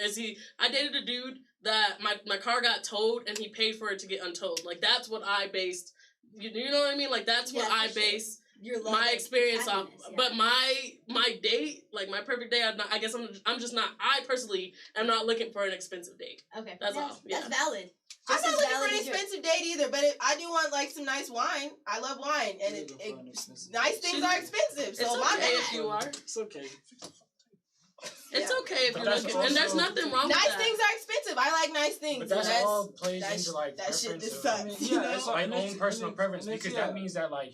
I dated a dude that my car got towed and he paid for it to get untold. Like, that's what I based, you know what I mean? Like, that's what I base my experience off. But my date, like my perfect date, I guess I'm just not, I personally am not looking for an expensive date. Okay. That's all. Yeah. That's valid. I'm not looking for an expensive date either, but I do want like some nice wine. I love wine, and nice things are expensive. So it's okay if you are. It's okay. It's okay if you're looking, and there's nothing wrong with that. Nice things are expensive. I like nice things. But that's all plays into like that shit preference. just sucks. You know? It's like own personal preference because that means that like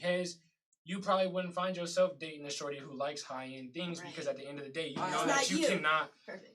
you probably wouldn't find yourself dating a shorty who likes high-end things because at the end of the day, you know that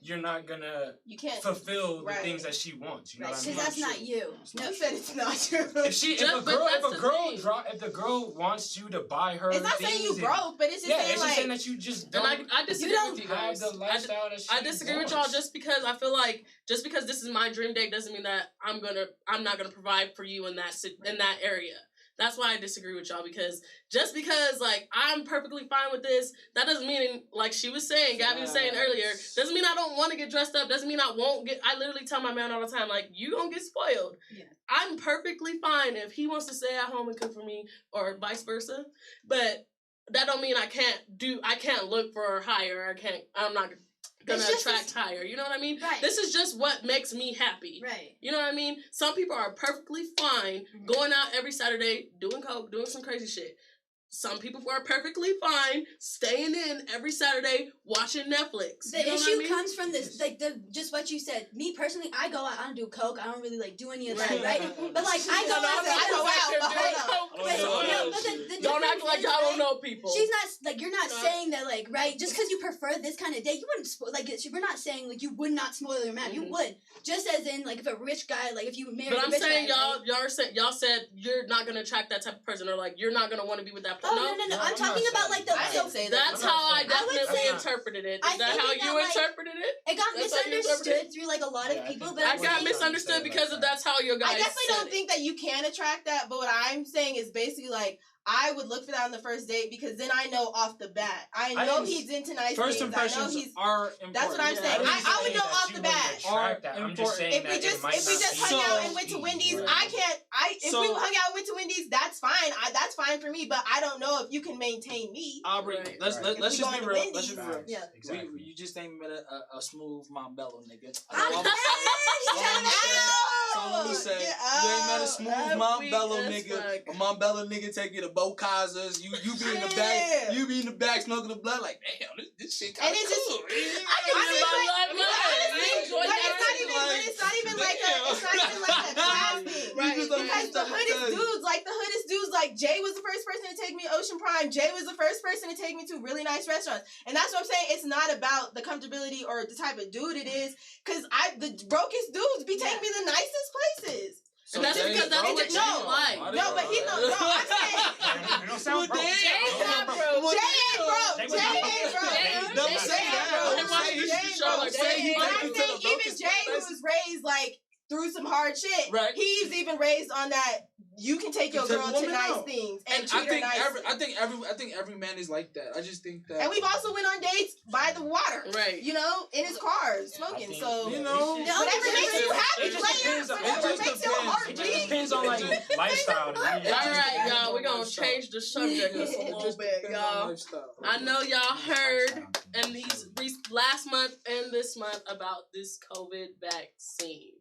you're not gonna fulfill the things that she wants. You know what I mean? Because that's not you. No, you said it's not true. If the girl wants you to buy her, it's not saying you broke, but it's just saying it's like, just saying that you just don't. And I disagree with you guys. Have the lifestyle that she I disagree with y'all just because I feel like just because this is my dream date doesn't mean that I'm not gonna provide for you in that area. That's why I disagree with y'all, because just because, like, I'm perfectly fine with this, that doesn't mean, like she was saying, Gabby was saying earlier, doesn't mean I don't want to get dressed up, doesn't mean I won't get, I literally tell my man all the time, like, you gonna get spoiled. Yeah. I'm perfectly fine if he wants to stay at home and cook for me, or vice versa, but that don't mean I can't look for higher, I'm not gonna attract higher. You know what I mean? Right. This is just what makes me happy. Right. You know what I mean? Some people are perfectly fine going out every Saturday, doing coke, doing some crazy shit. Some people are perfectly fine staying in every Saturday watching Netflix. The issue comes from this, like just what you said. Me personally, I go out. I don't do coke. I don't really like do any of that, right? But like I go out. Don't act like y'all don't know people. She's not like you're not saying that like right. Just because you prefer this kind of day, you wouldn't like. We're not saying like you would not spoil your man. You would. Just as in like if a rich guy, like if you married. But I'm saying y'all said you're not gonna attract that type of person, or like you're not gonna want to be with that person. Oh, no. I'm talking about like the. I didn't say that. That's how I definitely interpreted it. Is that how you interpreted it? It got misunderstood through like a lot of people, but I got misunderstood because of that's how your guys. I definitely don't think that you can attract that, but what I'm saying is basically like I would look for that on the first date because then I know off the bat. I know he's into nice first things. Impressions I know he's. are important. That's what I'm saying. I would know off the bat. I'm just saying if we just hung out and went to Wendy's, if we hung out and went to Wendy's, that's fine. That's fine for me. But I don't know if you can maintain me. Aubrey, let's just be real. Let's just be real. Yeah, exactly. You just ain't met a smooth Montbello nigga. So let me say, you ain't met a smooth Montbello nigga. A Montbello nigga take you to Bocazas. You be in the back. You be in the back smoking the blood. Like, damn, this shit kind of cool. It's not even like a class thing. Right. Because the hoodest dudes, like Jay was the first person to take me to Ocean Prime. Jay was the first person to take me to really nice restaurants. And that's what I'm saying. It's not about the comfortability or the type of dude it is. Because the brokest dudes be taking me the nicest places. So and that's because that's what you like. No, but he's not. No, I'm saying. You don't sound broke. Jay's not broke. Jay ain't broke. Jay ain't broke. Don't say that. But I'm saying even Jay, who was raised like through some hard shit, he's even raised on that you can take your Take girl a to woman nice out. things And and treat her nicely. I think every man is like that. I just think that. And we've also went on dates by the water, Right. you know, in his car, I smoking. think- So You know, whatever makes you happy, It just depends on- whatever it just makes your depends. heart It just beat. depends on like lifestyle. to me. All right, y'all. We're gonna Lifestyle. change the subject just a It little just bit, depends on y'all. lifestyle. I know y'all heard and these last month and this month about this COVID vaccine.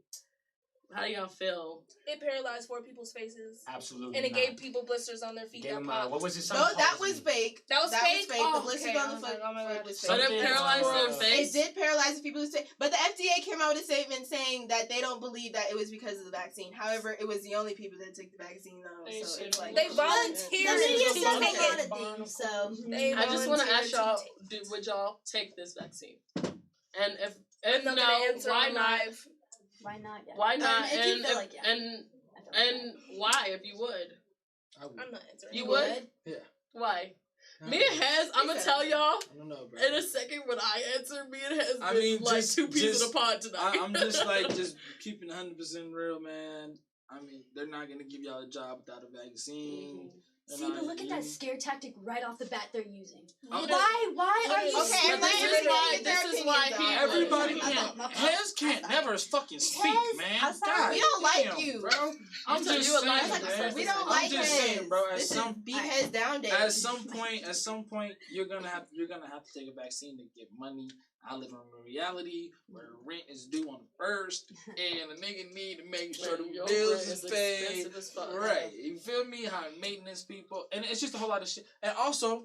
How y'all feel? It paralyzed 4 people's faces. Absolutely. And it not. gave people blisters on their feet Gave that them, popped. what was it? No, that was fake. That was fake? The Oh, blisters okay. on I the was foot, like, oh my God, foot was it's So fake. they paralyzed their It face. did paralyze the people who say, but the FDA came out with a statement saying that they don't believe that it was because of the vaccine. However, it was the only people that took the vaccine though. They So should it's like They The volunteered media to says a take lot it. of things, so They I just want to ask y'all: volunteered would y'all take this vaccine? And if I'm not no, gonna answer why on not? live. why not? Yeah. Why not? If you And feel if- like, yeah. and why? If you would, I would. I'm not answering. you would. Yeah. Why? I Me don't and know. Hez, I'm gonna tell y'all I don't know, bro. in a second when I answer. Me and Hez I been mean, like just- 2 pieces just- of the pod tonight. I'm just like just keeping 100% real, man. I mean, they're not gonna give y'all a job without a vaccine. They're See, not- but look at that scare tactic right off the bat they're using. Okay. Why are you? Okay, But this is why. This is why he. Everybody My can't. fault, my fault. Hez can't never fucking speak, Hez, man. I'm sorry. God We don't like damn, you. bro. I'm telling you, a saying, lie. man. We don't I'm like just Hez. saying, bro. At This is some beat heads down day. At some point, you're gonna have to take a vaccine to get money. I live in a reality where rent is due on the 1st, and a nigga need to make sure the Your bills rent is is paid. expensive as fuck. Right, you feel me? How maintenance people, and it's just a whole lot of shit. And also,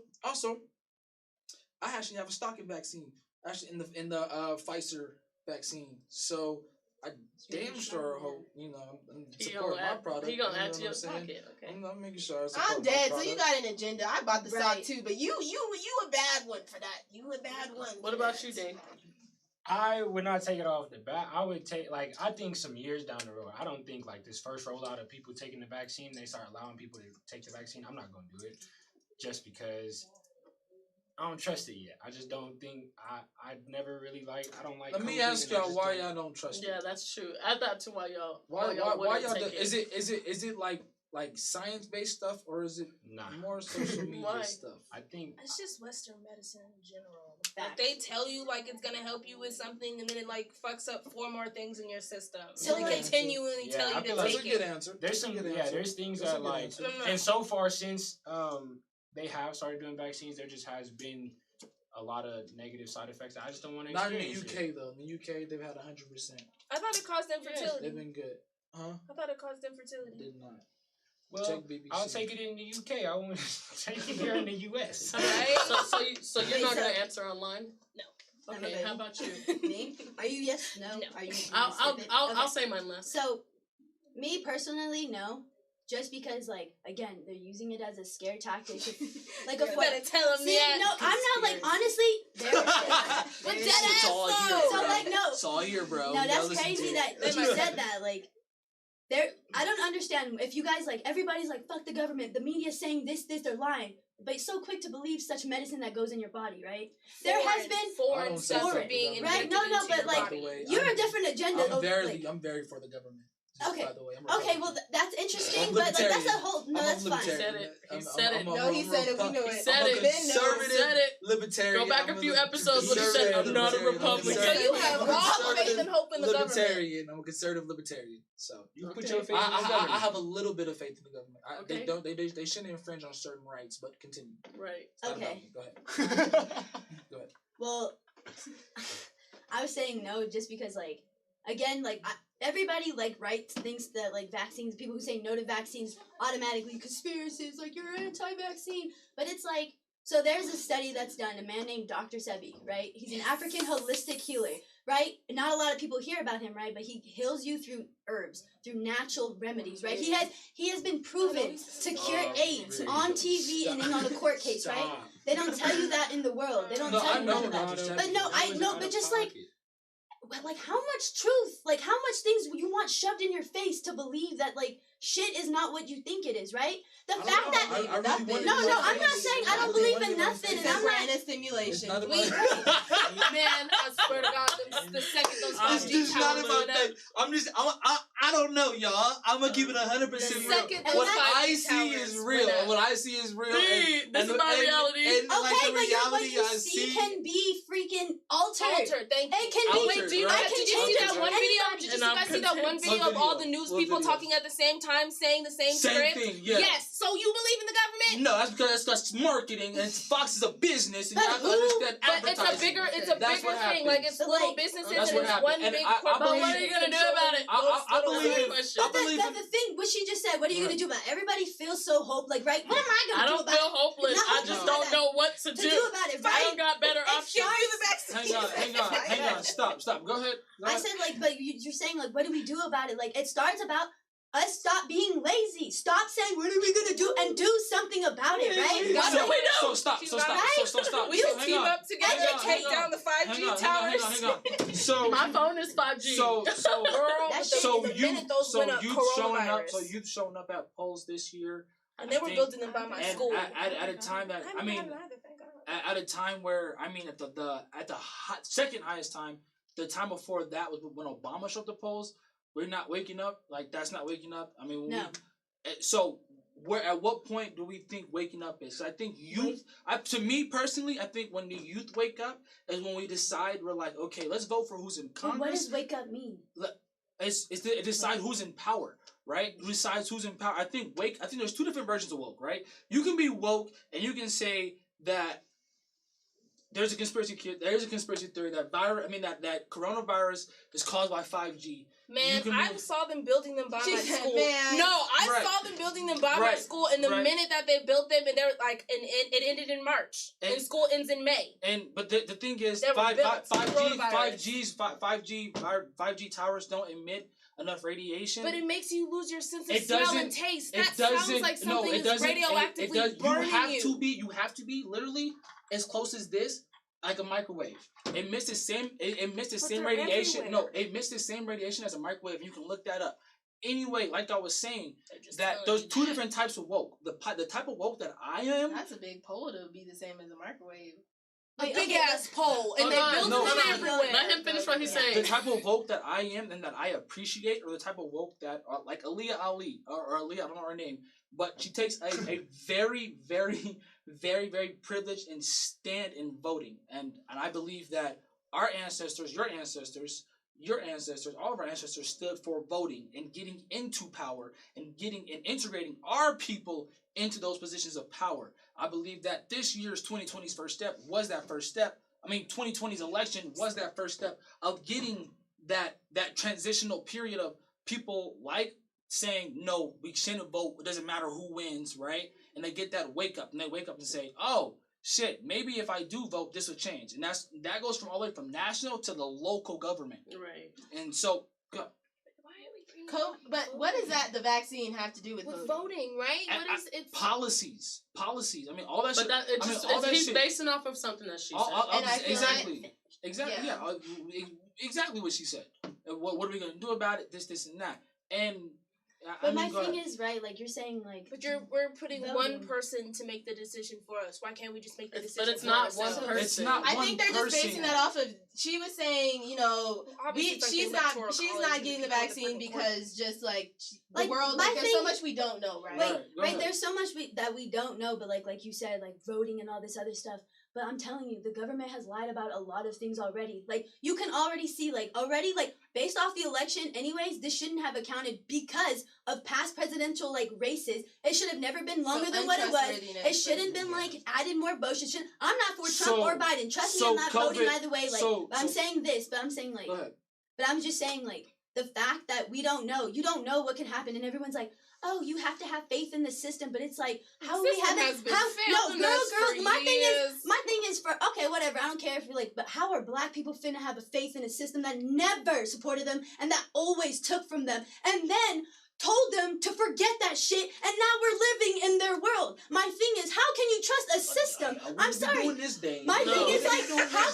I actually have a stocking vaccine, actually in the Pfizer vaccine. So I damn sure hope I'm He supporting gonna my add. product. He gonna you know add what to your I'm saying? pocket. Okay. I'm making sure I support I'm my dead, so you product. got an agenda. I bought the stock Right. too, but you a bad one for that. You a bad one. What for about that. you, Dane? I would not take it off the bat. I would take, like, I think some years down the road. I don't think, like, this first rollout of people taking the vaccine, they start allowing people to take the vaccine. I'm not going to do it just because I don't trust it yet. I just don't think, I never really I don't like Let me COVID, ask and I y'all just why don't- y'all don't trust Yeah, it. that's true. I thought too why y'all. Why wouldn't y'all do, take is it like science based stuff, or is it Nah. more social media Why? stuff? I think It's just Western medicine in general. Facts. Like they tell you like it's gonna help you with something, and then it like fucks up 4 more things in your system. So, So they like- continually Yeah, tell I you feel to like That's a take good it. answer. there's That's a some, good yeah, answer. there's things That's a that, good like, answer. and so far since they have started doing vaccines, there just has been a lot of negative side effects that I just don't want to Not in the experience. UK though. In the UK, they've had 100%. I thought it caused infertility. They've been good. Huh? I thought it caused infertility. Did not. Well, Check BBC. I'll take it in the UK. I won't take it here in the US. Right. So you're Wait, not so- gonna answer online? No. Okay. Okay. How about you? Me? Are you yes? No. No. Are you? I'll skip it? I'll Okay. I'll say mine last. So, me personally, no. Just because, like, again, they're using it as a scare tactic. Like, of You what? better tell them See, that. no, I'm not, like, honestly, there but It's dead ass, all though. here, So, bro. like, no. It's all here, bro. No, You gotta that's listen crazy to that it. you said that. Like, I don't understand if you guys, like, everybody's like, fuck the government. The media's saying this, they're lying. But it's so quick to believe such medicine that goes in your body, right? There has been I foreign don't say stuff foreign, being right? injected No, into but, your like, body. You're a different agenda. I'm like, very for the government. Okay. By the way, I'm okay, Republican. well, that's interesting, I'm but, like, that's a libertarian. whole, no, I'm a that's fine. libertarian. He said it. He I'm- said I'm it. a- No, he I'm a said it. We Repu- knew it. He said I'm a it. conservative Said it. libertarian. Go back a I'm few episodes when he said, "I'm not a Republican." So you have I'm a all conservative faith and hope in the government. libertarian. I'm a conservative libertarian. So You put Okay. your faith in the government. I have a little bit of faith in the government. Okay. They shouldn't infringe on certain rights, but continue. Right. It's not about Okay. me. Go ahead. Go ahead. Well, I was saying no just because, like, again, like, everybody, like, thinks that, like, vaccines, people who say no to vaccines automatically conspiracies, like, you're anti-vaccine. But it's like, so there's a study that's done, a man named Dr. Sebi, right? He's an African holistic healer, right? Not a lot of people hear about him, right? But he heals you through herbs, through natural remedies, right? He has been proven to cure AIDS on TV and in on a court case, right? They don't tell you that in the world. They don't No, tell I you know none of that. Dr. Sebi. But no, I know, but just like, like how much truth, like how much things you want shoved in your face to believe that like shit is not what you think it is, right? The fact that I really nothing. wonder- no, I'm not saying I don't believe in nothing, and I'm Except for not. in a simulation. Not about- Man, I swear to God, the second those It's 5G just not towers about lit that. up, I don't know, y'all. I'm gonna keep it 100% the real. second those What 5G I see towers is real. went up. What I see is real. See, this is my reality. And like Okay, the but what reality you I see see. can be freaking altered. Altered, thank you. It can be. Altered, Wait, do you, right? did you change see it that for one video? anybody. Did you And I'm guys see that one content. video What of all video? the news What people video? talking at the same time, saying the same Same script? thing, yeah. Yes. So you believe in the government? No, that's because marketing and Fox is a business and you But have to who- understand But it's a advertising. bigger, That's bigger what thing. happens. Like it's But, little like, businesses that's and what it's happened. one And big I corporation. But what are you gonna do about it? I Those believe little it. questions. I But believe the thing, what she just said, what are you Right. gonna do about it? Everybody feels so hopeless. Like, right? What am I gonna I do don't about feel it? hopeless. Not I hopeless just about don't that. know what to To do. do about it, I right? don't got better If options. you do the vaccine, hang on. Stop. Go ahead. I said, like, but you're saying, like, what do we do about it? Like, it starts about us stop being lazy. Stop saying, what are we gonna do? And do something about it, right? What do we do? So stop. We So can hang team on. up together Hang on, and take hang down on. the 5G towers. Hang on. So My phone is 5G. So Girl, That the shit so minute you those went up, coronavirus. you've shown up at polls this year, And they were think- building them by my and school. at a time that I mean, at a time where I mean at the second highest time, the time before that was when Obama showed up the polls. We're not waking up. Like that's not waking up. I mean, No. So where at what point do we think waking up is? I think youth. To me personally, I think when the youth wake up is when we decide we're like, okay, let's vote for who's in But Congress. what does wake up mean? It decide who's in power, right? Who decides who's in power? I think there's two different versions of woke, right? You can be woke and you can say that there's a conspiracy theory that that coronavirus is caused by 5G. Man, I saw them building them by She my said, school. man. No, I Right. saw them building them by my Right. school, and the Right. minute that they built them, and they're like, and it ended in March, and And- school ends in May. But the thing is, They were built for 5G towers don't emit enough radiation. But it makes you lose your sense of It smell doesn't- and taste. It That doesn't. sounds like No, something it is doesn't. radioactively You burning You have to be literally as close as this, like a microwave. It emits the same. It emits the But same they're radiation. everywhere. No, it emits the same radiation as a microwave. You can look that up. Anyway, like I was saying, that there's two different types of woke. The type of woke that I am. That's a big pole to be the same as a microwave. A big ass pole, and they build no, them no, everywhere. Let him finish what he's The saying. type of woke that I am and that I appreciate, or the type of woke that are like Aaliyah Ali or Aaliyah, I don't know her name, but she takes a very, very, very, very privileged and stand in voting, and I believe that our ancestors, your ancestors, all of our ancestors stood for voting and getting into power and integrating our people into those positions of power. I believe that this year's 2020's first step was that first step. 2020's election was that first step of getting that transitional period of people like saying, no, we shouldn't vote. It doesn't matter who wins, right? And they get that wake up, and they wake up and say, oh, shit, maybe if I do vote, this will change. And that goes from all the way from national to the local government. Right. And so, Why are we bringing But what does the vaccine have to do with with voting? voting, right? What is it's policies. All that But shit. that, he's shit. basing off of something that she said. And I feel exactly. yeah. Exactly what she said. What are we going to do about it? This, and that. And But my thing is, right, like, you're saying, like... But we're putting Voting. one person to make the decision for us. Why can't we just make the decision? But it's for not ourselves? one person. It's not I one think they're just person. basing that off of. She was saying, Obviously, it's like she's the not electoral college, getting the people with vaccine different because just like the Like, world, my like there's so thing- much we don't know, right? Wait, Go right, ahead. there's so much that we don't know, but like you said, like voting and all this other stuff. But I'm telling you, the government has lied about a lot of things already. Like, you can already see, like, based off the election anyways, this shouldn't have accounted because of past presidential, like, races. It should have never been longer than what it was. It shouldn't been, like, added more votes. I'm not for Trump or Biden. Trust me, I'm not voting either way. Like, but I'm saying this, but I'm saying, like, Go ahead. but I'm just saying, like, the fact that we don't know, you don't know what can happen, and everyone's like, oh, you have to have faith in the system, but it's like, how are we System having, has been how, no, failing girl, us for my years. thing is for, okay, whatever, I don't care if you're like, but how are black people finna have a faith in a system that never supported them, and that always took from them, and then told them to forget that shit, and now we're living in their world. My thing is, how can you trust a system? I'm sorry. Doing this day. My No. thing is like, how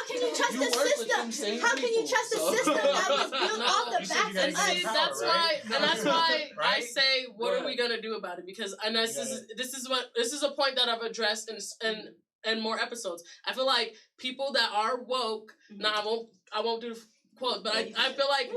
can you trust You a work with system? them same How can you people, trust a so- system that was built No. off the You said backs you gotta of get us? in power, that's why, right? and that's why I Right? say, what Go are we ahead. gonna do about it? Because and this You is a point that I've addressed in more episodes. I feel like people that are woke. Now I won't do the quote, but I feel like.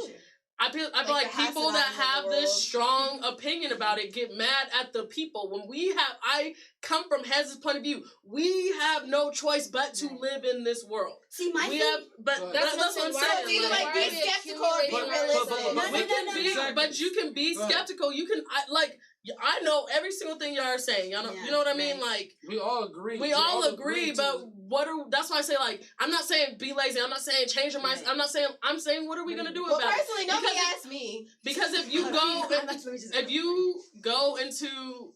I feel Like like the people that Hasidites of the have this world. strong opinion about it get mad at the people. When I come from Hez's point of view. We have no choice but to Right. live in this world. See, my We thing, have, but But- that's what I'm Why saying. are we either, like, be already skeptical or be accumulating realistic. ourselves? No, We can no, be, exactly. but you can be Go ahead. skeptical. You can, I know every single thing y'all are saying. Y'all know, Yeah, you know what I mean? right. Like, We all agree. we all agree, to but it. that's why I say, like, I'm not saying be lazy. I'm not saying change your mind. Right. I'm saying, what are we gonna do Well, about it? personally, nobody Because- asked me. Because if you go into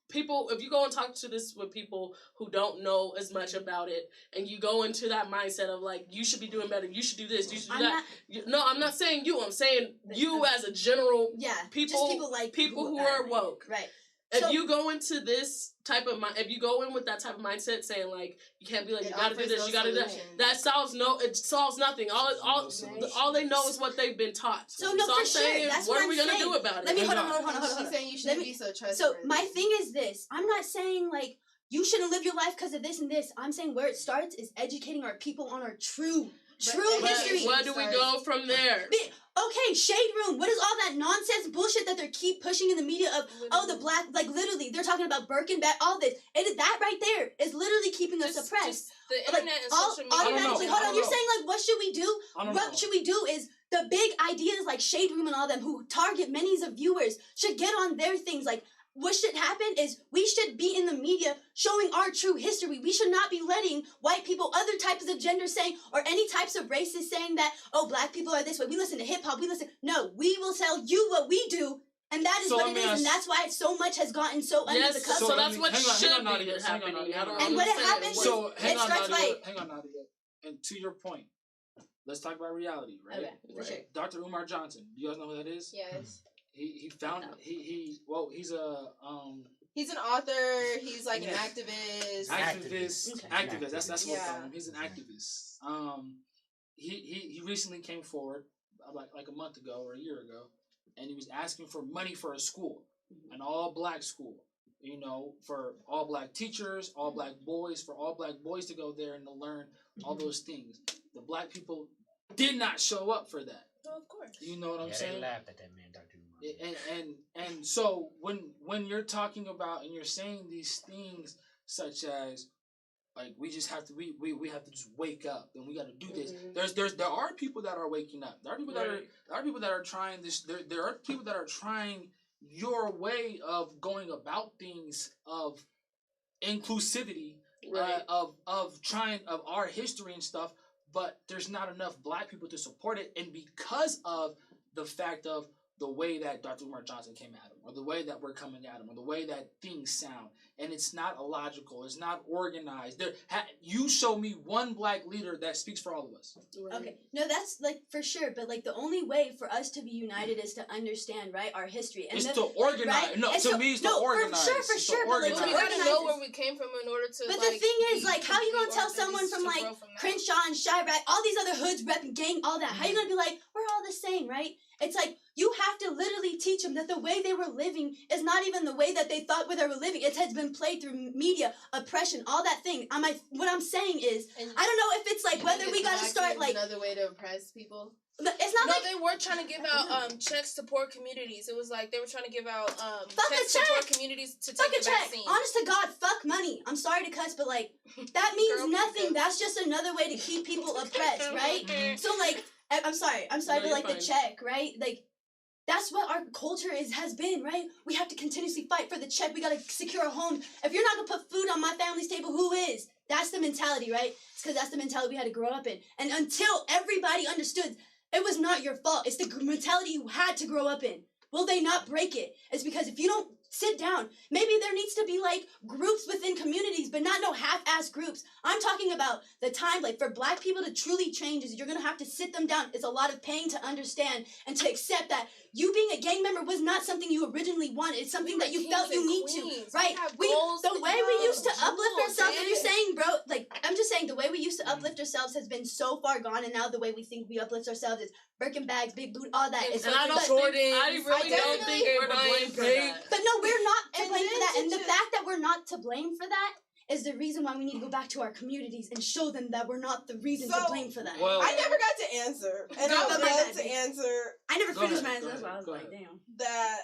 people, if you go and talk to this with people who don't know as much about it, and you go into that mindset of like, you should be doing better, you should do this, you should do I'm that. No, I'm not saying you. I'm saying you as a general yeah, people- just people like people who are woke. right? If So- you go into this type of if you go in with that type of mindset, saying like you can't be like It you gotta do offers this, no you gotta do that, solution. that solves nothing. All they know is what they've been taught. So, no, for I'm sure, saying, that's what what are I'm we gonna saying. do about Let it? me hold Hang on. She's Hold on. saying you Let shouldn't me- be so trustworthy. So my thing is this: I'm not saying like you shouldn't live your life because of this and this. I'm saying where it starts is educating our people on our true But history. where do we go from there? Okay, shade room. What is all that nonsense bullshit that they keep pushing in the media of? Oh, the black, like literally, they're talking about Birkenback, all this. And that right there is literally keeping us Just suppressed. the Like, internet and all, social media. automatically, I hold don't on. You're know. saying like, what should we do? I don't What know. should we do is the big ideas like shade room and all them who target millions of viewers should get on their things. Like, what should happen is we should be in the media showing our true history. We should not be letting white people, other types of gender saying, or any types of races saying that, oh, black people are this way. We listen to hip hop. No, we will tell you what we do. And that is So what let it me is. ask- And that's why so much has gotten so under Yes, the cuff. so that's what hang on, should hang on, be Nadia, hang on, happening. Nadia. I don't And what understand. happens So is- hang it on, starts Nadia. by- Hang on, Nadia. And to your point, let's talk about reality, right? Okay, for sure. Dr. Umar Johnson. Do you guys know who that is? Yes. He found No. he's a He's an author. He's like an activist. activist. Okay. Activist. That's what we'll call Yeah. him. He's an activist. He recently came forward like a month ago or a year ago, and he was asking for money for a school, an all black school. You know, for all black teachers, all black boys, for all black boys to go there and to learn all those things. The black people did not show up for that. Oh, of course. You know what I'm Yeah, saying? they laughed at that man, Dr. Umar. And so when you're talking about and you're saying these things such as like we just have to we have to just wake up and we got to do this. There are people that are waking up. There are people that are trying this. There are people that are trying your way of going about things, of inclusivity, Right. of trying of our history and stuff. But there's not enough black people to support it, and because of the fact of the way that Dr. Umar Johnson came at him, or the way that we're coming at him, or the way that things sound, and it's not illogical, it's not organized. You show me one black leader that speaks for all of us. Okay, no, that's like for sure, but like the only way for us to be united is to understand, right, our history. And It's the- to organize. right? No, And to so- me, it's no, to organize. for It's to sure, but like But to we organize. gotta know organize where we came from in order to. But like, the thing is, like, how you gonna be tell someone organized from to like grow from that. Crenshaw and Chirac, all these other hoods, rep gang, all that? How you gonna be like, we're all the same, right? It's like you have to literally teach them that the way they were living is not even the way that they thought where they were living. It has been played through media, oppression, all that thing. What I'm saying is, And I don't know if it's like whether we gotta vaccine start is like, another way to oppress people. it's not No, like they were trying to give out checks to poor communities. It was like they were trying to give out Fuck checks a to poor check. communities to fuck take a the check. vaccine. Honest to God, fuck money. I'm sorry to cuss, but like that means Girl, nothing. please. That's just another way to keep people oppressed, right? So like, I'm sorry, No, but you're like the fine. check, right? Like that's what our culture has been, right? We have to continuously fight for the check. We gotta secure a home. If you're not gonna put food on my family's table, who is? That's the mentality, right? It's because that's the mentality we had to grow up in. And until everybody understood, it was not your fault. It's the mentality you had to grow up in. Will they not break it? It's because if you don't sit down. Maybe there needs to be like groups within communities, but not no half-ass groups. I'm talking about the time, like for black people to truly change is you're gonna have to sit them down. It's a lot of pain to understand and to accept that you being a gang member was not something you originally wanted. It's something that you felt you need to, right? The way we used to uplift ourselves, and you're saying, bro, like, I'm just saying the way we used to uplift ourselves has been so far gone, and now the way we think we uplift ourselves is Birkin bags, big boot, all that. And I don't think, I really don't think we're to blame for that. But no, we're not to blame for that. And the fact that we're not to blame for that is the reason why we need to go back to our communities and show them that we're not the reason to blame for that. Well, I never got to answer, and I would love to answer. I never finished my answer, that's why I was like, damn. That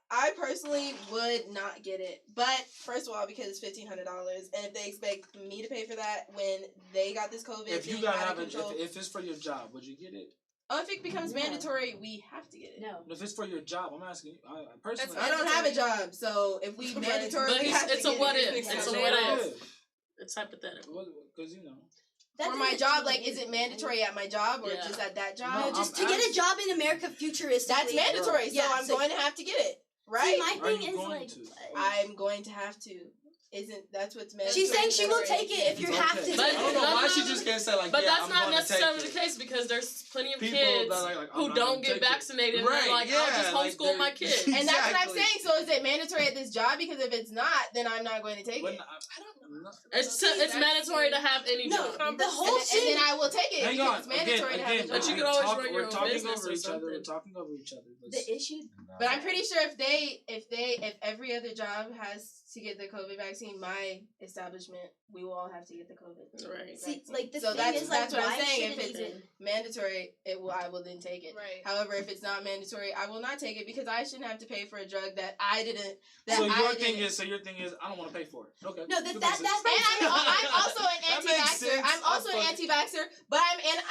I personally would not get it, but first of all, because it's $1,500, and if they expect me to pay for that when they got this COVID, if you gotta have if it's for your job, would you get it? Oh, if it becomes mandatory, we have to get it. No. If it's for your job, I'm asking you. Personally, I don't have a job, so if we mandatory, but we have it's to a get what it. if. It's a what if. It's hypothetical. Because you know. For my job, like, is it mandatory at my job or just at that job? No, just to get a job in America futuristically. That's mandatory, so I'm going to have to get it. Right? See, my thing is like, I'm going to have to. That's what's mandatory? She's saying she will take it if you have to. But I don't know why she just can't say like. But yeah, that's not necessarily the case because there's plenty of people kids like, who don't get vaccinated. And they're like, I'll just homeschool my kids. Exactly. And that's what I'm saying. So is it mandatory at this job? Because if it's not, then I'm not going to take it. I don't know. It's mandatory to have any job. The whole shit. And then I will take it. Hang on. It's mandatory to have a job. But you can always run your own business or something. We're talking over each other. The issue. But I'm pretty sure if every other job has to get the COVID vaccine, my establishment, we will all have to get the COVID. Right. See, like the so thing is, like, that's what I'm saying. If it's mandatory, I will then take it. Right. However, if it's not mandatory, I will not take it because I shouldn't have to pay for a drug that I didn't. So your thing is, I don't want to pay for it. Okay. No, that's and I'm also an anti-vaxxer. I'm also an anti-vaxxer, but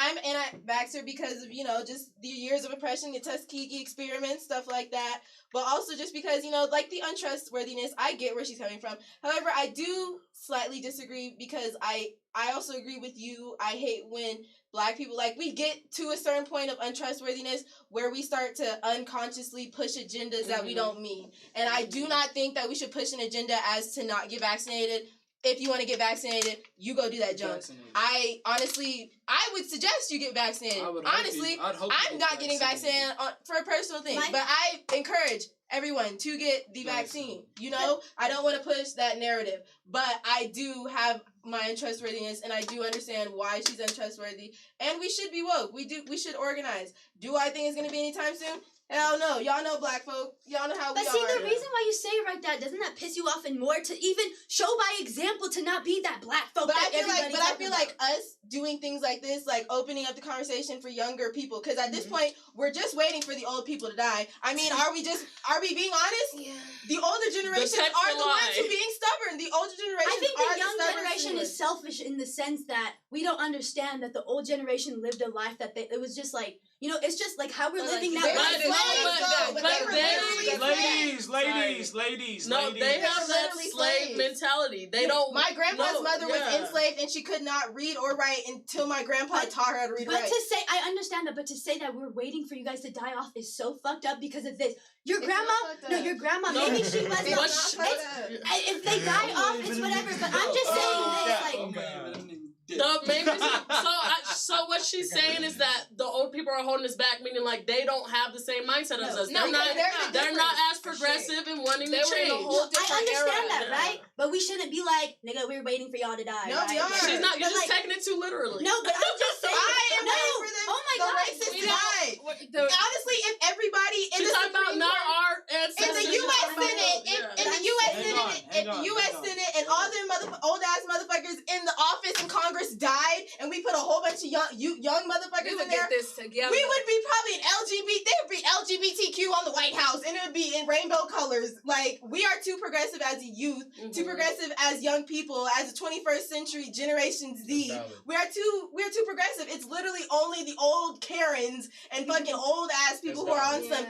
I'm anti-vaxxer because of just the years of oppression, the Tuskegee experiments, stuff like that. But also just because like the untrustworthiness, I get where she's coming from. However, I do slightly disagree because I also agree with you. I hate when Black people, like, we get to a certain point of untrustworthiness where we start to unconsciously push agendas that we don't mean. And I do not think that we should push an agenda as to not get vaccinated. If you want to get vaccinated, you go do that junk. I would suggest you get vaccinated. Honestly, I'm not getting vaccinated for a personal thing, but I encourage everyone to get the vaccine. I don't want to push that narrative, but I do have my untrustworthiness, and I do understand why she's untrustworthy. And we should be woke. We should organize. Do I think it's going to be anytime soon? Hell no. Y'all know Black folk. Y'all know how we are. But see, the reason why you say it like that, doesn't that piss you off and more to even show by example to not be that Black folk? But I feel like us doing things like this, like opening up the conversation for younger people, because at this point, we're just waiting for the old people to die. I mean, are we being honest? Yeah. The older generation are the ones who are being stubborn. The older generation I think the young generation is selfish in the sense that we don't understand that the old generation lived a life that it was just like, it's just like how we're living now. Ladies. No, they have that slave mentality. They don't. My grandpa's mother was enslaved, and she could not read or write until my grandpa taught her how to read and write. But to say, I understand that, but to say that we're waiting for you guys to die off is so fucked up because of this. Your grandma, maybe she was. If they die off, it's whatever. But I'm just saying this, so what she's saying is that the old people are holding us back, meaning like they don't have the same mindset as us. They're not as progressive and wanting to change. I understand that, right? But we shouldn't be like, nigga, we're waiting for y'all to die. No, we are. She's not. You're just taking it too literally. No, but I'm just saying. I am waiting for them. Oh my God, racist to die. Honestly, if everybody in the Supreme Court, in the U.S. Senate, if the U.S. Senate and all them old ass motherfuckers in the office and Congress died, and we put a whole bunch of young motherfuckers in there, we would be probably there would be LGBTQ on the White House, and it would be in rainbow colors. Like, we are too progressive as a youth, too progressive as young people, as a 21st century Generation Z. We're too progressive. It's literally only the old Karens and fucking old ass people who are on some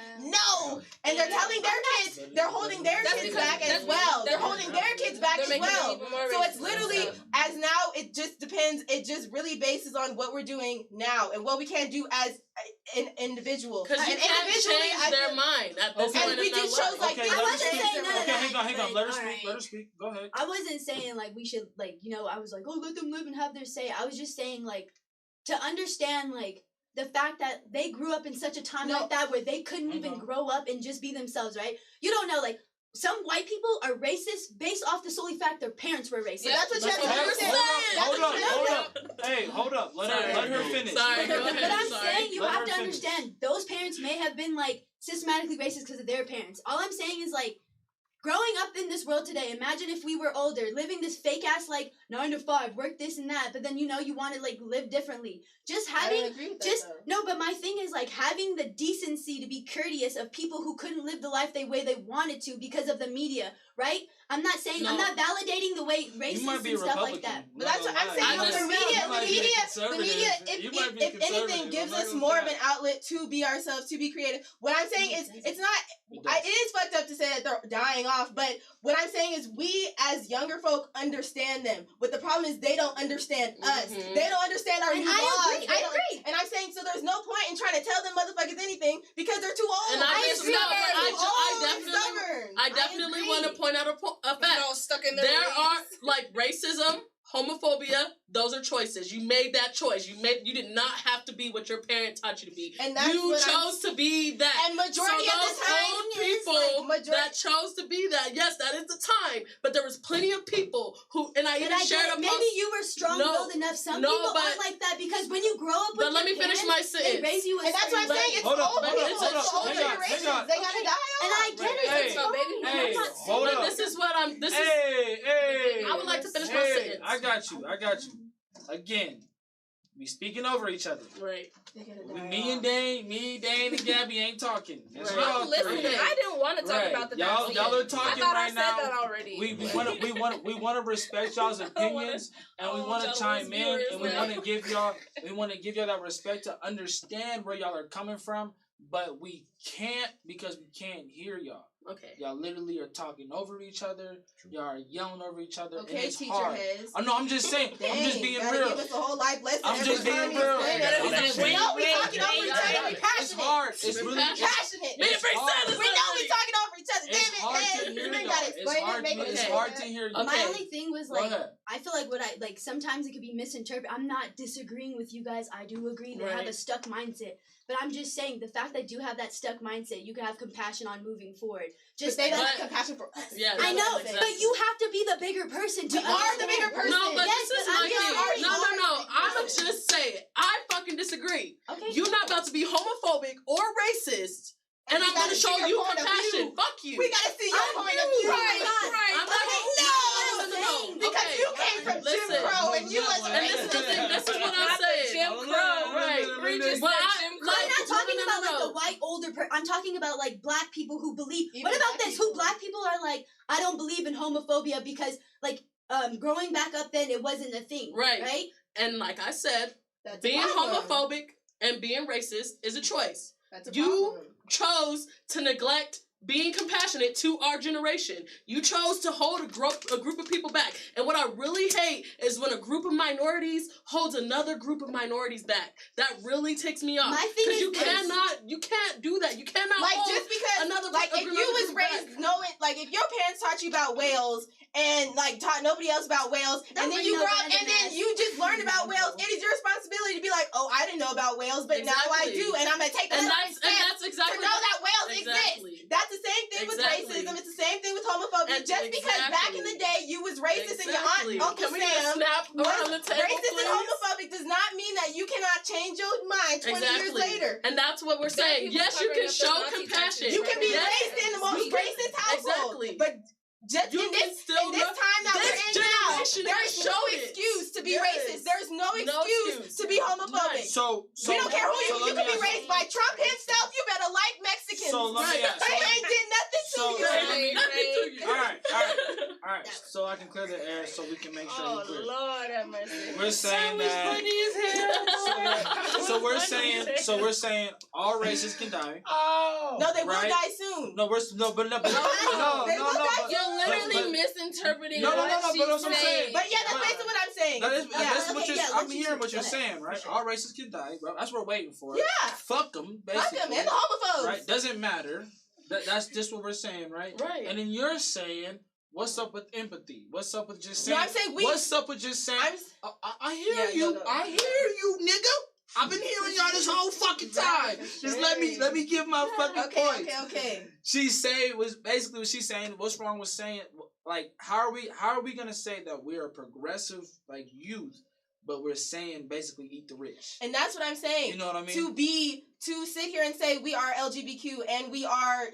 and they're telling their kids, they're holding their kids back as well. They're holding their kids back as well. So it's literally as now, it just depends. It just really bases on what we're doing now and what we can do as an individual. Because you can't change their mind at this point. And we do shows like this. I wasn't saying none of Okay, that. hang on. Let her speak. Alright. Let her speak. Go ahead. I wasn't saying like we should like I was like, oh, let them live and have their say. I was just saying like to understand like the fact that they grew up in such a time like that where they couldn't even grow up and just be themselves, right? You don't know, like some white people are racist based off the solely fact their parents were racist. That's what you have to understand. Hold up. Hey, hold up. Let her finish. Sorry, go ahead. But I'm saying you Let have her to finish. understand those parents may have been like systematically racist because of their parents. All I'm saying is like growing up in this world today, imagine if we were older, living this fake ass like 9 to 5, work this and that, but then you want to like live differently. Just having I don't agree with that, though. no, but my thing is like having the decency to be courteous of people who couldn't live the life way they wanted to because of the media, right? I'm not saying I'm not validating the way racists and stuff like that. But that's what I'm saying. The media, if anything, gives us more of an outlet to be ourselves, to be creative. What I'm saying is, it's not. It is fucked up to say that they're dying off, but what I'm saying is, we as younger folk understand them. But the problem is, they don't understand us. They don't understand our new laws. I agree. And I'm saying, so there's no point in trying to tell them motherfuckers anything because they're too old. And I definitely want to point out a fact. Stuck in their There ways. are like racism, homophobia. Those are choices. You made that choice. You did not have to be what your parent taught you to be. And that's you chose to be that. And majority of the time, old people that chose to be that. Yes, that is the time. But there was plenty of people who, and I even shared a post. Maybe you were strong-willed enough. Some people aren't like that because when you grow up with but let me finish my sentence. they raise you. And that's what I'm saying. It's old people. Older generations. They gotta die off. And I get it. Hey, hold up. This is what I'm. This is. Hey. I would like to finish my sentence. I got you. Again, we speaking over each other. Right. Me and Dane and Gabby ain't talking. It's Right. y'all I'm listening. three. I didn't want to talk Right. about the Y'all vaccine. are talking I thought right I now. said that already. We want to respect y'all's opinions, and we want to chime in, and we want to give y'all that respect to understand where y'all are coming from, but we can't because we can't hear y'all. Okay. Y'all literally are talking over each other. Y'all are yelling over each other. Okay, and it's teacher hard. heads. I know. I'm just saying. I'm just being gotta real. Give us a whole life lesson. I'm just every being time you real. explain it. I'm just We being know we talking over each other. We It's passionate. hard. It's really passionate. It's hard. We know we talking over each other. It's Damn it, hard to man. hear You ain't y'all. gotta It's explain hard. it. Make it It's clear. hard to hear you. My only thing was Go like, ahead. I feel like sometimes it could be misinterpreted. I'm not disagreeing with you guys. I do agree they have Right. a stuck mindset. But I'm just saying the fact that you have that stuck mindset, you can have compassion on moving forward. Just they don't have compassion for us. Yeah, I know, exactly. but you have to be the bigger person to We are the bigger person. No, but Yes, this is but my I'm just already thing. No. already I'ma just say it. I fucking disagree. Okay. You're not about to be homophobic or racist, and I'm gonna show you compassion. Fuck you. We gotta see your point of view. Right. I'm not No. Because you came from Jim Crow and you was And this is the thing. This is what I'm saying. Jim Crow. Right. We just But said Jim Crow. I'm not talking about like no. the white older I'm talking about like black people who believe. Even What about black this? people. Who black people are like, I don't believe in homophobia because like growing back up then it wasn't a thing. Right. Right? And like I said, That's being a problem. homophobic and being racist is a choice. That's a You problem. chose to neglect being compassionate to our generation. You chose to hold a group of people back. And what I really hate is when a group of minorities holds another group of minorities back. That really takes me off. My thing Because is you this. you can't do that. You cannot Like hold just because another like if you was group back. raised knowing like if your parents taught you about whales and like taught nobody else about whales and then you grow up and then you just learned about whales, it is your responsibility to be like, oh, I didn't know about whales, but now I Exactly. do, and I'm gonna take a And little that's step exactly to know that whales Exactly. exist. That's the same thing with racism. It's the same thing with homophobia. And Just because back in the day you was racist and your aunt and Uncle Can we get a Sam snap was around the table, racist and please? homophobic does not mean that you cannot change your mind 20 years later. And that's what we're saying. people Yes, you covering can up show their Nazi compassion. You can be Yes. raised in the most You can- racist household, Exactly. but just You in can this still in this look- time that this we're in now, generation there has is no showed it. excuse to be Yes. racist. There is no No excuse excuse. to be homophobic. None. So We don't care who you. let You me can be ask raised by Trump himself. You better like Mexicans. So let me ask. They ain't did nothing to So you. let me- Nothing to you. All right. All right, so I can clear the air, so we can make sure Oh we're clear. Lord have mercy. We're saying that. So we're saying all races can die. Oh. No, they will Right? die soon. No, we're no, but no, but no, They will die but- You're literally but- misinterpreting No, what but that's what I'm she's saying. But yeah, that's basically what I'm saying. That is, yeah. that's what okay, you're. yeah, I'm let you hearing what go you're ahead. saying, right? Sure. All races can die, bro. That's what we're waiting for. Yeah. Fuck them, Fuck basically. them and the homophobes. Right? Doesn't matter. That's just what we're saying, right? Right. And then you're saying, what's up with empathy? What's up with just No, saying? I'm saying What's up with just saying? I hear Yeah, you. no. I hear you, nigga. I've been hearing y'all this whole fucking time. Just let me give my fucking point. Okay. She was basically what she's saying. What's wrong with saying, like, how are we gonna say that we're a progressive like youth, but we're saying basically eat the rich? And that's what I'm saying. You know what I mean? To sit here and say we are LGBTQ and we are,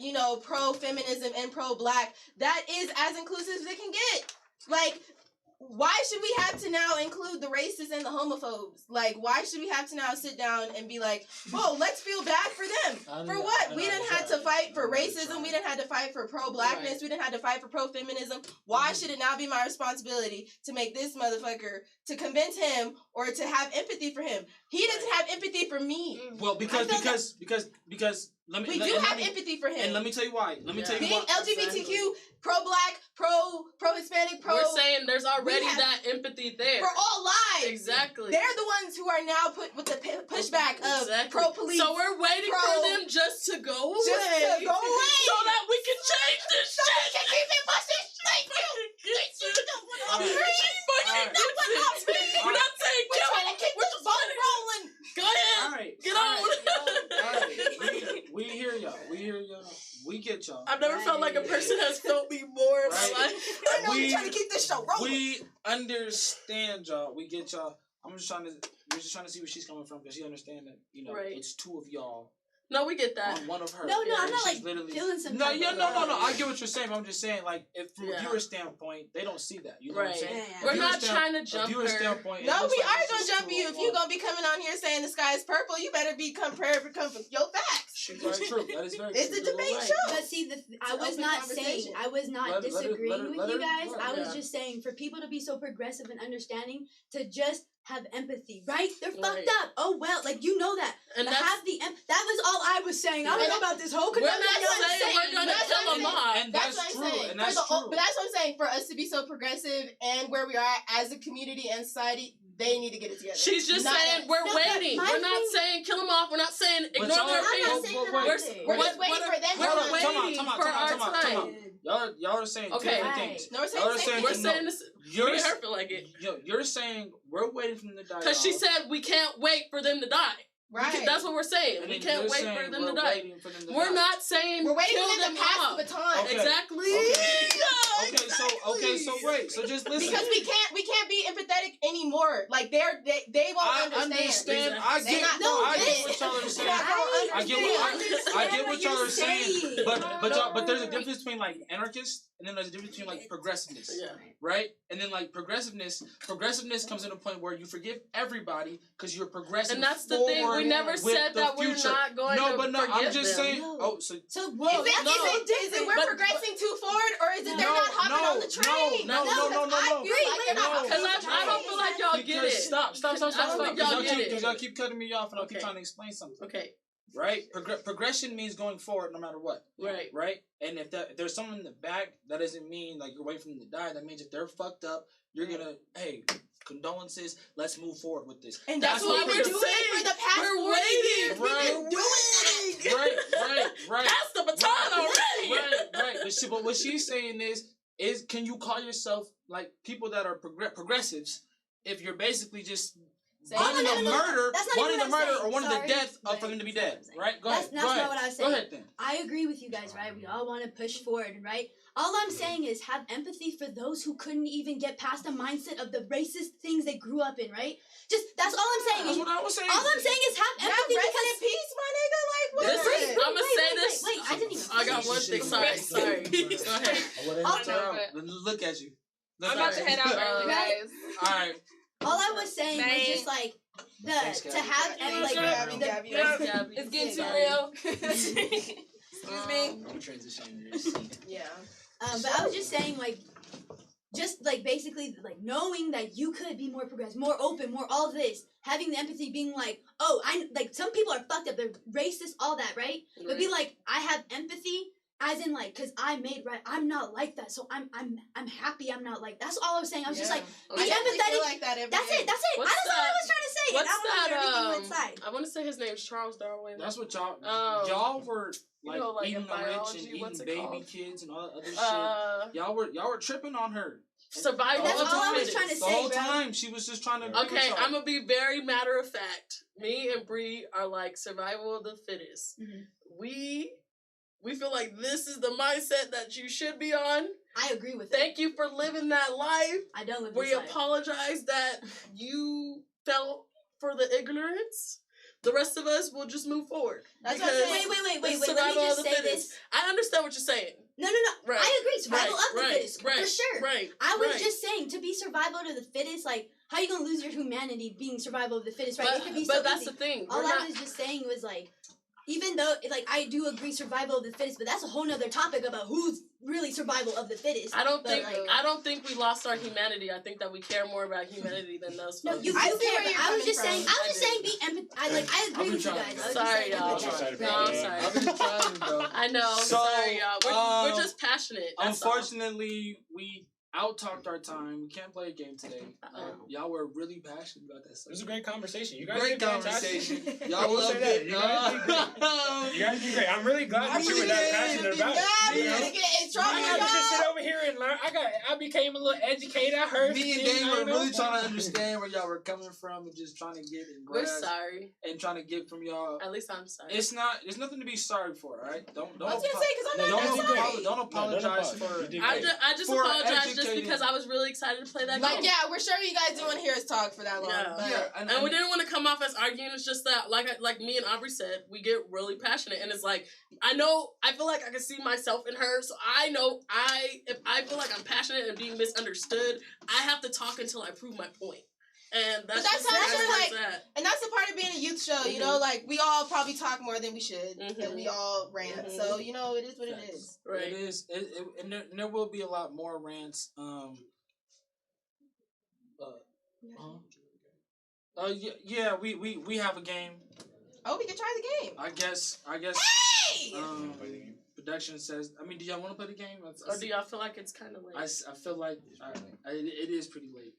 pro feminism and pro black, that is as inclusive as it can get. Like, why should we have to now include the racists and the homophobes? Like, why should we have to now sit down and be like, oh, let's feel bad for them? For what? We didn't have to fight for racism. We didn't have to fight for pro-blackness. Right. We didn't have to fight for pro-feminism. Why should it now be my responsibility to make this motherfucker, to convince him or to have empathy for him? He doesn't have empathy for me. Well, because let me. We do have empathy for him. And let me tell you why. Let me tell you Being why. LGBTQ, pro-black, pro-Hispanic, We're saying there's already have- that empathy there. for all lives. Exactly. They're the ones who are now put with the pushback of pro-police. So we're waiting for them just to go away. Just to go away. So that we can change this So we shit. can keep it pushing. Thank you. We're not saying We're kill trying him. to keep this ball rolling. Go ahead. All right. Get all on. right. We hear y'all. We get y'all. I've never felt like a person has felt me more in my Right. life. I know you're trying to keep this show rolling. We understand y'all. We get y'all. We're just trying to see where she's coming from because she understand that Right. it's two of y'all No, we get that. on one of her. No, and I'm not she's like literally feeling some. No, type yeah, of no. way. I get what you're saying. But I'm just saying, like, if from a Yeah. viewer standpoint, they don't see that. You know what I'm Right. saying? Yeah. A We're viewer not trying to jump A viewer her. standpoint. it No, looks we like are it's gonna just jump two you. on If you're one. gonna be coming on here saying the sky is purple, you better be prepared to come for your facts. Very true. That is very It's true. a debate Right. show. But see, I an was open not saying, conversation. I was not Let her- disagreeing let with you her- guys. let I her- was just saying for people to be so progressive and understanding, to just have empathy, right? They're Right. fucked up. Oh well, like you know that. And To that's, have the that was all I was saying. I don't know about this whole we're not conundrum. saying we're gonna That's kill what I'm them off. And That's that's what I'm true. saying. And that's But true. that's what I'm saying. For us to be so progressive and where we are as a community and society, they need to get it together. She's just Not saying us. we're No, but waiting. my We're not thing- saying kill them off. We're not saying ignore y'all- their I'm not opinions. saying But that wait, either. We're just waiting for them. We're Hold on, waiting time out, for our time out. Y'all are saying Okay. different Right. things. No, we're saying Y'all are the same saying We're thing. saying this. You're Me and her feel like it. You're saying we're waiting for them to die. Because she said we can't wait for them to die. Right. That's what we're saying. And We then can't you're wait saying for them to we're die. waiting for them to We're die. not saying We're waiting kill for them them to pass off. the baton. Okay. Exactly. Okay, so wait. So just listen. Because we can't be empathetic anymore. Like they won't I understand. understand. Exactly. I They get. not No, I gonna get get what it. y'all are They saying. not gonna I get what y'all are saying. But there's a difference between like anarchists and then there's a difference between like progressiveness. Yeah. Right? And then like progressiveness comes in a point where you forgive everybody because you're progressing. And that's the thing. We forward never with said the that we're future. not going to No, I'm forgive just them. saying. No. Oh, so So Is well, it we're but- progressing too forward, or is it they're not hopping on the train? No. I feel like they're not Because hopping on the I don't train. feel like y'all get because it. stop. I don't think y'all get it. Because y'all keep cutting me off and I keep Okay. trying to explain something. Okay. Right? Progression means going forward no matter what. Right. Right? And if there's someone in the back, that doesn't mean like you're waiting for them to die. That means if they're fucked up, you're gonna, hey, condolences, let's move forward with this. And that's what we're doing for the past We're 40 years. waiting. We've been doing that. Right. Pass the baton already. Right. But what she's saying is can you call yourself like people that are progressives if you're basically just wanting no, to no, no. murder, That's not even what I'm saying. or wanting the Sorry. death of for Right. them to be That's dead, what I'm saying. right? Go That's ahead. not what I was saying. Go ahead then. I agree with you guys, right? We all want to push forward, right? All I'm saying is have empathy for those who couldn't even get past the mindset of the racist things they grew up in, right? Just that's all I'm saying. That's what I was saying. All I'm saying is have Yeah, empathy rest because in peace, my nigga. Like what? This is, Wait, I'm going to say this. Wait, I didn't even I got finish. one thing. Sorry. Go ahead. Look at you. I'm about to head out early, guys. All right. All I was saying was Thanks. just like Thanks, to Gabby. have Thanks, like Gabby. the- It's getting too Sorry. real. Excuse me. I'm transitioning to your seat. Yeah. But I was just saying like just like basically like knowing that you could be more progressive, more open, more all this, having the empathy, being like, oh, I like some people are fucked up, they're racist, all that, right? But be like, I have empathy, as in like, cause I made right, I'm not like that, so I'm happy I'm not like. That's all I was saying. I was just like, be empathetic. Like that every that's day. it. That's it. What's That's all I was trying to say. What's and I don't know that? everything inside. I want to say his name's Charles Darwin. That's what y'all were like, like eating in the rich biology, and eating what's it baby called? kids and all that other shit. Y'all were tripping on her. Survival That's of the all I was fittest. trying to The say, whole bro. time she was just trying to. Okay, I'm gonna be very matter of fact. Me and Bree are like survival of the fittest. Mhm. We feel like this is the mindset that you should be on. I agree with Thank you for living that life. I don't live We this life. apologize that you fell for the ignorance. The rest of us will just move forward. That's Because what I'm saying. Wait. it's Let me survival of just the say fittest. this. I understand what you're saying. No. Right. I agree. Survival of the right, fittest, right, for sure. Right. I was right. just saying, to be survival of the fittest, like, how you gonna lose your humanity being survival of the fittest, right? But, It could be but so that's easy. the thing. All We're I not, was just saying was like, even though like I do agree survival of the fittest, but that's a whole nother topic about who's really survival of the fittest. I don't But, think like, I don't think we lost our humanity. I think that we care more about humanity than those No, folks. you do I care. see where But you're I was coming just from. saying. I was just saying. Be empath. I agree been with you trying. guys. I was Sorry, just saying y'all. empathetic. No, I'm sorry. I've been trying, bro. I know. So, sorry, y'all. We're just passionate. That's all. Unfortunately, we out-talked our time. We can't play a game today. Uh-oh. Y'all were really passionate about that It was a subject. great conversation. You guys Great did fantastic. conversation. I Y'all will say loved that. it. You guys did great. You guys did great. I'm really glad that you were that passionate about it. You know? I had to just sit over here and learn. I became a little educated. I heard Me and some things Dane I were know. really trying to understand where y'all were coming from and just trying to get and We're grasp sorry. and trying to get from y'all. At least I'm sorry. It's not. There's nothing to be sorry for. All right. Don't. I was gonna say because I'm No, not you that did great. sorry. Don't apologize apologize. for. You did I great. just For apologize just educating- because I was really excited to play that Like, game. yeah, we're sure you guys didn't want to hear us talk for that long. Yeah. But Yeah, And we didn't want to come off as arguing. It's just that, like me and Aubrey said, we get really passionate, and it's like I feel like I can see myself in her. So I know if I feel like I'm passionate and being misunderstood, I have to talk until I prove my point. And that's that's just how that's you're, where like- it's at. And that's the part of being a youth show, you know, like we all probably talk more than we should, and we all rant. Mhm. So you know, it is what it is. Right. It is. And there will be a lot more rants. Yeah. We have a game. Oh, we can try the game. I guess. Hey! Production says. I mean, do y'all want to play the game? Or do y'all feel like it's kind of late? I feel like it is pretty late.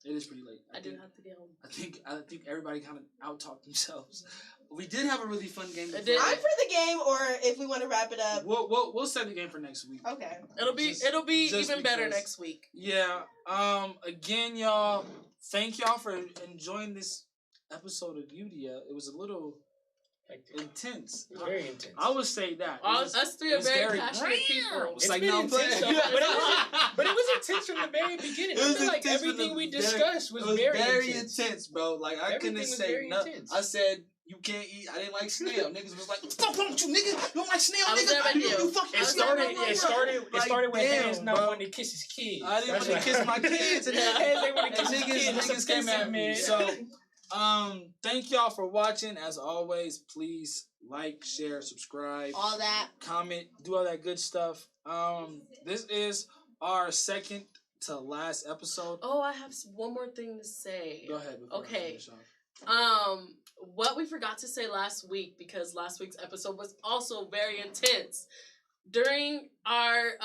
It is pretty late. I do have to get home. I think everybody kind of out talked themselves. We did have a really fun game. It did. I'm for the game, or if we want to wrap it up. We'll set the game for next week. Okay. It'll be Just even better because- next week. Yeah. Again, y'all. Thank y'all for enjoying this episode of YOUDIA. It was a little intense. Very intense. I would say that. Us three are very passionate people. It's like, been no, I'm intense, playing. though, but it was intense from the very beginning. I feel like everything we discussed was very intense. bro. Like I Everything couldn't was say very nothing. intense. I said you can't eat. I didn't like snail. Niggas was like, "Fuck wrong with you, nigga? You don't like snail, I was there nigga? with you. You fucking It It started with damn, hands not bro. wanting to kiss his kids. I didn't want to That's kiss why. my kids and that. Hands ain't want to And kiss his kids. niggas came at me. Man. So, thank y'all for watching. As always, please like, share, subscribe, All that. comment, do all that good stuff. This is our second to last episode. Oh, I have one more thing to say. Go ahead. before I Okay. finish off. What we forgot to say last week, because last week's episode was also very intense. During our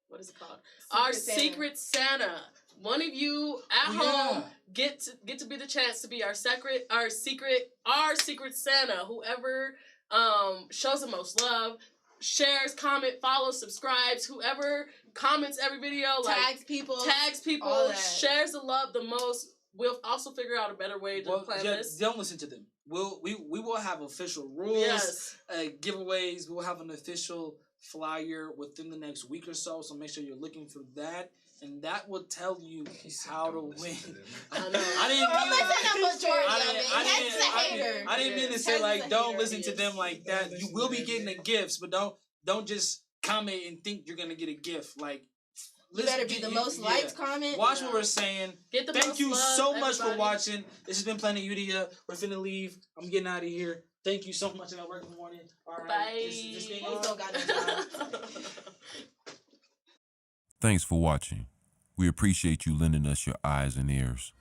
what is it called? Our Secret Santa. One of you at home get to be the chance to be our secret Santa. Whoever shows the most love, shares, comment, follows, subscribes, whoever comments every video, Tags people. people, shares the love the most. We'll also figure out a better way to plan this. Don't listen to them. We will have official rules, Yes. giveaways. We'll have an official flyer within the next week or so. So make sure you're looking for that, and that will tell you how to win. I know. I didn't mean to say like don't listen to them like that. You will be getting the gifts, but don't just comment and think you're gonna get a gift. Like You better be the most liked comment. Watch what we're saying. Get the Thank most you love, so much for everybody. watching. This has been Planet YOUDIA. We're finna leave. I'm getting out of here. Thank you so much. I got work in the morning. All right. Bye. This thing Please on. don't got no job. Thanks for watching. We appreciate you lending us your eyes and ears.